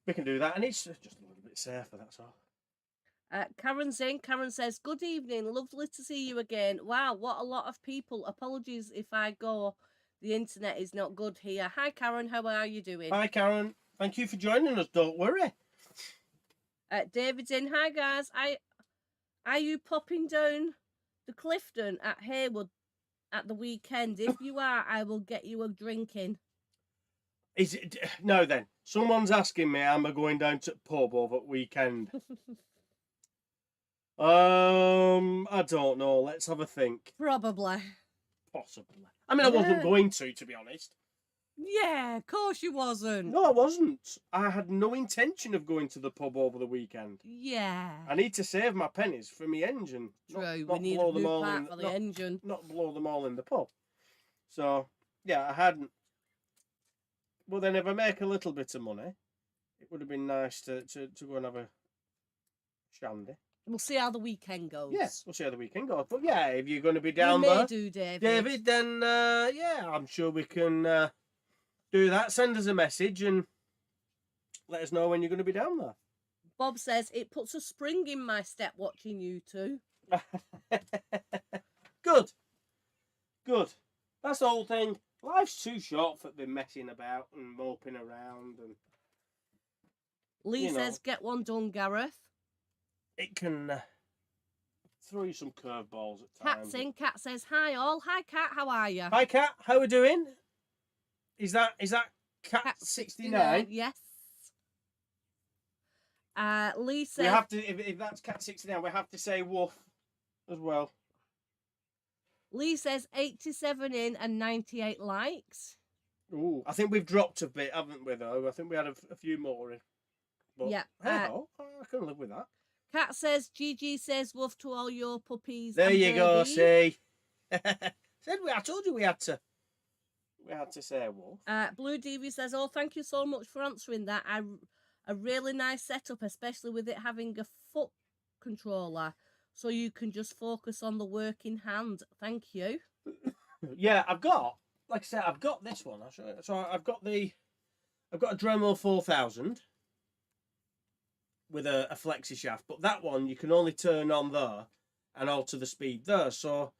we can do that, and it's just a little bit safer, that's all. Karen's in. Karen says, good evening, lovely to see you again. Wow, what a lot of people. Apologies if I go, the internet is not good here. Hi Karen, how are you doing? Hi Karen, thank you for joining us, don't worry. David's in. Hi guys, are you popping down to Clifton at Haywood at the weekend? If you are, I will get you a drinking. Is it no? Then someone's asking me, am I going down to the pub over the weekend? I don't know. Let's have a think. Probably. Possibly. I mean, I wasn't going to be honest. Yeah, of course you wasn't. No, I wasn't. I had no intention of going to the pub over the weekend. Yeah. I need to save my pennies for my engine. True, not we need blow a new part for the engine. Not blow them all in the pub. So, yeah, I hadn't. Well, then if I make a little bit of money, it would have been nice to go and have a shandy. We'll see how the weekend goes. Yes, we'll see how the weekend goes. But yeah, if you're going to be down there, David, then yeah, I'm sure we can do that. Send us a message and let us know when you're going to be down there. Bob says, it puts a spring in my step watching you two. Good. Good. That's the whole thing. Life's too short for being messing about and moping around. And Lee says, get one done, Gareth. It can throw you some curveballs at times. Cat's in. Cat says, hi all. Hi Cat, how are you? Hi Cat, how are we doing? Is that Cat 69? Yes. Lee says, we have to, if that's Cat 69, we have to say woof as well. Lee says 87 in and 98 likes. Ooh, I think we've dropped a bit, haven't we, though? I think we had a few more. But yeah. I can live with that. Cat says, Gigi says woof to all your puppies. There you go, see. I told you we had we had to say, Wolf. Blue DV says, "Oh, thank you so much for answering that. A really nice setup, especially with it having a foot controller, so you can just focus on the work in hand. Thank you." Yeah, I've got, like I said, I've got this one. I'll show you. So I've got a Dremel 4000 with a flexi shaft, but that one you can only turn on there and alter the speed there. So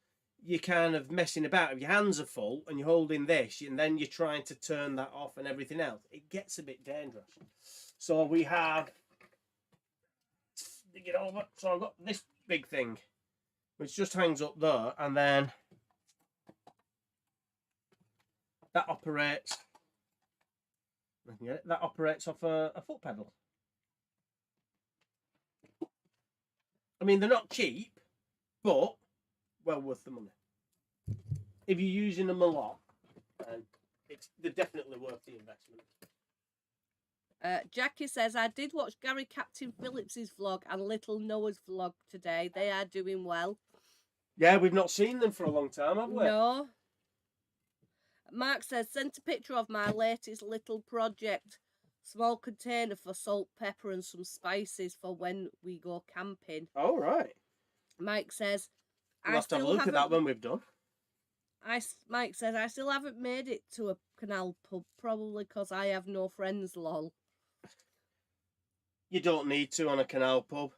you're kind of messing about. If your hands are full and you're holding this, and then you're trying to turn that off and everything else, it gets a bit dangerous. So we have, dig it over. So I've got this big thing, which just hangs up there, and then that operates. That operates off a foot pedal. I mean, they're not cheap, but well worth the money. If you're using them a lot, they're definitely worth the investment. Jackie says, "I did watch Gary Captain Phillips's vlog and Little Noah's vlog today. They are doing well." Yeah, we've not seen them for a long time, have we? No. Mark says, "Sent a picture of my latest little project. Small container for salt, pepper and some spices for when we go camping." Oh, right. Mike says, We'll have to have a look at that when we've done. Mike says, "I still haven't made it to a canal pub, probably because I have no friends, lol." You don't need to on a canal pub.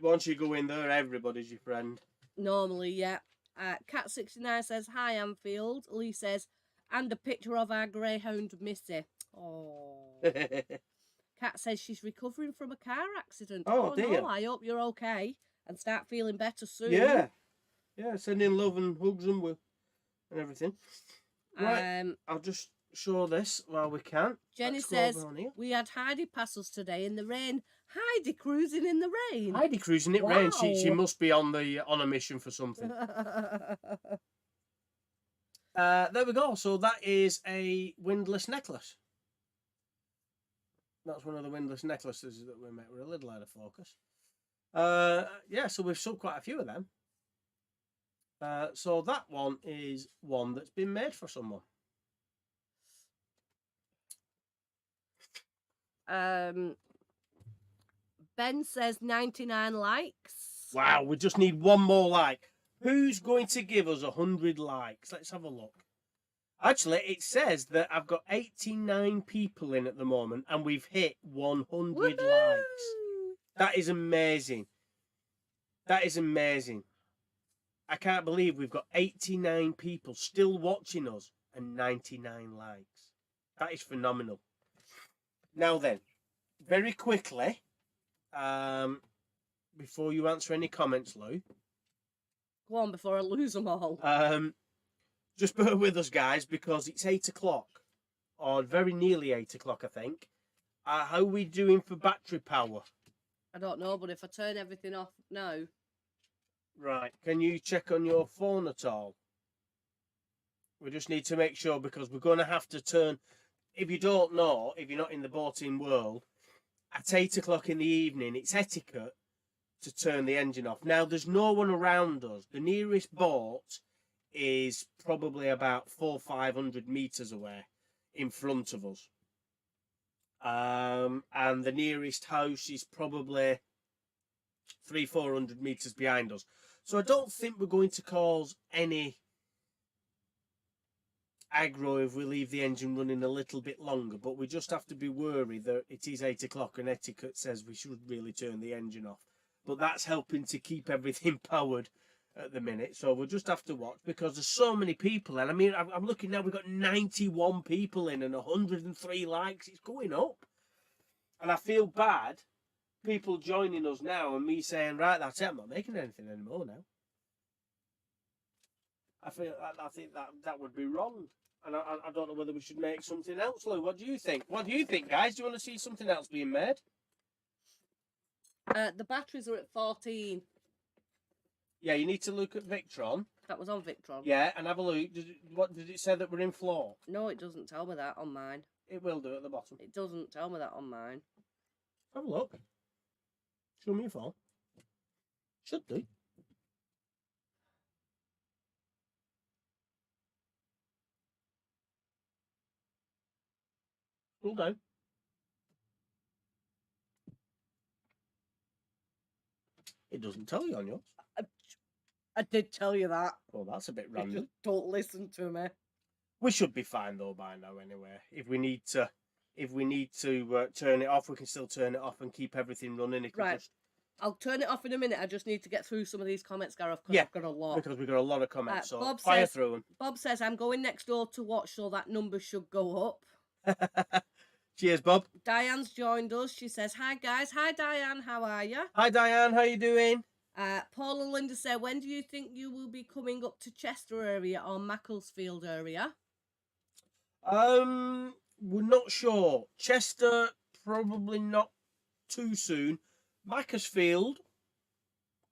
Once you go in there, everybody's your friend. Normally, yeah. Cat69 says, "Hi, Anfield." Lee says, "And a picture of our greyhound, Missy." Oh. Cat says she's recovering from a car accident. Oh dear. No, I hope you're okay and start feeling better soon. Yeah. Yeah, sending love and hugs and everything. Right, I'll just show this while we can. Jenny says, "We had Heidi pass us today in the rain." Heidi cruising in the rain. Heidi cruising in the rain. She must be on a mission for something. There we go. So that is a windlass necklace. That's one of the windlass necklaces that we made. We're a little out of focus. Yeah, so we've sold quite a few of them. So that one is one that's been made for someone. Ben says 99 likes. Wow, we just need one more like. Who's going to give us 100 likes? Let's have a look. Actually, it says that I've got 89 people in at the moment and we've hit 100 likes. That is amazing. That is amazing. I can't believe we've got 89 people still watching us and 99 likes. That is phenomenal. Now then, very quickly, before you answer any comments, Lou. Go on, before I lose them all. Just bear with us, guys, because it's 8 o'clock, or very nearly 8 o'clock, I think. How are we doing for battery power? I don't know, but if I turn everything off now. Right, can you check on your phone at all? We just need to make sure, because we're going to have to turn, if you don't know, if you're not in the boating world, at 8 o'clock in the evening, it's etiquette to turn the engine off. Now, there's no one around us. The nearest boat is probably about 400-500 meters away in front of us. And the nearest house is probably 300-400 meters behind us. So I don't think we're going to cause any aggro if we leave the engine running a little bit longer, but we just have to be wary that it is 8 o'clock and etiquette says we should really turn the engine off. But that's helping to keep everything powered at the minute, so we'll just have to watch, because there's so many people, and I mean, I'm looking now, we've got 91 people in and 103 likes. It's going up, and I feel bad people joining us now and me saying, right, that's it, I'm not making anything anymore now. I think that would be wrong, and I don't know whether we should make something else. Lou, what do you think? What do you think, guys? Do you want to see something else being made? The batteries are at 14. Yeah, you need to look at Victron. That was on Victron. Yeah, and have a look. What did it say that we're in floor? No, it doesn't tell me that on mine. It will do at the bottom. It doesn't tell me that on mine. Have a look. Show me your phone. Should do. Scroll down. It doesn't tell you on yours. I did tell you that. Well, that's a bit You random. just don't listen to me. We should be fine though by now anyway. If we need to turn it off, we can still turn it off and keep everything running. Right. I'll turn it off in a minute. I just need to get through some of these comments, Gareth, because I've got a lot. Because we've got a lot of comments, so Bob fire says, through them. Bob says, I'm going next door to watch, so that number should go up. Cheers, Bob. Diane's joined us. She says, hi, guys. Hi, Diane. How are you? Hi, Diane. How you doing? Paul and Linda say, when do you think you will be coming up to Chester area or Macclesfield area? We're not sure. Chester, probably not too soon. Macclesfield,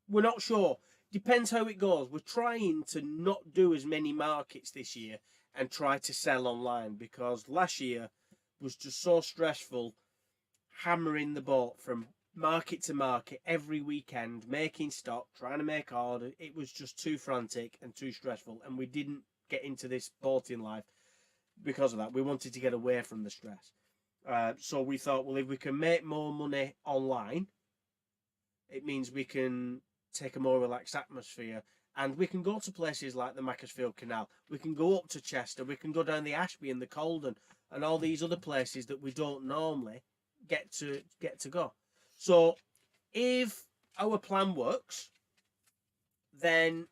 we're not sure. Depends how it goes. We're trying to not do as many markets this year and try to sell online, because last year was just so stressful, hammering the boat from market to market every weekend, making stock, trying to make order. It was just too frantic and too stressful, and we didn't get into this boating life because of that. We wanted to get away from the stress. So we thought, well, if we can make more money online, it means we can take a more relaxed atmosphere, and we can go to places like the Macclesfield Canal. We can go up to Chester. We can go down the Ashby and the Colden and all these other places that we don't normally get to go. So if our plan works, then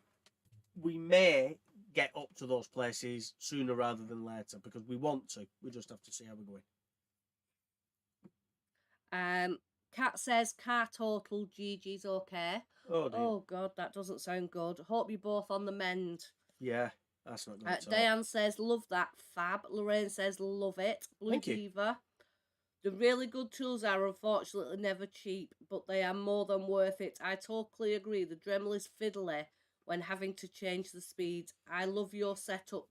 we may get up to those places sooner rather than later, because we want to. We just have to see how we're going. Kat says car total Gigi's okay. Oh God, that doesn't sound good. Hope you're both on the mend. Yeah, that's not good. Diane says love that, fab. Lorraine says love it. Blue Diva. The really good tools are unfortunately never cheap, but they are more than worth it. I totally agree. The Dremel is fiddly when having to change the speeds. I love your setup.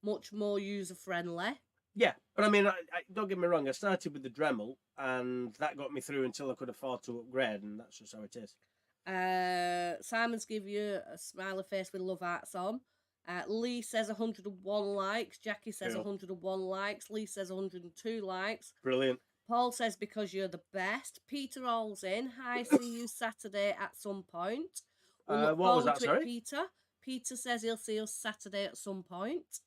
Much more user friendly. Yeah, but I mean, I don't get me wrong. I started with the Dremel, and that got me through until I could afford to upgrade, and that's just how it is. Simon's give you a smiley face with love arts on. Lee says 101 likes. Jackie says 101 likes. Lee says 102 likes. Brilliant. Paul says because you're the best. Peter All's in. Hi, see you Saturday at some point. What was that, sorry? Peter. Peter says he'll see us Saturday at some point.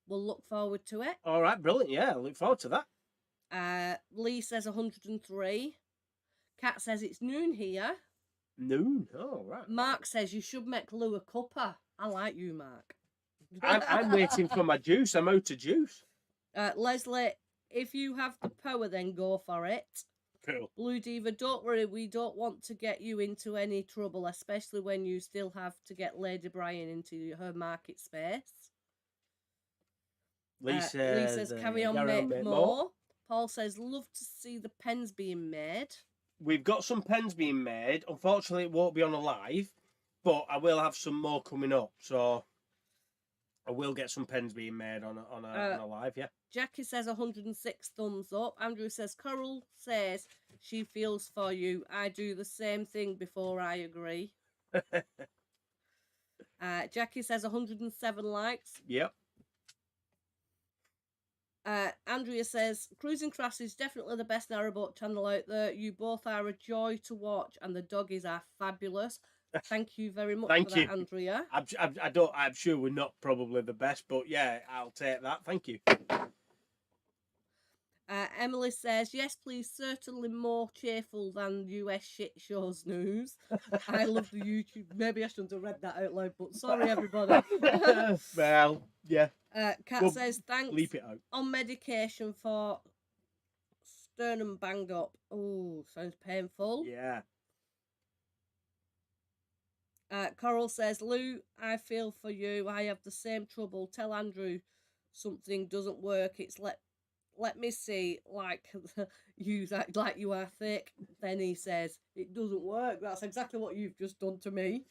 We'll look forward to it. All right, brilliant. Yeah, I look forward to that. Lee says 103. Kat says it's noon here. Noon? Oh, right. Mark says you should make Lou a cuppa. I like you, Mark. I'm waiting for my juice. I'm out of juice. Leslie, if you have the power, then go for it. Cool. Blue Diva, don't worry. We don't want to get you into any trouble, especially when you still have to get Lady Brian into her market space. Lee says, carry on, make more. Paul says, love to see the pens being made. We've got some pens being made. Unfortunately, it won't be on a live, but I will have some more coming up. So I will get some pens being made on a live, yeah. Jackie says 106 thumbs up. Andrew says, Coral says she feels for you. I do the same thing before I agree. Jackie says 107 likes. Yep. Andrea says, Cruising Craft is definitely the best narrowboat channel out there. You both are a joy to watch, and the doggies are fabulous. Thank you very much for that, Andrea. I'm sure we're not probably the best, but yeah, I'll take that. Thank you. Emily says, yes, please, certainly more cheerful than US shit shows news. I love the YouTube. Maybe I shouldn't have read that out loud, but sorry, everybody. Well, yeah. Kat says, thanks. Leap it out. On medication for sternum banged up. Oh, sounds painful. Yeah. Coral says, Lou, I feel for you. I have the same trouble. Tell Andrew something doesn't work. It's let me see, like you like you are thick. Then he says, it doesn't work. That's exactly what you've just done to me.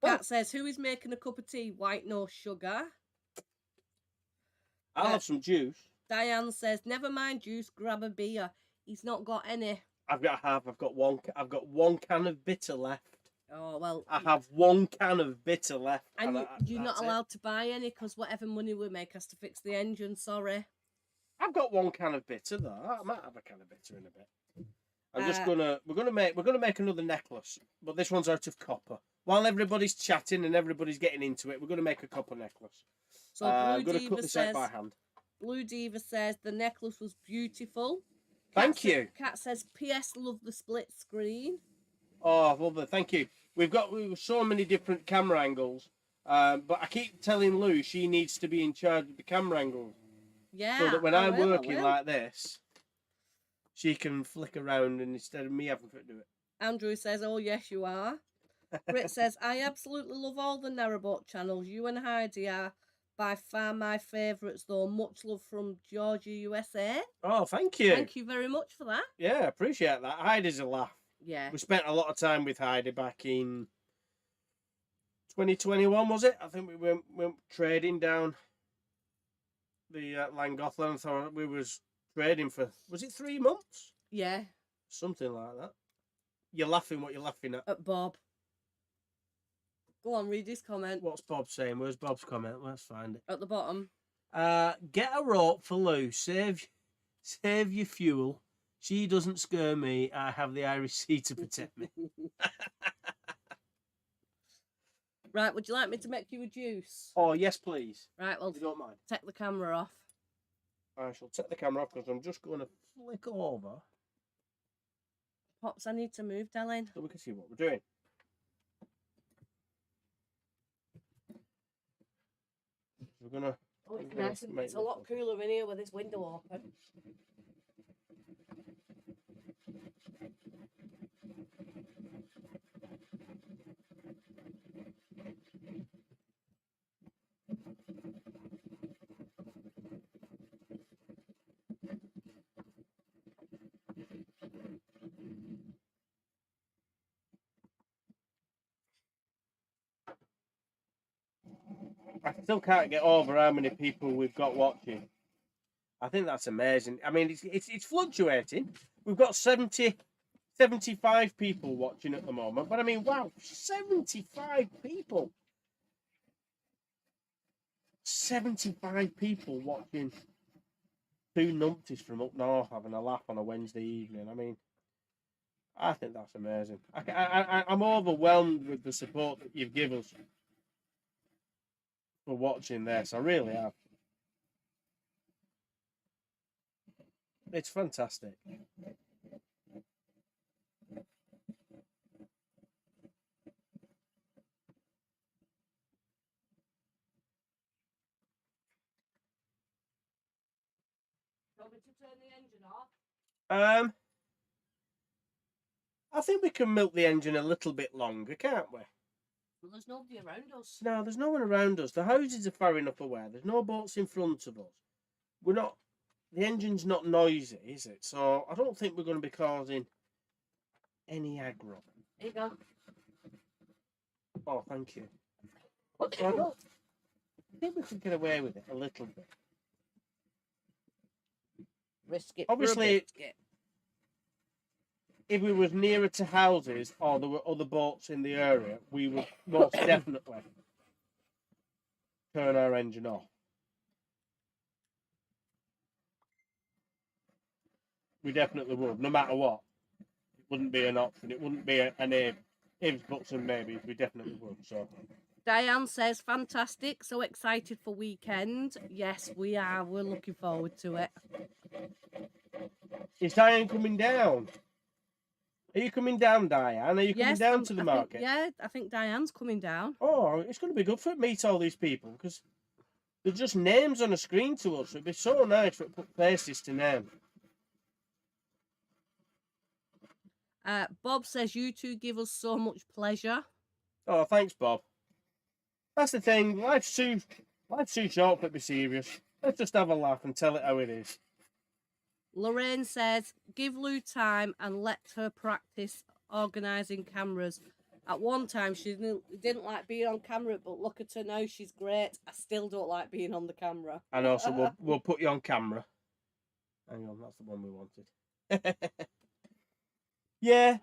Kat says, who is making a cup of tea? White, no sugar. I'll have some juice. Diane says, never mind juice, grab a beer. He's not got any. I've got half. I've got one can of bitter left. Oh, well. I have 1 can of bitter left. And you're not allowed to buy any because whatever money we make has to fix the engine, sorry. I've got 1 can of bitter though. I might have a can of bitter in a bit. I'm just we're gonna make another necklace, but this one's out of copper. While everybody's chatting and everybody's getting into it, we're gonna make a copper necklace. So I'm gonna cut this out by hand. Blue Diva says the necklace was beautiful. Thank you. Kat says, P.S. love the split screen. Oh, lovely. Thank you. We've got so many different camera angles, but I keep telling Lou she needs to be in charge of the camera angles. Yeah. So that when I'm working like this, she can flick around and instead of me having to do it. Andrew says, oh, yes, you are. Brit says, I absolutely love all the narrowboat channels. You and Heidi are by far my favourites, though. Much love from Georgia, USA. Oh, thank you. Thank you very much for that. Yeah, appreciate that. Heidi's a laugh. Yeah. We spent a lot of time with Heidi back in 2021, was it? I think we went trading down the Llangollen. I thought we was trading for, was it 3 months? Yeah. Something like that. You're laughing, what you're laughing at? At Bob. Go on, read his comment. What's Bob saying? Where's Bob's comment? Let's find it. At the bottom. Get a rope for Lou. Save your fuel. She doesn't scare me. I have the Irish Sea to protect me. Right, would you like me to make you a juice? Oh, yes, please. Right, well, if you don't mind. Take the camera off. I shall take the camera off because I'm just going to flick over. Pops, I need to move, darling. So we can see what we're doing. We're going to... Oh, it's nice. It's a lot cooler in here with this window open. I still can't get over how many people we've got watching. I think that's amazing. I mean, it's fluctuating. We've got 75 people watching at the moment. But I mean, wow, 75 people. 75 people watching 2 numpties from up north having a laugh on a Wednesday evening. I mean, I think that's amazing. I'm overwhelmed with the support that you've given us for watching this. I really am. It's fantastic. Want me to turn the engine off? I think we can milk the engine a little bit longer, can't we? Well, there's nobody around us. No, there's no one around us. The houses are far enough away. There's no boats in front of us. We're not. The engine's not noisy, is it? So I don't think we're going to be causing any aggro. Here you go. Oh, thank you. So I think we could get away with it a little bit. Risk it. Obviously, if we was nearer to houses or there were other boats in the area, we would most definitely turn our engine off. We definitely would, no matter what. It wouldn't be an option. It wouldn't be an ifs, buts and maybes. We definitely would. So Diane says, fantastic. So excited for weekend. Yes, we are. We're looking forward to it. Is Diane coming down? Are you coming down, Diane? Are you coming down to the market? I think Diane's coming down. Oh, it's going to be good for meet all these people because they're just names on a screen to us. It'd be so nice to put faces to names. Bob says, you two give us so much pleasure. Oh, thanks, Bob. That's the thing. Life's too short for it to be serious. Let's just have a laugh and tell it how it is. Lorraine says, give Lou time and let her practice organising cameras. At one time, she didn't like being on camera, but look at her now. She's great. I still don't like being on the camera. And also, we'll put you on camera. Hang on, that's the one we wanted. Yeah,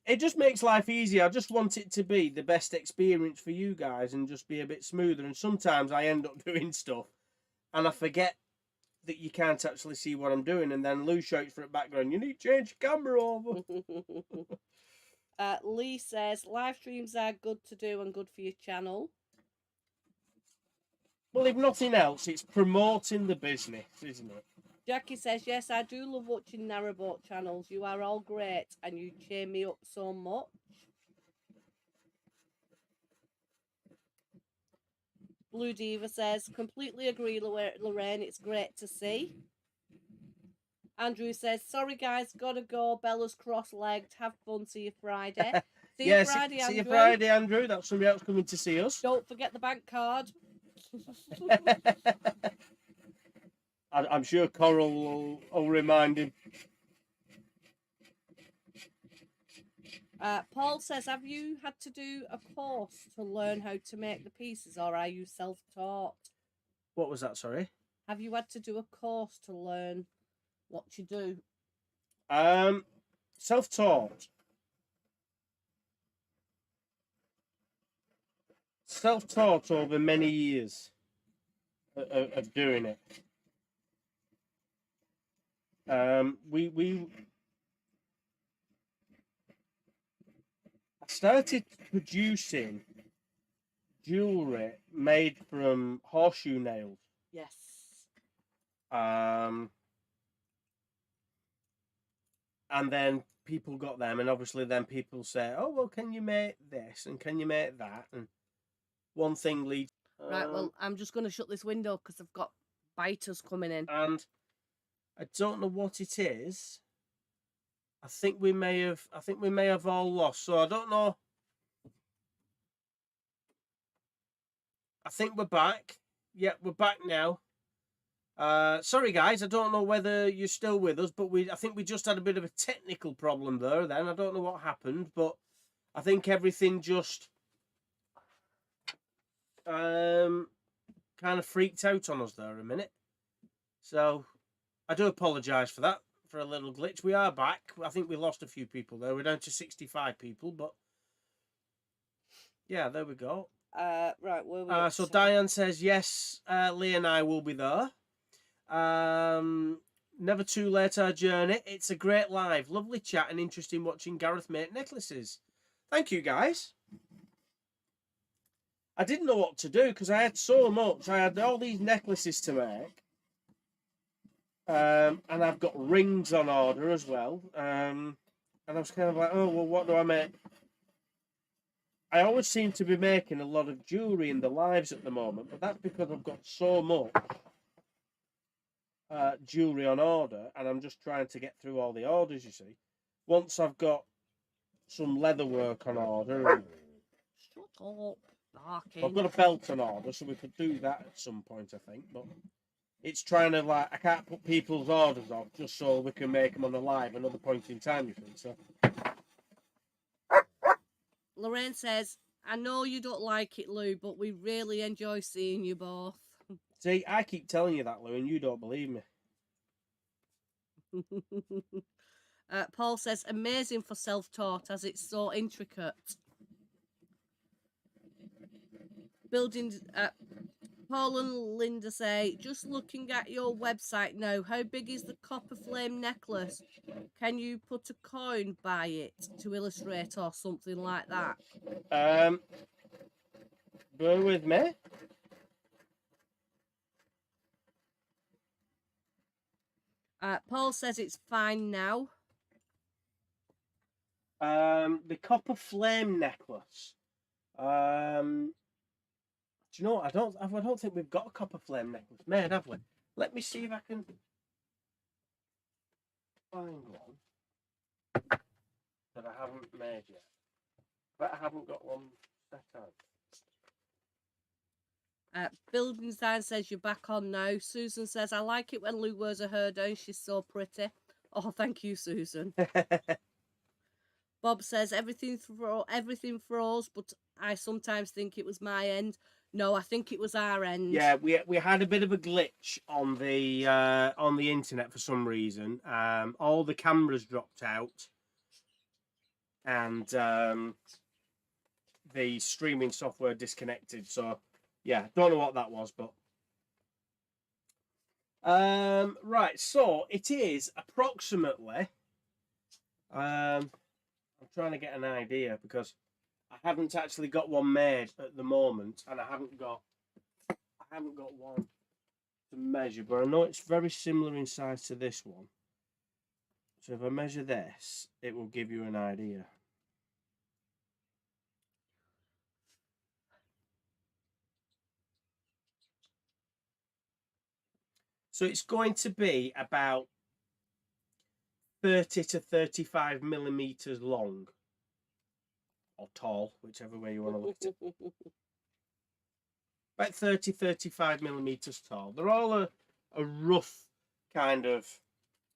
it just makes life easier. I just want it to be the best experience for you guys and just be a bit smoother. And sometimes I end up doing stuff and I forget that you can't actually see what I'm doing. And then Lou shouts for it background, you need to change your camera over. Lee says, live streams are good to do and good for your channel. Well, if nothing else, it's promoting the business, isn't it? Jackie says, yes, I do love watching narrowboat channels. You are all great and you cheer me up so much. Blue Diva says, completely agree, Lorraine. It's great to see. Andrew says, sorry, guys, gotta go. Bella's cross-legged. Have fun. See you Friday. See you Friday, Andrew. See you Friday, Andrew. That's somebody else coming to see us. Don't forget the bank card. I'm sure Coral will remind him. Paul says, have you had to do a course to learn how to make the pieces, or are you self-taught? What was that, sorry? Have you had to do a course to learn what you do? Self-taught. Self-taught over many years of doing it. I started producing jewelry made from horseshoe nails. Yes. And then people got them, and obviously then people say, oh, well, can you make this and can you make that? And one thing leads. Right, well, I'm just going to shut this window because I've got biters coming in. And I don't know what it is. I think we may have all lost. So I don't know. I think we're back. Yeah, we're back now. Sorry guys, I don't know whether you're still with us, but I think we just had a bit of a technical problem there then. I don't know what happened, but I think everything just kind of freaked out on us there a minute. So I do apologise for that, for a little glitch. We are back. I think we lost a few people there. We're down to 65 people, but yeah, there we go. Right, where we so Diane says, yes, Lee and I will be there. Never too late our journey. It's a great live. Lovely chat and interesting watching Gareth make necklaces. Thank you, guys. I didn't know what to do because I had so much. I had all these necklaces to make. And I've got rings on order as well. And I was kind of like, oh, well, what do I make? I always seem to be making a lot of jewellery in the lives at the moment, but that's because I've got so much jewellery on order, and I'm just trying to get through all the orders, you see. Once I've got some leather work on order... Shut up, barking. I've got a belt on order, so we could do that at some point, I think, but it's trying to, like, I can't put people's orders off just so we can make them on the live another point in time, you think, so... Lorraine says, I know you don't like it, Lou, but we really enjoy seeing you both. See, I keep telling you that, Lou, and you don't believe me. Paul says, amazing for self-taught as it's so intricate. Building... Paul and Linda say, just looking at your website now, how big is the copper flame necklace? Can you put a coin by it to illustrate or something like that? Bear with me. Paul says it's fine now. The copper flame necklace. Do you know what? I don't think we've got a copper flame necklace made, have we? Let me see if I can find one that I haven't made yet. But I haven't got one set out. Building Design says you're back on now. Susan says, I like it when Lou wears a hair down. She's so pretty. Oh, thank you, Susan. Bob says everything froze, but I sometimes think it was my end. No, I think it was our end. Yeah, we had a bit of a glitch on the internet for some reason. All the cameras dropped out, and the streaming software disconnected. So yeah, don't know what that was, but right. So it is approximately. I'm trying to get an idea because I haven't actually got one made at the moment, and I haven't got one to measure, but I know it's very similar in size to this one. So if I measure this, it will give you an idea. So it's going to be about 30 to 35 millimeters long, or tall, whichever way you want to look at it. About 30, 35 millimeters tall. They're all a rough kind of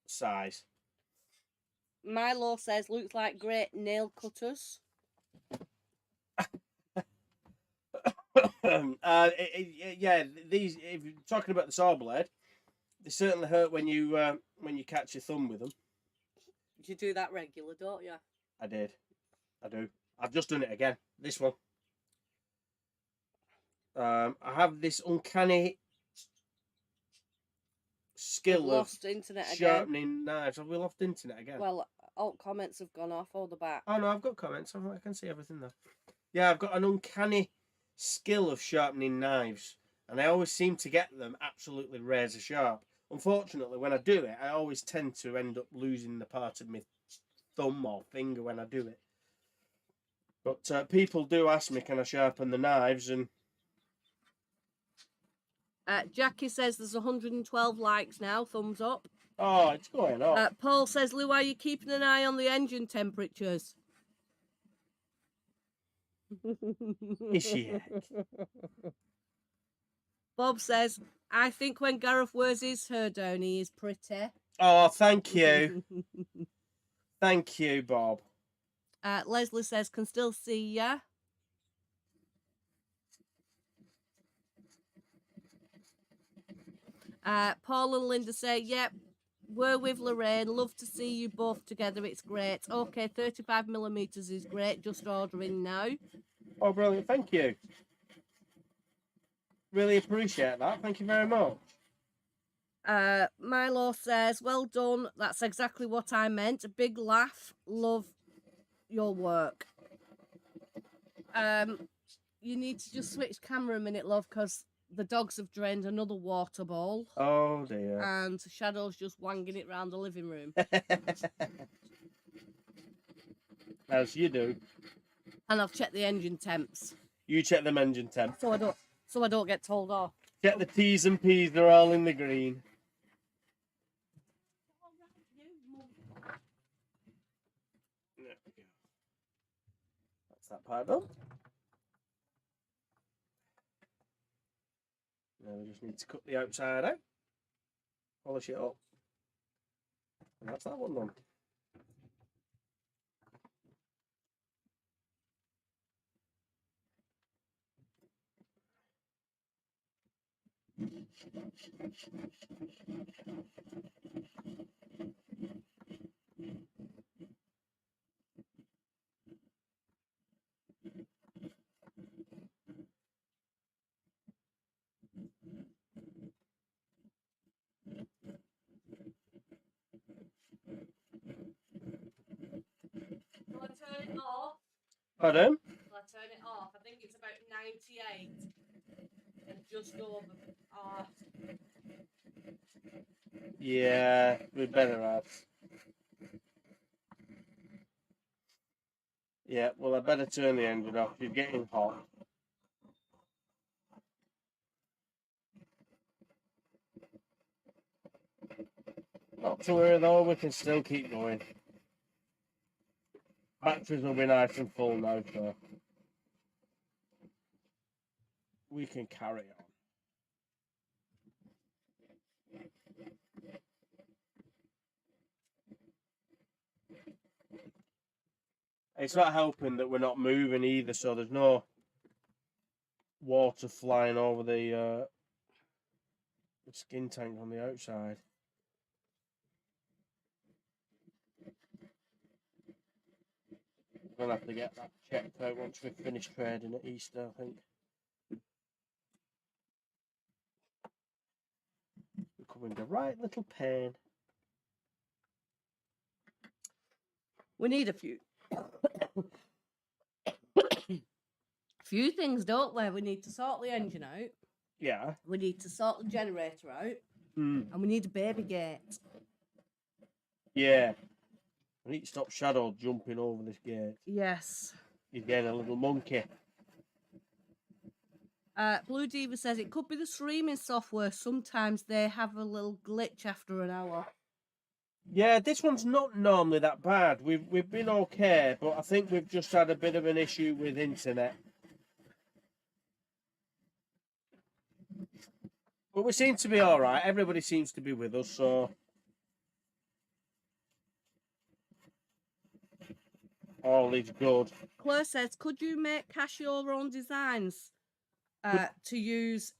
size. Milo says, looks like great nail cutters. Yeah, these. If you're talking about the saw blade, they certainly hurt when you catch your thumb with them. You do that regular, don't you? I did. I do. I've just done it again. This one. I have this uncanny skill of sharpening knives. Have we lost internet again? Well, all comments have gone off, all the back. Oh no, I've got comments. I can see everything there. Yeah, I've got an uncanny skill of sharpening knives, and I always seem to get them absolutely razor sharp. Unfortunately, when I do it, I always tend to end up losing the part of my thumb or finger when I do it. But people do ask me, can I sharpen the knives? And Jackie says there's 112 likes now. Thumbs up. Oh, it's going up. Paul says, Lou, are you keeping an eye on the engine temperatures? Is she? Bob says, I think when Gareth wears his hair down, he is pretty. Oh, thank you. Thank you, Bob. Leslie says, can still see ya. Paul and Linda say, yep, we're with Lorraine. Love to see you both together. It's great. Okay, 35 millimeters is great. Just ordering now. Oh, brilliant. Thank you. Really appreciate that. Thank you very much. Milo says, well done. That's exactly what I meant. A big laugh. Love your work. You need to just switch camera a minute, love, because the dogs have drained another water bowl. Oh, dear. And Shadow's just wanging it round the living room. As you do. And I've checked the engine temps. You check them engine temps. So I don't get told off. Check the T's and P's, they're all in the green. There we go. That's that part done. Now we just need to cut the outside out. Polish it up. And that's that one done. Will I turn it off? Pardon? Will I turn it off? I think it's about 98 and just over. Yeah, we better have. Yeah, well, I better turn the engine off. You're getting hot. Not to worry though, we can still keep going. Batteries will be nice and full now, so we can carry on. It's not helping that we're not moving either, so there's no water flying over the skin tank on the outside. We're going to have to get that checked out once we've finished trading at Easter, I think. Becoming the right little pain. We need a few few things, don't we? We need to sort the engine out. Yeah. We need to sort the generator out. Mm. And we need a baby gate. Yeah. I need to stop Shadow jumping over this gate. Yes. He's getting a little monkey. Blue Diva says it could be the streaming software. Sometimes they have a little glitch after an hour. Yeah, this one's not normally that bad. We've been okay, but I think we've just had a bit of an issue with internet. But we seem to be all right. Everybody seems to be with us, so all is good. Claire says, could you make your own designs to use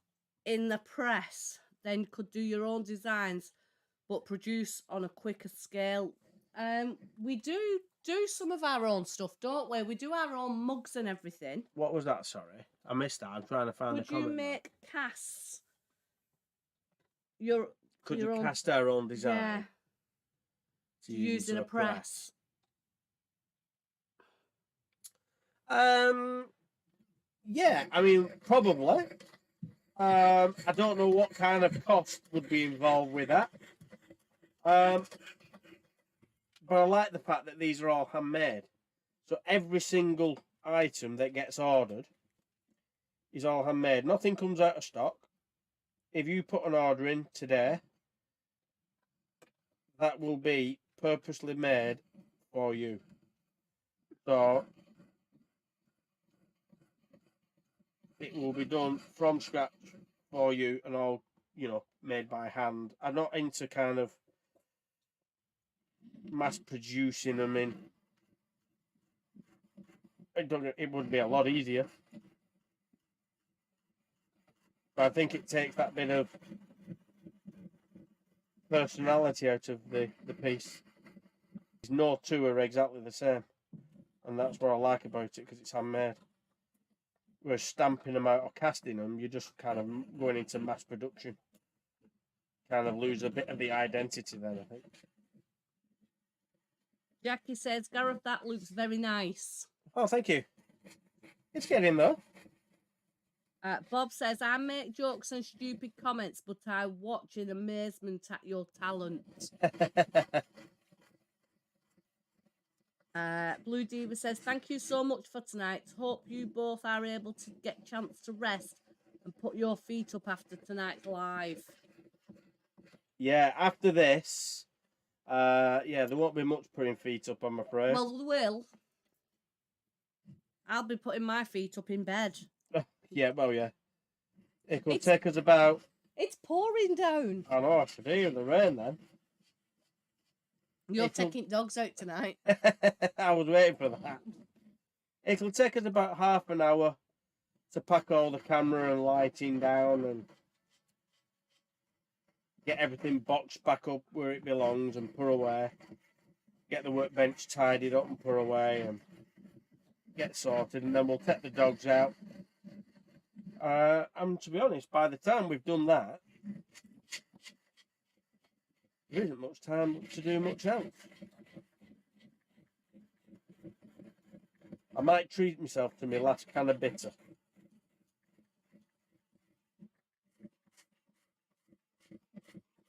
in the press? Then could do your own designs, but produce on a quicker scale. We do some of our own stuff, don't we? We do our own mugs and everything. What was that? Sorry, I missed that. I'm trying to find the comment. Could you make casts? Could you cast our own design? Yeah. To use in a press. Yeah, I mean, probably. I don't know what kind of cost would be involved with that. But I like the fact that these are all handmade. So every single item that gets ordered is all handmade. Nothing comes out of stock. If you put an order in today, that will be purposely made for you. So it will be done from scratch for you and all, made by hand. I'm not into kind of mass producing them in. It would be a lot easier. But I think it takes that bit of personality out of the piece. No two are exactly the same. And that's what I like about it, because it's handmade. Whereas stamping them out or casting them, you're just kind of going into mass production. Kind of lose a bit of the identity then, I think. Jackie says, Gareth, that looks very nice. Oh, thank you. It's getting there. Bob says, I make jokes and stupid comments, but I watch in amazement at your talent. Blue Diva says, thank you so much for tonight. Hope you both are able to get a chance to rest and put your feet up after tonight's live. Yeah, after this, there won't be much putting feet up, I'm afraid. Well, there will. I'll be putting my feet up in bed. Yeah, well, yeah. It will take us about... It's pouring down. I know, I should hear the rain then. You're taking dogs out tonight. I was waiting for that. It'll take us about half an hour to pack all the camera and lighting down and get everything boxed back up where it belongs and put away. Get the workbench tidied up and put away and get sorted, and then we'll take the dogs out. And to be honest, by the time we've done that, there isn't much time to do much else. I might treat myself to my last can of bitter.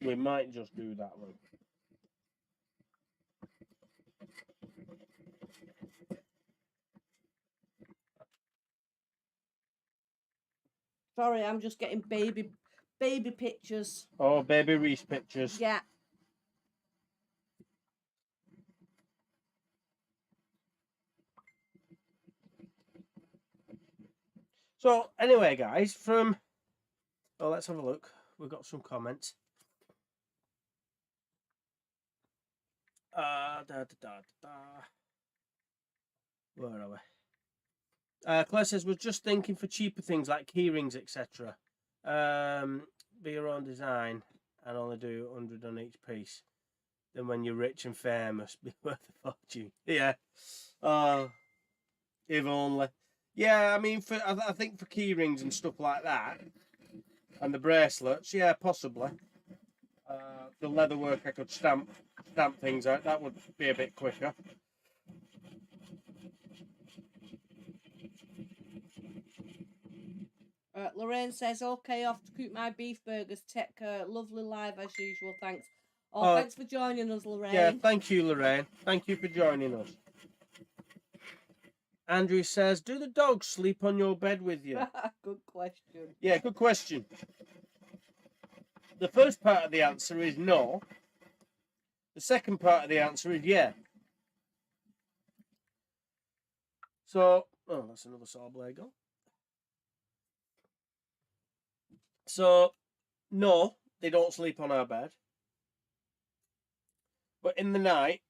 We might just do that one. Sorry, I'm just getting baby pictures. Oh, baby Reese pictures. Yeah. So, anyway, guys, let's have a look. We've got some comments. Where are we? Claire says, we're just thinking for cheaper things like key rings, etc. Be your own design and only do 100 on each piece. Then when you're rich and famous, be worth a fortune. Yeah. If only. Yeah, I mean, I think for key rings and stuff like that, and the bracelets, yeah, possibly. The leather work, I could stamp things out. That would be a bit quicker. Lorraine says, okay, off to cook my beef burgers. Take care. Lovely live as usual. Thanks. Oh, thanks for joining us, Lorraine. Yeah, thank you, Lorraine. Thank you for joining us. Andrew says, do the dogs sleep on your bed with you? Good question. Yeah, good question. The first part of the answer is no. The second part of the answer is yeah. So, oh, that's another saw blade gone. So, no, they don't sleep on our bed. But in the night,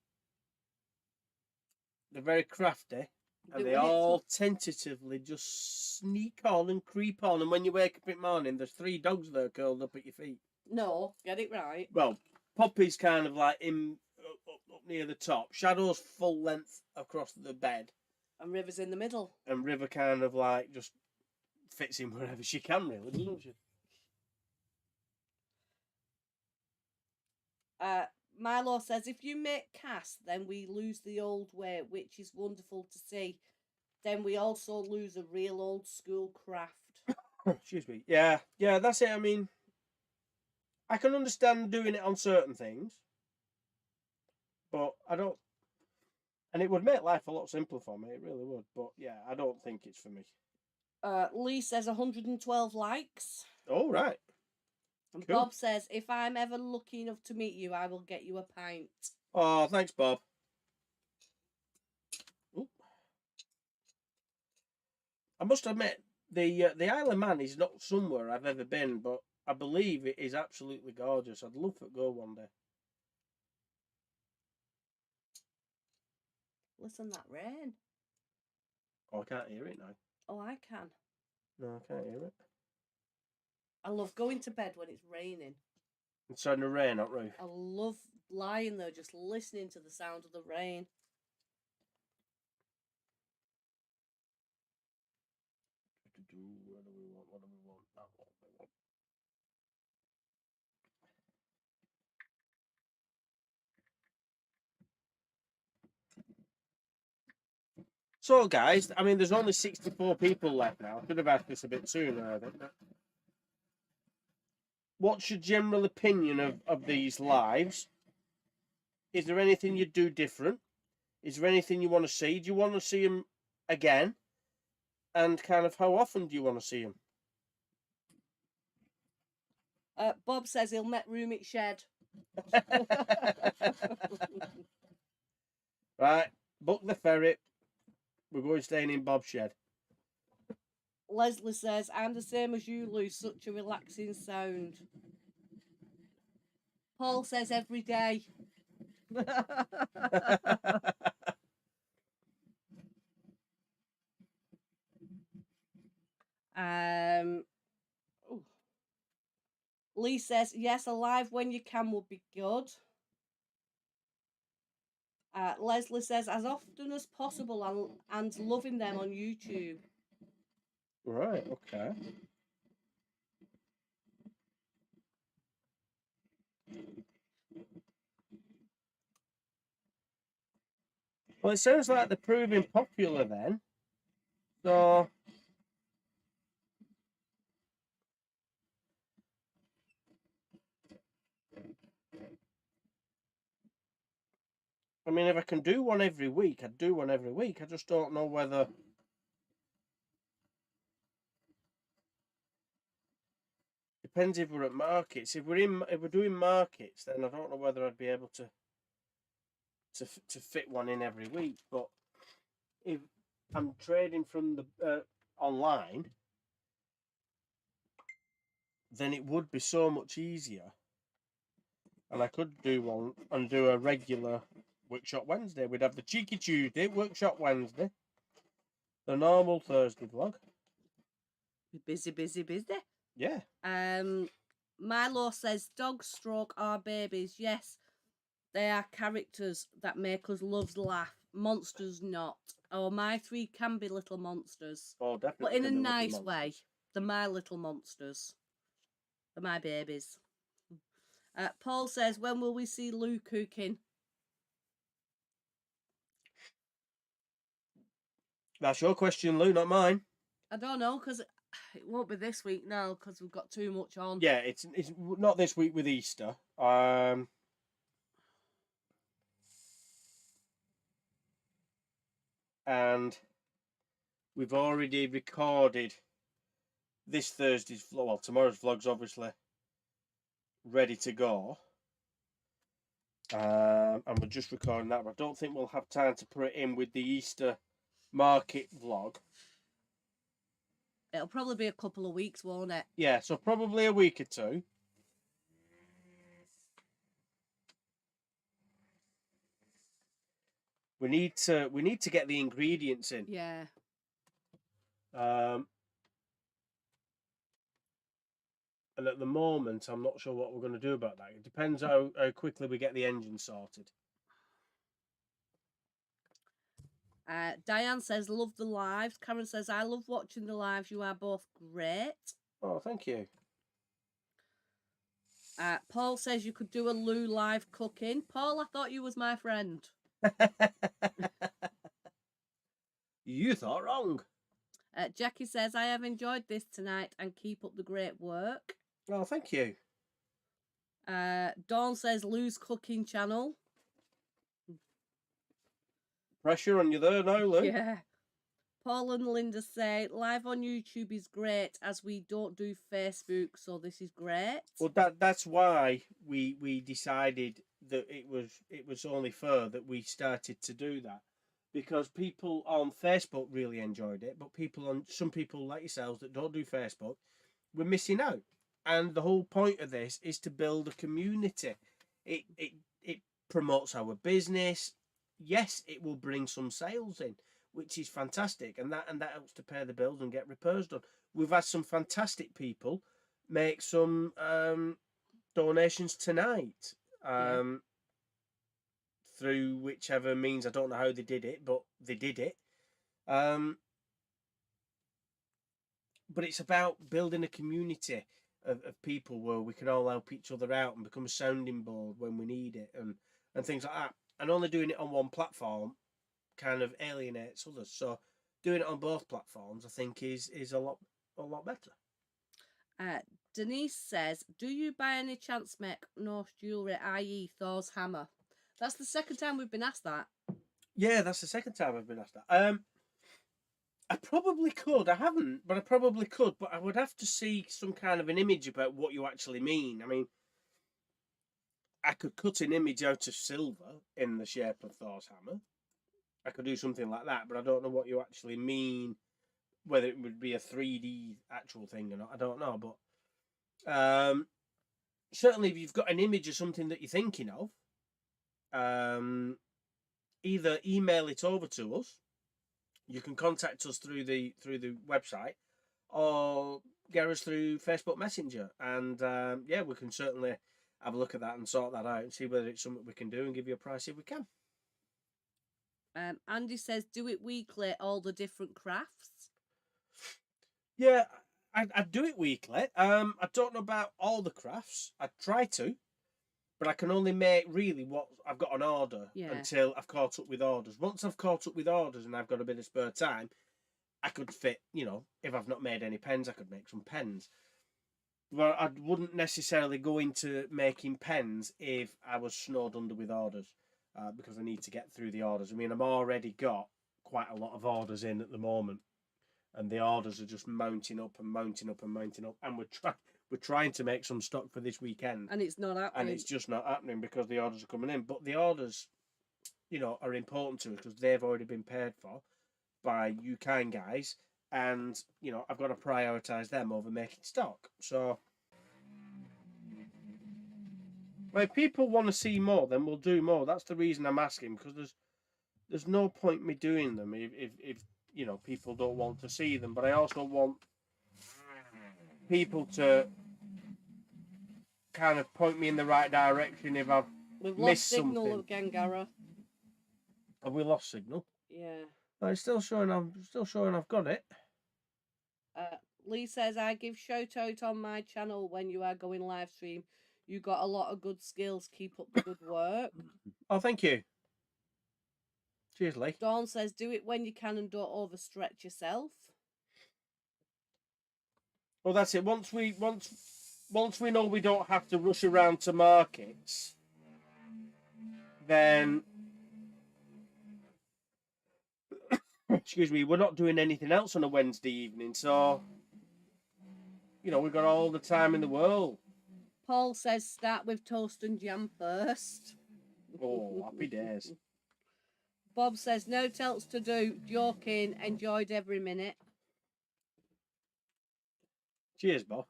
they're very crafty. And they all tentatively just sneak on and creep on. And when you wake up in the morning, there's 3 dogs there curled up at your feet. No, get it right. Well, Poppy's kind of like up near the top. Shadow's full length across the bed. And River's in the middle. And River kind of like just fits in wherever she can, really, doesn't she? Milo says, if you make cast, then we lose the old way, which is wonderful to see. Then we also lose a real old school craft. Excuse me. Yeah, that's it. I mean, I can understand doing it on certain things, but I don't. And it would make life a lot simpler for me. It really would. But yeah, I don't think it's for me. Lee says 112 likes. Oh, right. And cool. Bob says, if I'm ever lucky enough to meet you, I will get you a pint. Oh, thanks, Bob. Ooh. I must admit, the Isle of Man is not somewhere I've ever been, but I believe it is absolutely gorgeous. I'd love to go one day. Listen, that rain. Oh, I can't hear it now. Oh, I can. No, I can't hear it. I love going to bed when it's raining. It's starting to rain, not roof. I love lying there just listening to the sound of the rain. What do we want? What do we want? That one. So, guys, I mean, there's only 64 people left now. I could have asked this a bit sooner, I think. What's your general opinion of these lives? Is there anything you'd do different? Is there anything you want to see? Do you want to see them again? And kind of how often do you want to see them? Bob says he'll make room at shed. Right, book the ferret. We're going staying in Bob's shed. Leslie says, I'm the same as you, Lou. Such a relaxing sound. Paul says every day. Lee says, yes, alive when you can would be good. Leslie says, as often as possible and loving them on YouTube. Right, okay. Well, it sounds like they're proving popular then. So, I mean, if I can do one every week, I'd do one every week. I just don't know whether... Depends if we're at markets. If we're doing markets, then I don't know whether I'd be able to fit one in every week. But if I'm trading from the online, then it would be so much easier. And I could do one and do a regular Workshop Wednesday. We'd have the Cheeky Tuesday, Workshop Wednesday, the normal Thursday vlog. Busy. Yeah. Milo says, dogs stroke our babies. Yes, they are characters that make us laugh. monsters not. Oh, my 3 can be little monsters. Oh, definitely. But in a nice way. They're my little monsters. They're my babies. Paul says, when will we see Lou cooking? That's your question, Lou, not mine. I don't know, because it won't be this week now, because we've got too much on. Yeah, it's not this week with Easter. And we've already recorded this Thursday's vlog. Well, tomorrow's vlog's obviously ready to go. And we're just recording that, but I don't think we'll have time to put it in with the Easter market vlog. It'll probably be a couple of weeks, won't it? Yeah, so probably a week or two. We need to get the ingredients in. Yeah. And at the moment, I'm not sure what we're going to do about that. It depends how quickly we get the engine sorted. Diane says, love the lives. Karen says, I love watching the lives. You are both great. Oh, thank you. Paul says you could do a Lou live cooking. Paul, I thought you was my friend. You thought wrong. Jackie says, I have enjoyed this tonight and keep up the great work. Oh, thank you. Dawn says, Lou's cooking channel. Pressure on you there now, Lou. Yeah. Paul and Linda say, live on YouTube is great as we don't do Facebook, so this is great. Well, that's why we decided that it was only fair that we started to do that, because people on Facebook really enjoyed it, but some people like yourselves that don't do Facebook, we're missing out. And the whole point of this is to build a community. It promotes our business. Yes, it will bring some sales in, which is fantastic, and that helps to pay the bills and get repairs done. We've had some fantastic people make some donations tonight, through whichever means. I don't know how they did it, but they did it. But it's about building a community of people where we can all help each other out and become a sounding board when we need it, and things like that. And only doing it on one platform kind of alienates others. So doing it on both platforms, I think, is a lot better. Denise says, do you by any chance make Norse jewellery, i.e. Thor's hammer? That's the second time we've been asked that. Yeah, that's the second time I've been asked that. I probably could. I haven't, but I probably could. But I would have to see some kind of an image about what you actually mean. I mean, I could cut an image out of silver in the shape of Thor's hammer. I could do something like that, but I don't know what you actually mean, whether it would be a 3D actual thing or not. I don't know, but certainly if you've got an image of something that you're thinking of, either email it over to us. You can contact us through the website, or get us through Facebook Messenger, and yeah, we can certainly have a look at that and sort that out and see whether it's something we can do and give you a price if we can. Andy says, do it weekly, all the different crafts. Yeah, I do it weekly. I don't know about all the crafts. I try to, but I can only make really what I've got on order until I've caught up with orders. Once I've caught up with orders and I've got a bit of spare time, I could fit, if I've not made any pens, I could make some pens. Well, I wouldn't necessarily go into making pens if I was snowed under with orders, because I need to get through the orders. I mean, I've already got quite a lot of orders in at the moment, and the orders are just mounting up and mounting up and mounting up, and we're trying to make some stock for this weekend, and it's not happening. And it's just not happening because the orders are coming in. But the orders, are important to us because they've already been paid for by you kind guys. And, I've got to prioritise them over making stock. So, if people want to see more, then we'll do more. That's the reason I'm asking, because there's no point me doing them if people don't want to see them. But I also want people to kind of point me in the right direction if I've missed something. We've lost signal again, Gareth. Have we lost signal? Yeah. Oh, it's still showing. I'm still showing. I've got it. Lee says, I give shout out on my channel when you are going live stream. You got a lot of good skills. Keep up the good work. Oh, thank you. Cheers, Lee. Dawn says, do it when you can and don't overstretch yourself. Well, that's it. Once we know we don't have to rush around to markets, then excuse me, we're not doing anything else on a Wednesday evening, so you know we've got all the time in the world. Paul says, start with toast and jam first. Oh, happy days. Bob says, no else to do. Joking. Enjoyed every minute. Cheers, Bob.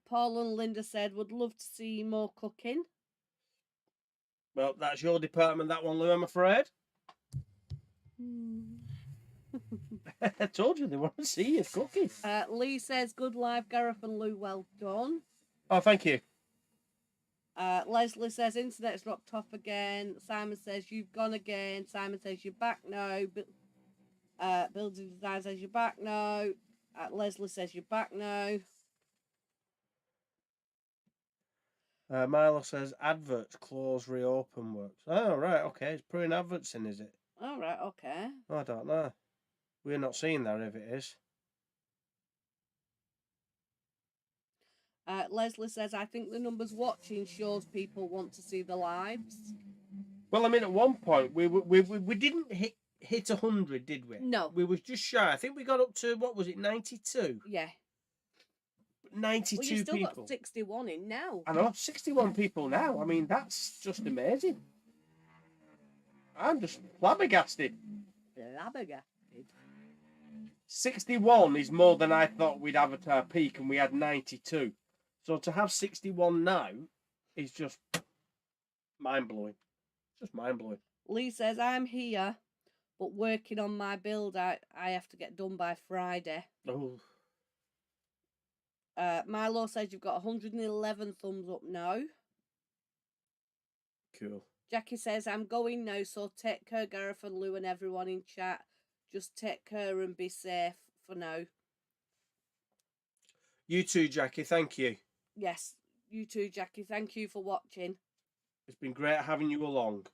Paul and Linda said, would love to see more cooking. Well, that's your department, that one, Lou, I'm afraid. I told you they want to see you cooking. Lee says, good live, Gareth and Lou, well done. Oh, thank you. Leslie says, internet's dropped off again. Simon says, you've gone again. Simon says, you're back now. Building Design says, you're back now. Leslie says, you're back now. Milo says, adverts close, reopen works. Oh, right, okay. It's putting adverts in, is it? All right, okay. I don't know. We're not seeing that if it is. Leslie says, I think the numbers watching shows people want to see the lives. Well, I mean, at one point, we didn't hit 100, did we? No. We was just shy. I think we got up to, what was it, 92? Yeah. 92 well, you still people. got 61 in now. I know, 61 people now. I mean, that's just amazing. I'm just flabbergasted. Flabbergasted. 61 is more than I thought we'd have at our peak, and we had 92. So to have 61 now is just mind-blowing. Just mind-blowing. Lee says, I'm here, but working on my build I have to get done by Friday. Oh. Milo says you've got 111 thumbs up now. Cool. Jackie says, I'm going now, so take care, Gareth and Lou and everyone in chat. Just take care and be safe for now. You too, Jackie. Thank you. Yes, you too, Jackie. Thank you for watching. It's been great having you along.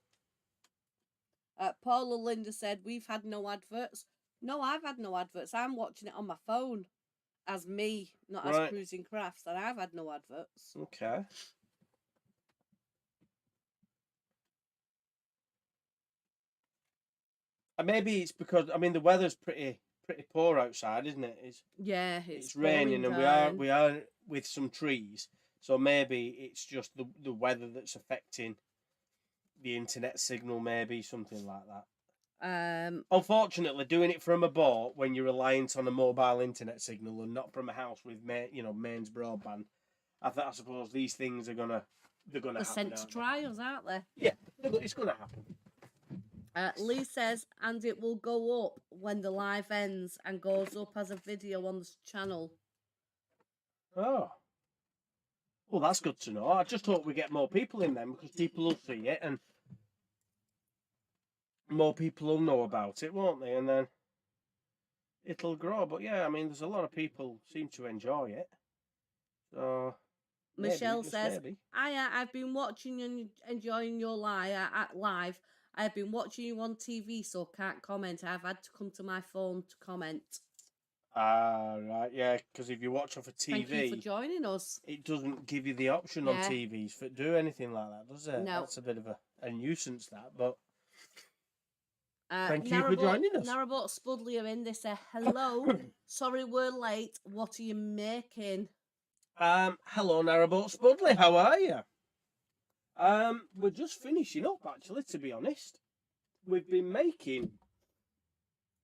Paula Linda said, we've had no adverts. No, I've had no adverts. I'm watching it on my phone as me, not as Cruising Crafts, and I've had no adverts. Okay. And maybe it's because, I mean, the weather's pretty poor outside, isn't it? It's raining, and we are with some trees, so maybe it's just the weather that's affecting the internet signal, maybe something like that. Unfortunately, doing it from a boat when you're reliant on a mobile internet signal and not from a house with mains broadband, I suppose these things they're gonna happen. They're sent to trials, aren't they? Yeah, it's gonna happen. Lee says, and it will go up when the live ends and goes up as a video on the channel. Oh. Well, that's good to know. I just hope we get more people in them, because people will see it and more people will know about it, won't they? And then it'll grow. But yeah, I mean, there's a lot of people seem to enjoy it. So Michelle says, I've been watching and enjoying your live. I've been watching you on TV, so can't comment. I've had to come to my phone to comment. Right, yeah, because if you watch off a TV... Thank you for joining us. It doesn't give you the option on TVs to do anything like that, does it? No. That's a bit of a nuisance, that, but... Thank you for joining us. Narrowboat Spudley are in. They say, hello, sorry we're late. What are you making? Hello, Narrowboat Spudley, how are you? We're just finishing up, actually, to be honest. We've been making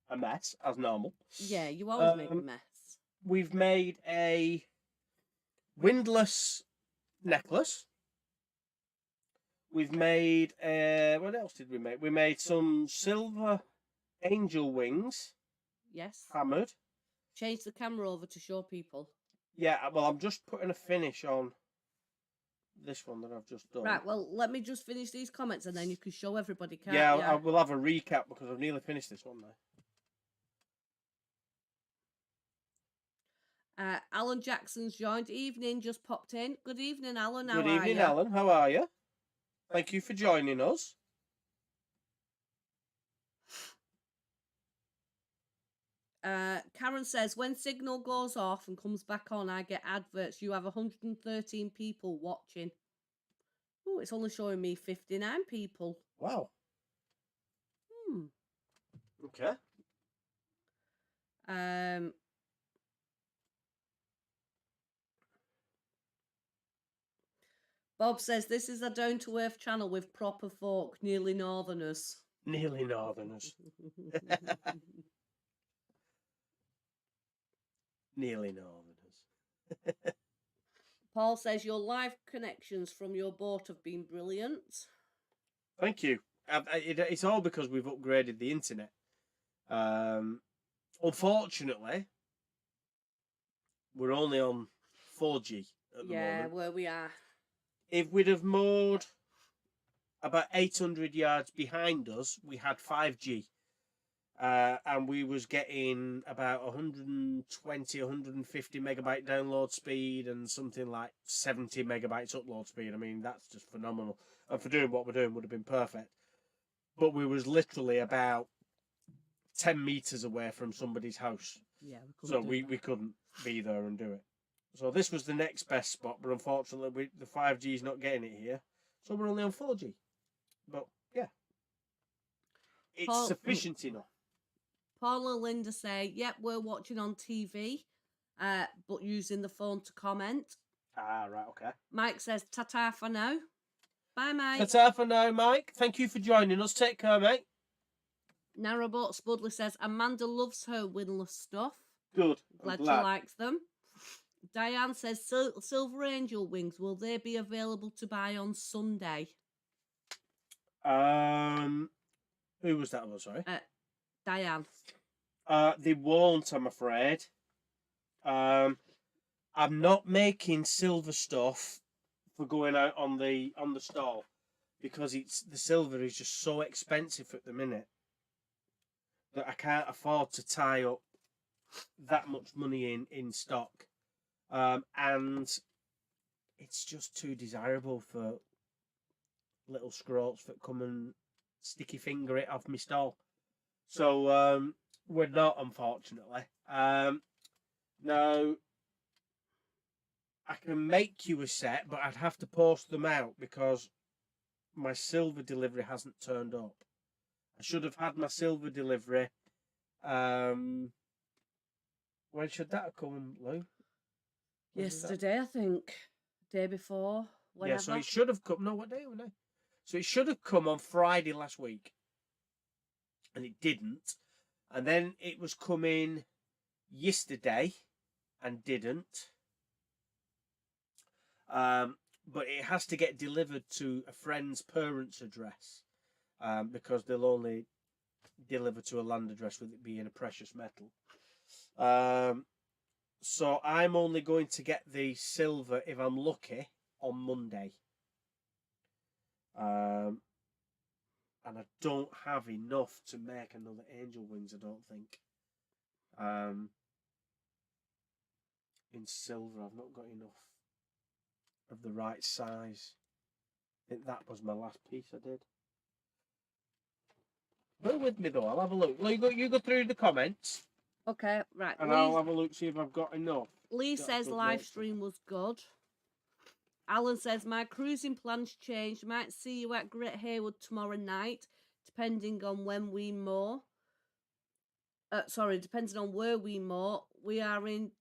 a mess, as normal. Yeah, you always make a mess. We've made a windlass necklace. We've made, what else did we make? We made some silver angel wings. Yes. Hammered. Change the camera over to show people. Yeah, well, I'm just putting a finish on this one that I've just done. Right, well, let me just finish these comments and then you can show everybody, can't yeah, you? I will have a recap because I've nearly finished this one now. Alan Jackson's joined. Evening, just popped in. Good evening, Alan. Good evening, Alan. How are you? Thank you for joining us. Karen says, when signal goes off and comes back on, I get adverts. You have 113 people watching. Oh, it's only showing me 59 people. Wow. Okay. Bob says, this is a down-to-earth channel with proper folk, nearly northerners. Nearly northerners. Nearly northerners. Paul says, your live connections from your boat have been brilliant. Thank you. It's all because we've upgraded the internet. Unfortunately, we're only on 4G at the moment. Yeah, where we are. If we'd have moored about 800 yards behind us, we had 5G. And we was getting about 120, 150 megabyte download speed and something like 70 megabytes upload speed. I mean, that's just phenomenal. And for doing what we're doing would have been perfect. But we was literally about 10 meters away from somebody's house. Yeah, we couldn't be there and do it. So this was the next best spot, but unfortunately the 5G is not getting it here. So we're only on 4G. But yeah, it's sufficient enough. Paul and Linda say, yep, we're watching on TV, but using the phone to comment. Ah, right, okay. Mike says, ta-ta for now. Bye, Mike. Ta-ta for now, Mike. Thank you for joining us. Take care, mate. Narrowboat Spudley says, Amanda loves her windlass stuff. Good. Glad she likes them. Diane says, Silver Angel wings, will they be available to buy on Sunday? Who was that one, sorry? Diane. They won't, I'm afraid. I'm not making silver stuff for going out on the stall because the silver is just so expensive at the minute that I can't afford to tie up that much money in stock. And it's just too desirable for little scroats that come and sticky finger it off my stall. So we're not, unfortunately. Now, I can make you a set, but I'd have to post them out because my silver delivery hasn't turned up. I should have had my silver delivery. When should that have come, Lou? Yesterday, I think. Day before. Whenever. Yeah, so it should have come. No, what day were they? So it should have come on Friday last week. And it didn't. And then it was coming yesterday and didn't. But it has to get delivered to a friend's parents' address because they'll only deliver to a land address with it being a precious metal. So I'm only going to get the silver, if I'm lucky, on Monday. And I don't have enough to make another angel wings, I don't think. In silver, I've not got enough of the right size. I think that was my last piece I did. Bear with me though, I'll have a look. Well, you go through the comments. Okay, right. And I'll have a look, see if I've got enough. Lee says live stream was good. Alan says, my cruising plans changed. Might see you at Great Haywood tomorrow night, depending on when we moor. Depending on where we moor. We are in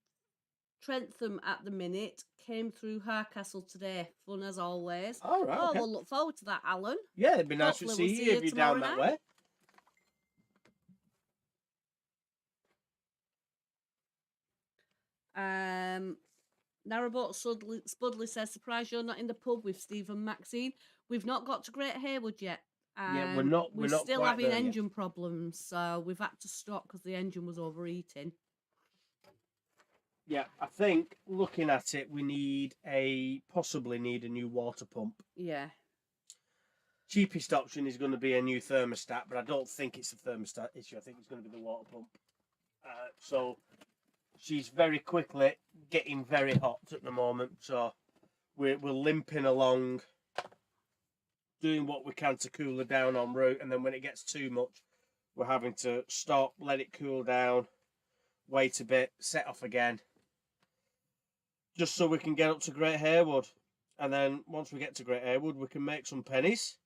Trentham at the minute. Came through Harcastle today. Fun as always. All right. Okay. We'll look forward to that, Alan. Yeah, it'd be nice to see you if you're down that way. Narrowboat Spudley says, surprised you're not in the pub with Steve and Maxine. We've not got to Great Haywood yet. Yeah, we're not still having engine problems, so we've had to stop because the engine was overheating. Yeah, I think looking at it, we possibly need a new water pump. Yeah. Cheapest option is going to be a new thermostat, but I don't think it's a thermostat issue. I think it's going to be the water pump. So she's very quickly getting very hot at the moment. So we're limping along, doing what we can to cool her down en route, and then when it gets too much, we're having to stop, let it cool down, wait a bit, set off again, just so we can get up to Great Harewood. And then once we get to Great Harewood, we can make some pennies,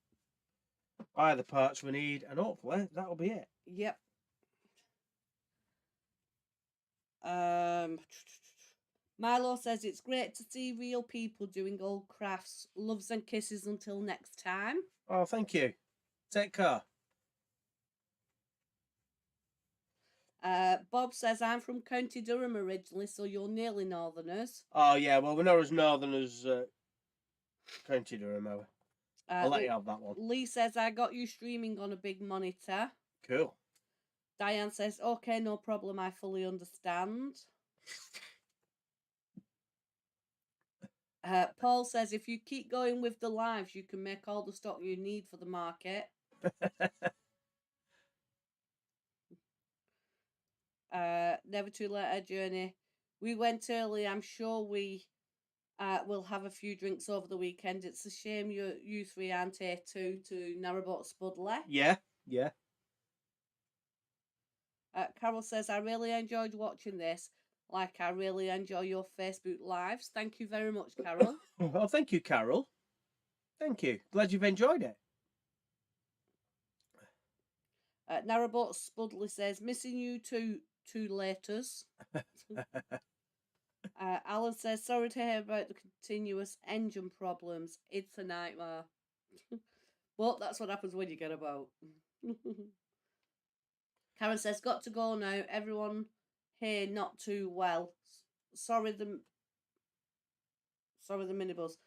buy the parts we need, and hopefully that'll be it. Yep. Milo says it's great to see real people doing old crafts. Loves and kisses until next time. Oh, thank you. Take care. Bob says I'm from County Durham originally, so you're nearly Northerners. Oh yeah, well we're not as northern as County Durham, are we? I'll let you have that one. Lee says I got you streaming on a big monitor. Cool. Diane says, okay, no problem, I fully understand. Paul says, if you keep going with the lives, you can make all the stock you need for the market. Never too late a journey. We went early. I'm sure we will have a few drinks over the weekend. It's a shame you three aren't here too to Narrowboat Spudley. Yeah, yeah. Carol says, I really enjoyed watching this. Like I really enjoy your Facebook lives. Thank you very much, Carol. Well, thank you, Carol. Thank you. Glad you've enjoyed it. Narrowboat Spudley says, missing you two laters. Alan says, sorry to hear about the continuous engine problems. It's a nightmare. But that's what happens when you get a boat. Karen says, got to go now. Everyone here not too well. Sorry the minibus.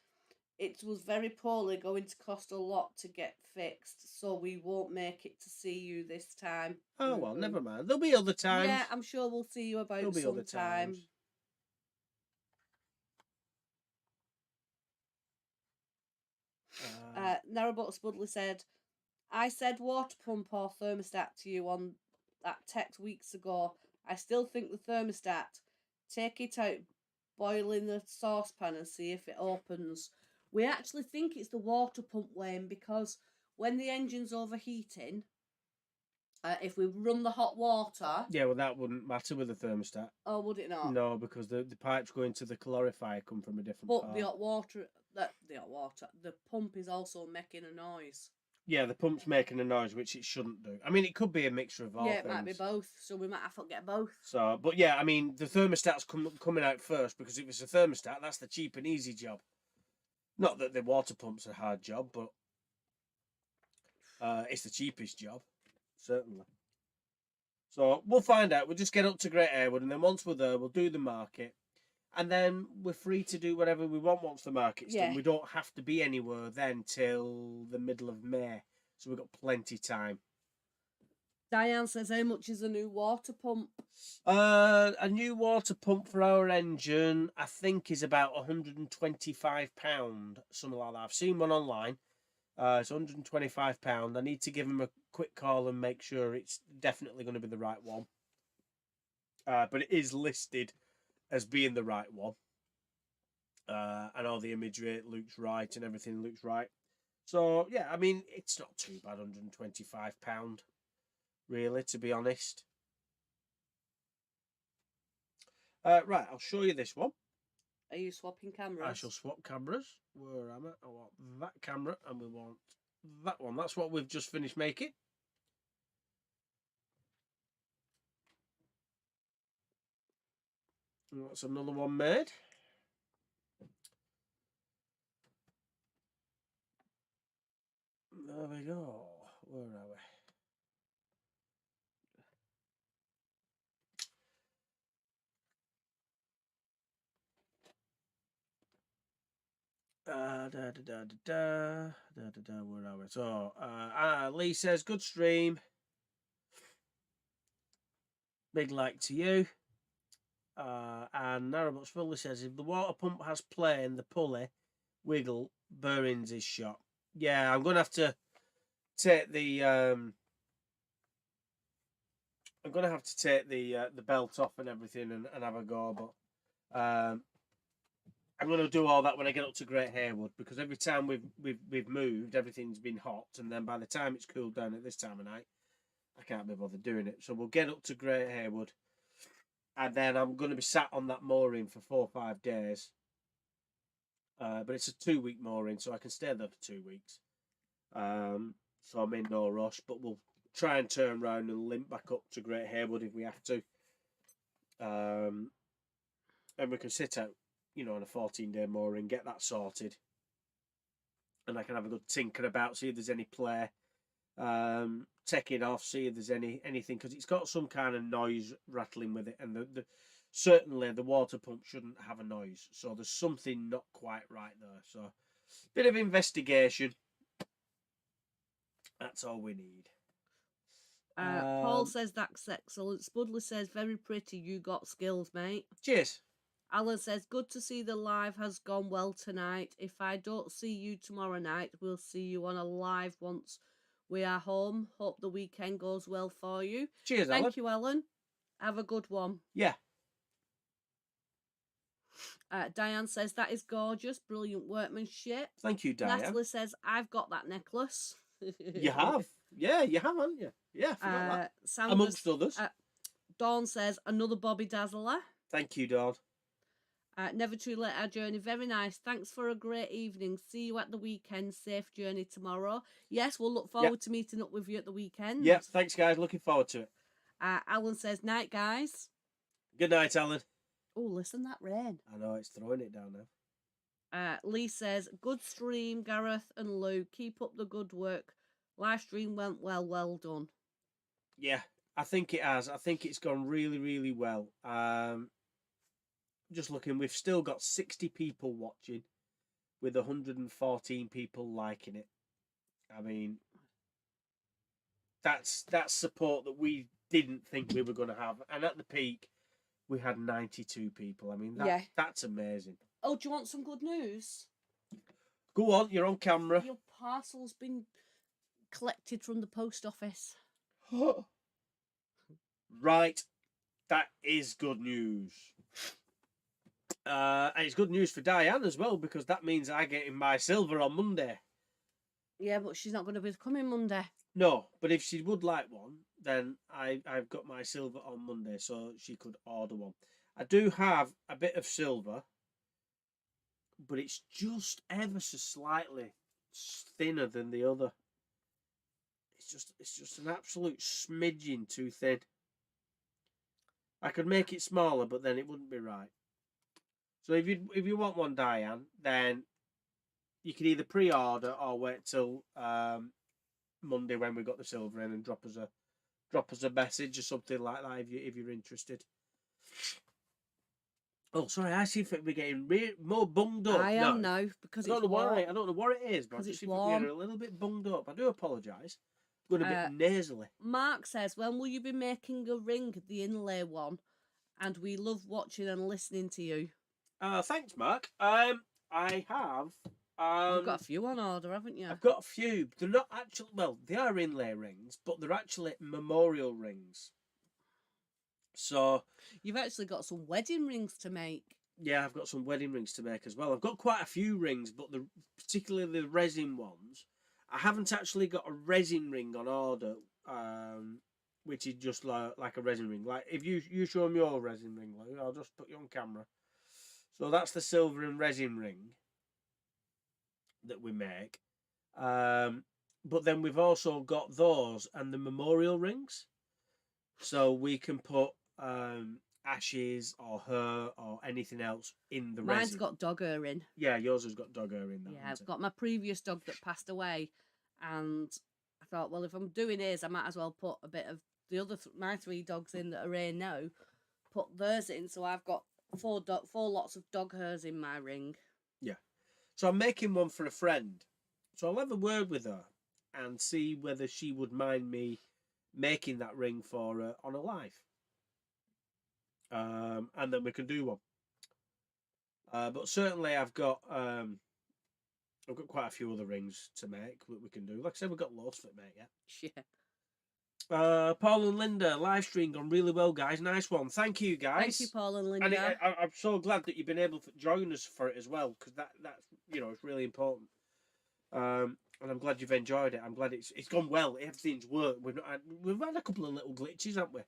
It was very poorly, going to cost a lot to get fixed, so we won't make it to see you this time. Oh well, never mind. There'll be other times. Yeah, I'm sure we'll see you about sometime. Narrowboat Spudley said, I said water pump or thermostat to you on that text weeks ago. I still think the thermostat. Take it out, boil in the saucepan and see if it opens. We actually think it's the water pump, Wayne, because when the engine's overheating, if we run the hot water... Yeah, well, that wouldn't matter with the thermostat. Oh, would it not? No, because the pipes going to the calorifier come from a different part. But the hot water, the pump is also making a noise. Yeah, the pump's making a noise, which it shouldn't do. I mean, it could be a mixture of all things. Yeah, it might be both, so we might have to get both. So, but yeah, I mean, the thermostat's coming out first, because if it's a thermostat, that's the cheap and easy job. Not that the water pump's a hard job, but it's the cheapest job, certainly. So we'll find out. We'll just get up to Great Harewood, and then once we're there, we'll do the market. And then we're free to do whatever we want once the market's done. We don't have to be anywhere then till the middle of May. So we've got plenty of time. Diane says, how much is a new water pump? A new water pump for our engine, I think, is about £125, something like that. I've seen one online. It's £125. I need to give them a quick call and make sure it's definitely going to be the right one. But it is listed as being the right one. And all the imagery looks right and everything looks right. So, yeah, I mean, it's not too bad, £125, really, to be honest. Right, I'll show you this one. Are you swapping cameras? I shall swap cameras. Where am I? I want that camera and we want that one. That's what we've just finished making. And that's another one made. There we go. Where are we? Where are we? So, Lee says, good stream. Big like to you. And Narrowbox Fully says, if the water pump has play and the pulley wiggle, bearings is shot. Yeah, I'm going to have to take the the belt off and everything and have a go, but I'm going to do all that when I get up to Great Haywood, because every time we've moved, everything's been hot, and then by the time it's cooled down at this time of night, I can't be bothered doing it. So we'll get up to Great Haywood, and then I'm going to be sat on that mooring for 4 or 5 days. But it's a 2-week mooring, so I can stay there for 2 weeks. So I'm in no rush, but we'll try and turn around and limp back up to Great Haywood if we have to. And we can sit out, on a 14-day mooring, get that sorted. And I can have a good tinker about, see if there's any play. Take it off, see if there's anything, because it's got some kind of noise rattling with it, and certainly the water pump shouldn't have a noise, so there's something not quite right there. So bit of investigation, that's all we need. Paul says that's excellent. Spudley says very pretty, you got skills, mate. Cheers. Alan says good to see the live has gone well tonight. If I don't see you tomorrow night, we'll see you on a live once we are home. Hope the weekend goes well for you. Cheers, Alan. Thank you, Alan. Have a good one. Yeah. Diane says that is gorgeous, brilliant workmanship. Thank you, Diane. Natalie says I've got that necklace. You have, yeah, you have, haven't you? Yeah, I forgot that. Sanders, amongst others. Dawn says another Bobby Dazzler. Thank you, Dawn. Never too late our journey. Very nice. Thanks for a great evening. See you at the weekend. Safe journey tomorrow. Yes, we'll look forward to meeting up with you at the weekend. Yeah, thanks, guys. Looking forward to it. Alan says night, guys. Good night, Alan. Oh, listen, that rain. I know, it's throwing it down now. Lee says, good stream, Gareth and Lou. Keep up the good work. Live stream went well. Well done. Yeah, I think it has. I think it's gone really, really well. Just looking, we've still got 60 people watching with 114 people liking it. I mean, that's support that we didn't think we were going to have. And at the peak, we had 92 people. I mean, that's amazing. Oh, do you want some good news? Go on, you're on camera. Your parcel's been collected from the post office. Right, that is good news. And it's good news for Diane as well, because that means I get in my silver on Monday. Yeah, but she's not going to be coming Monday. No, but if she would like one, then I've got my silver on Monday, so she could order one. I do have a bit of silver, but it's just ever so slightly thinner than the other. It's just an absolute smidgen too thin. I could make it smaller, but then it wouldn't be right. So if you want one, Diane, then you can either pre-order or wait till Monday when we got the silver in and drop us a message or something like that if you're interested. Oh, sorry, I seem to be getting more bunged up. I am now because I don't know why. I don't know what it is, but I just seem to be getting a little bit bunged up. I do apologise. Going a bit nasally. Mark says, when will you be making a ring, the inlay one? And we love watching and listening to you. Thanks, Mark. I have. You've got a few on order, haven't you? I've got a few. They're not actual. Well, they are inlay rings, but they're actually memorial rings. So you've actually got some wedding rings to make. Yeah, I've got some wedding rings to make as well. I've got quite a few rings, but particularly the resin ones. I haven't actually got a resin ring on order, which is just like a resin ring. Like if you show me your resin ring, Lou, I'll just put you on camera. So that's the silver and resin ring that we make. But then we've also got those and the memorial rings. So we can put ashes or hair or anything else in the resin. Mine's got dog hair in. Yeah, yours has got dog hair in that. Yeah, I've got my previous dog that passed away, and I thought, well, if I'm doing his, I might as well put a bit of the other my 3 dogs in that are here now. Put theirs in, so I've got 4 lots of dog hairs in my ring. Yeah, so I'm making one for a friend. So I'll have a word with her and see whether she would mind me making that ring for her on a live. and then we can do one. But certainly I've got quite a few other rings to make that we can do. Like I said, we've got loads for it, mate. Yeah. Paul and Linda, live stream gone really well, guys. Nice one. Thank you, guys. Thank you, Paul and Linda. And I'm so glad that you've been able to join us for it as well, because that's it's really important. And I'm glad you've enjoyed it. I'm glad it's gone well. Everything's worked. We've had a couple of little glitches, haven't we?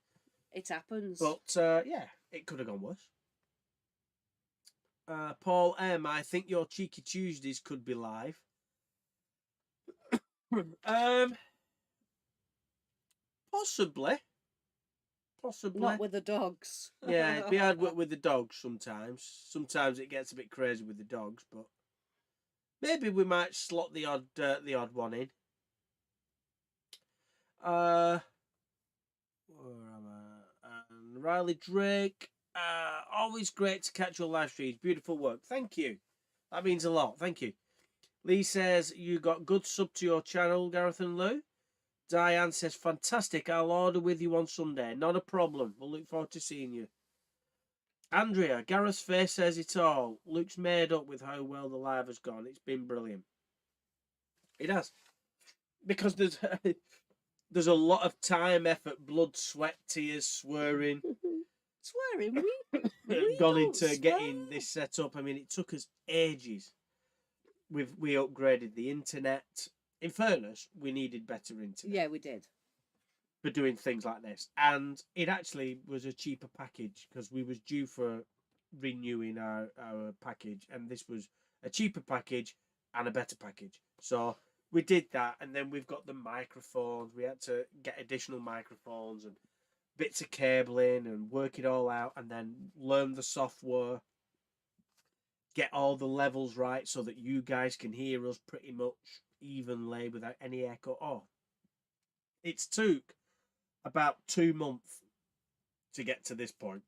It happens. But yeah, it could have gone worse. Paul M, I think your Cheeky Tuesdays could be live. Possibly. Not with the dogs. Yeah, it'd be hard work with the dogs sometimes. Sometimes it gets a bit crazy with the dogs, but maybe we might slot the odd one in. Where am I? Riley Drake. Always great to catch your live streams. Beautiful work. Thank you. That means a lot. Thank you. Lee says you got good sub to your channel, Gareth and Lou. Diane says fantastic. I'll order with you on Sunday. Not a problem. We'll look forward to seeing you. Andrea, Gareth's face says it all. Luke's made up with how well the live has gone. It's been brilliant. It has. Because there's a lot of time, effort, blood, sweat, tears, swearing. Swearing? We gone into getting this set up. I mean, it took us ages. We upgraded the internet. In fairness, we needed better internet. Yeah, we did. For doing things like this. And it actually was a cheaper package because we was due for renewing our package. And this was a cheaper package and a better package. So we did that. And then we've got the microphones. We had to get additional microphones and bits of cabling and work it all out. And then learn the software. Get all the levels right so that you guys can hear us pretty much evenly without any echo. Oh, it's took about 2 months to get to this point.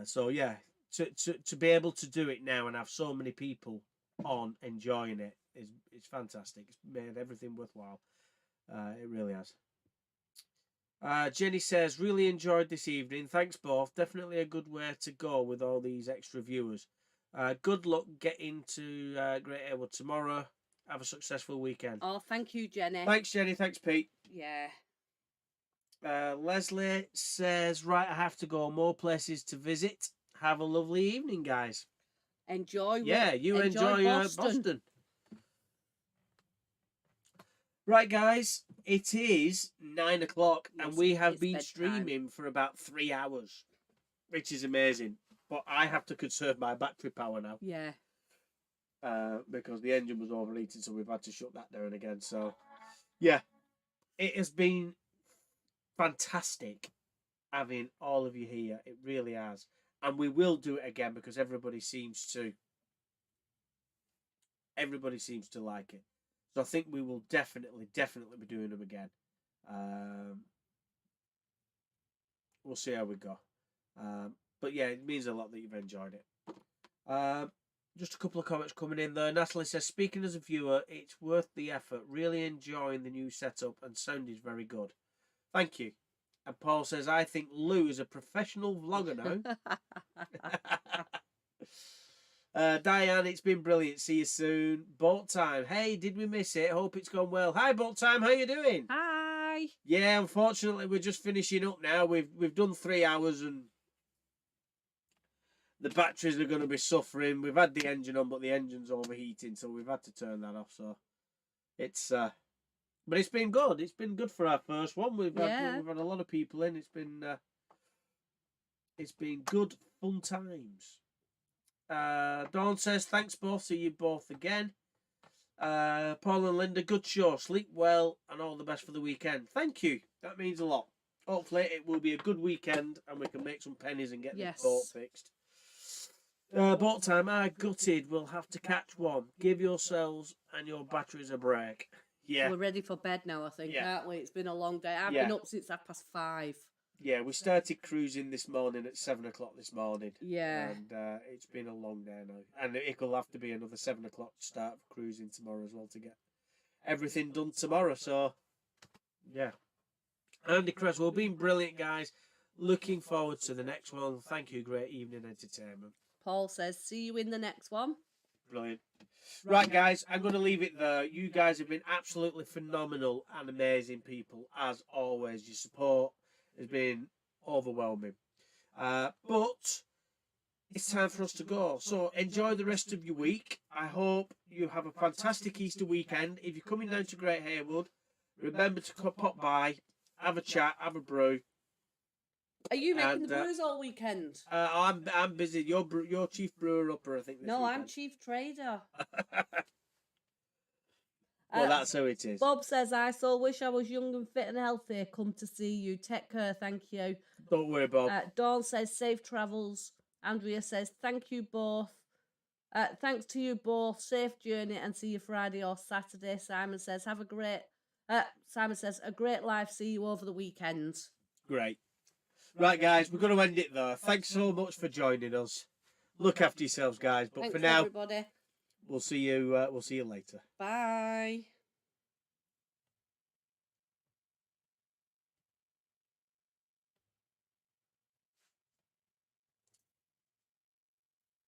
So yeah, to be able to do it now and have so many people on enjoying it is fantastic. It's made everything worthwhile. It really has. Jenny says, really enjoyed this evening. Thanks both. Definitely a good way to go with all these extra viewers. Good luck getting to Great Airwood tomorrow. Have a successful weekend. Oh, thank you, Jenny. Thanks, Jenny. Thanks, Pete. Yeah. Leslie says, right, I have to go. More places to visit. Have a lovely evening, guys. Enjoy. Yeah, you enjoy Boston. Right, guys, it is 9 o'clock and we have been streaming for about 3 hours, which is amazing. But I have to conserve my battery power now. Yeah. Because the engine was overheating, so we've had to shut that down again. So, yeah, it has been fantastic having all of you here. It really has. And we will do it again because everybody seems to like it. So I think we will definitely be doing them again. We'll see how we go. But yeah, it means a lot that you've enjoyed it. Just a couple of comments coming in there. Natalie says, speaking as a viewer, it's worth the effort. Really enjoying the new setup and sound is very good. Thank you. And Paul says, I think Lou is a professional vlogger now. Diane, it's been brilliant. See you soon. Boat Time. Hey, did we miss it? Hope it's gone well. Hi, Boat Time. How you doing? Hi. Yeah, unfortunately, we're just finishing up now. We've done 3 hours and the batteries are going to be suffering. We've had the engine on, but the engine's overheating, so we've had to turn that off. So it's but it's been good. It's been good for our first one. We've had a lot of people in. It's been good fun times. Dawn says, thanks both. See you both again. Paul and Linda, good show. Sleep well and all the best for the weekend. Thank you. That means a lot. Hopefully it will be a good weekend and we can make some pennies and get this boat fixed. Boat Time, gutted. We'll have to catch one. Give yourselves and your batteries a break. Yeah. We're ready for bed now, I think, aren't we? It's been a long day. I've been up since 5:30. Yeah, we started cruising this morning at 7 o'clock this morning. Yeah. And it's been a long day now. And it'll have to be another 7 o'clock to start cruising tomorrow as well to get everything done tomorrow. So, yeah. Andy Creswell, been brilliant, guys. Looking forward to the next one. Thank you. Great evening entertainment. Paul says, see you in the next one. Brilliant. Right, guys, I'm going to leave it there. You guys have been absolutely phenomenal and amazing people, as always. Your support has been overwhelming. But it's time for us to go. So enjoy the rest of your week. I hope you have a fantastic Easter weekend. If you're coming down to Great Haywood, remember to pop by, have a chat, have a brew. Are you making the brews all weekend? I'm busy. You're chief brewer upper, I think. This weekend. I'm chief trader. Well, that's how it is. Bob says, I so wish I was young and fit and healthy. Come to see you. Take care, thank you. Don't worry, Bob. Dawn says, safe travels. Andrea says, thank you both. Thanks to you both. Safe journey and see you Friday or Saturday. Simon says, a great life. See you over the weekend. Great. Right, guys, we're going to end it there. Thanks so much for joining us. Look after yourselves, guys. But Thanks, for now, everybody. we'll see you later. Bye.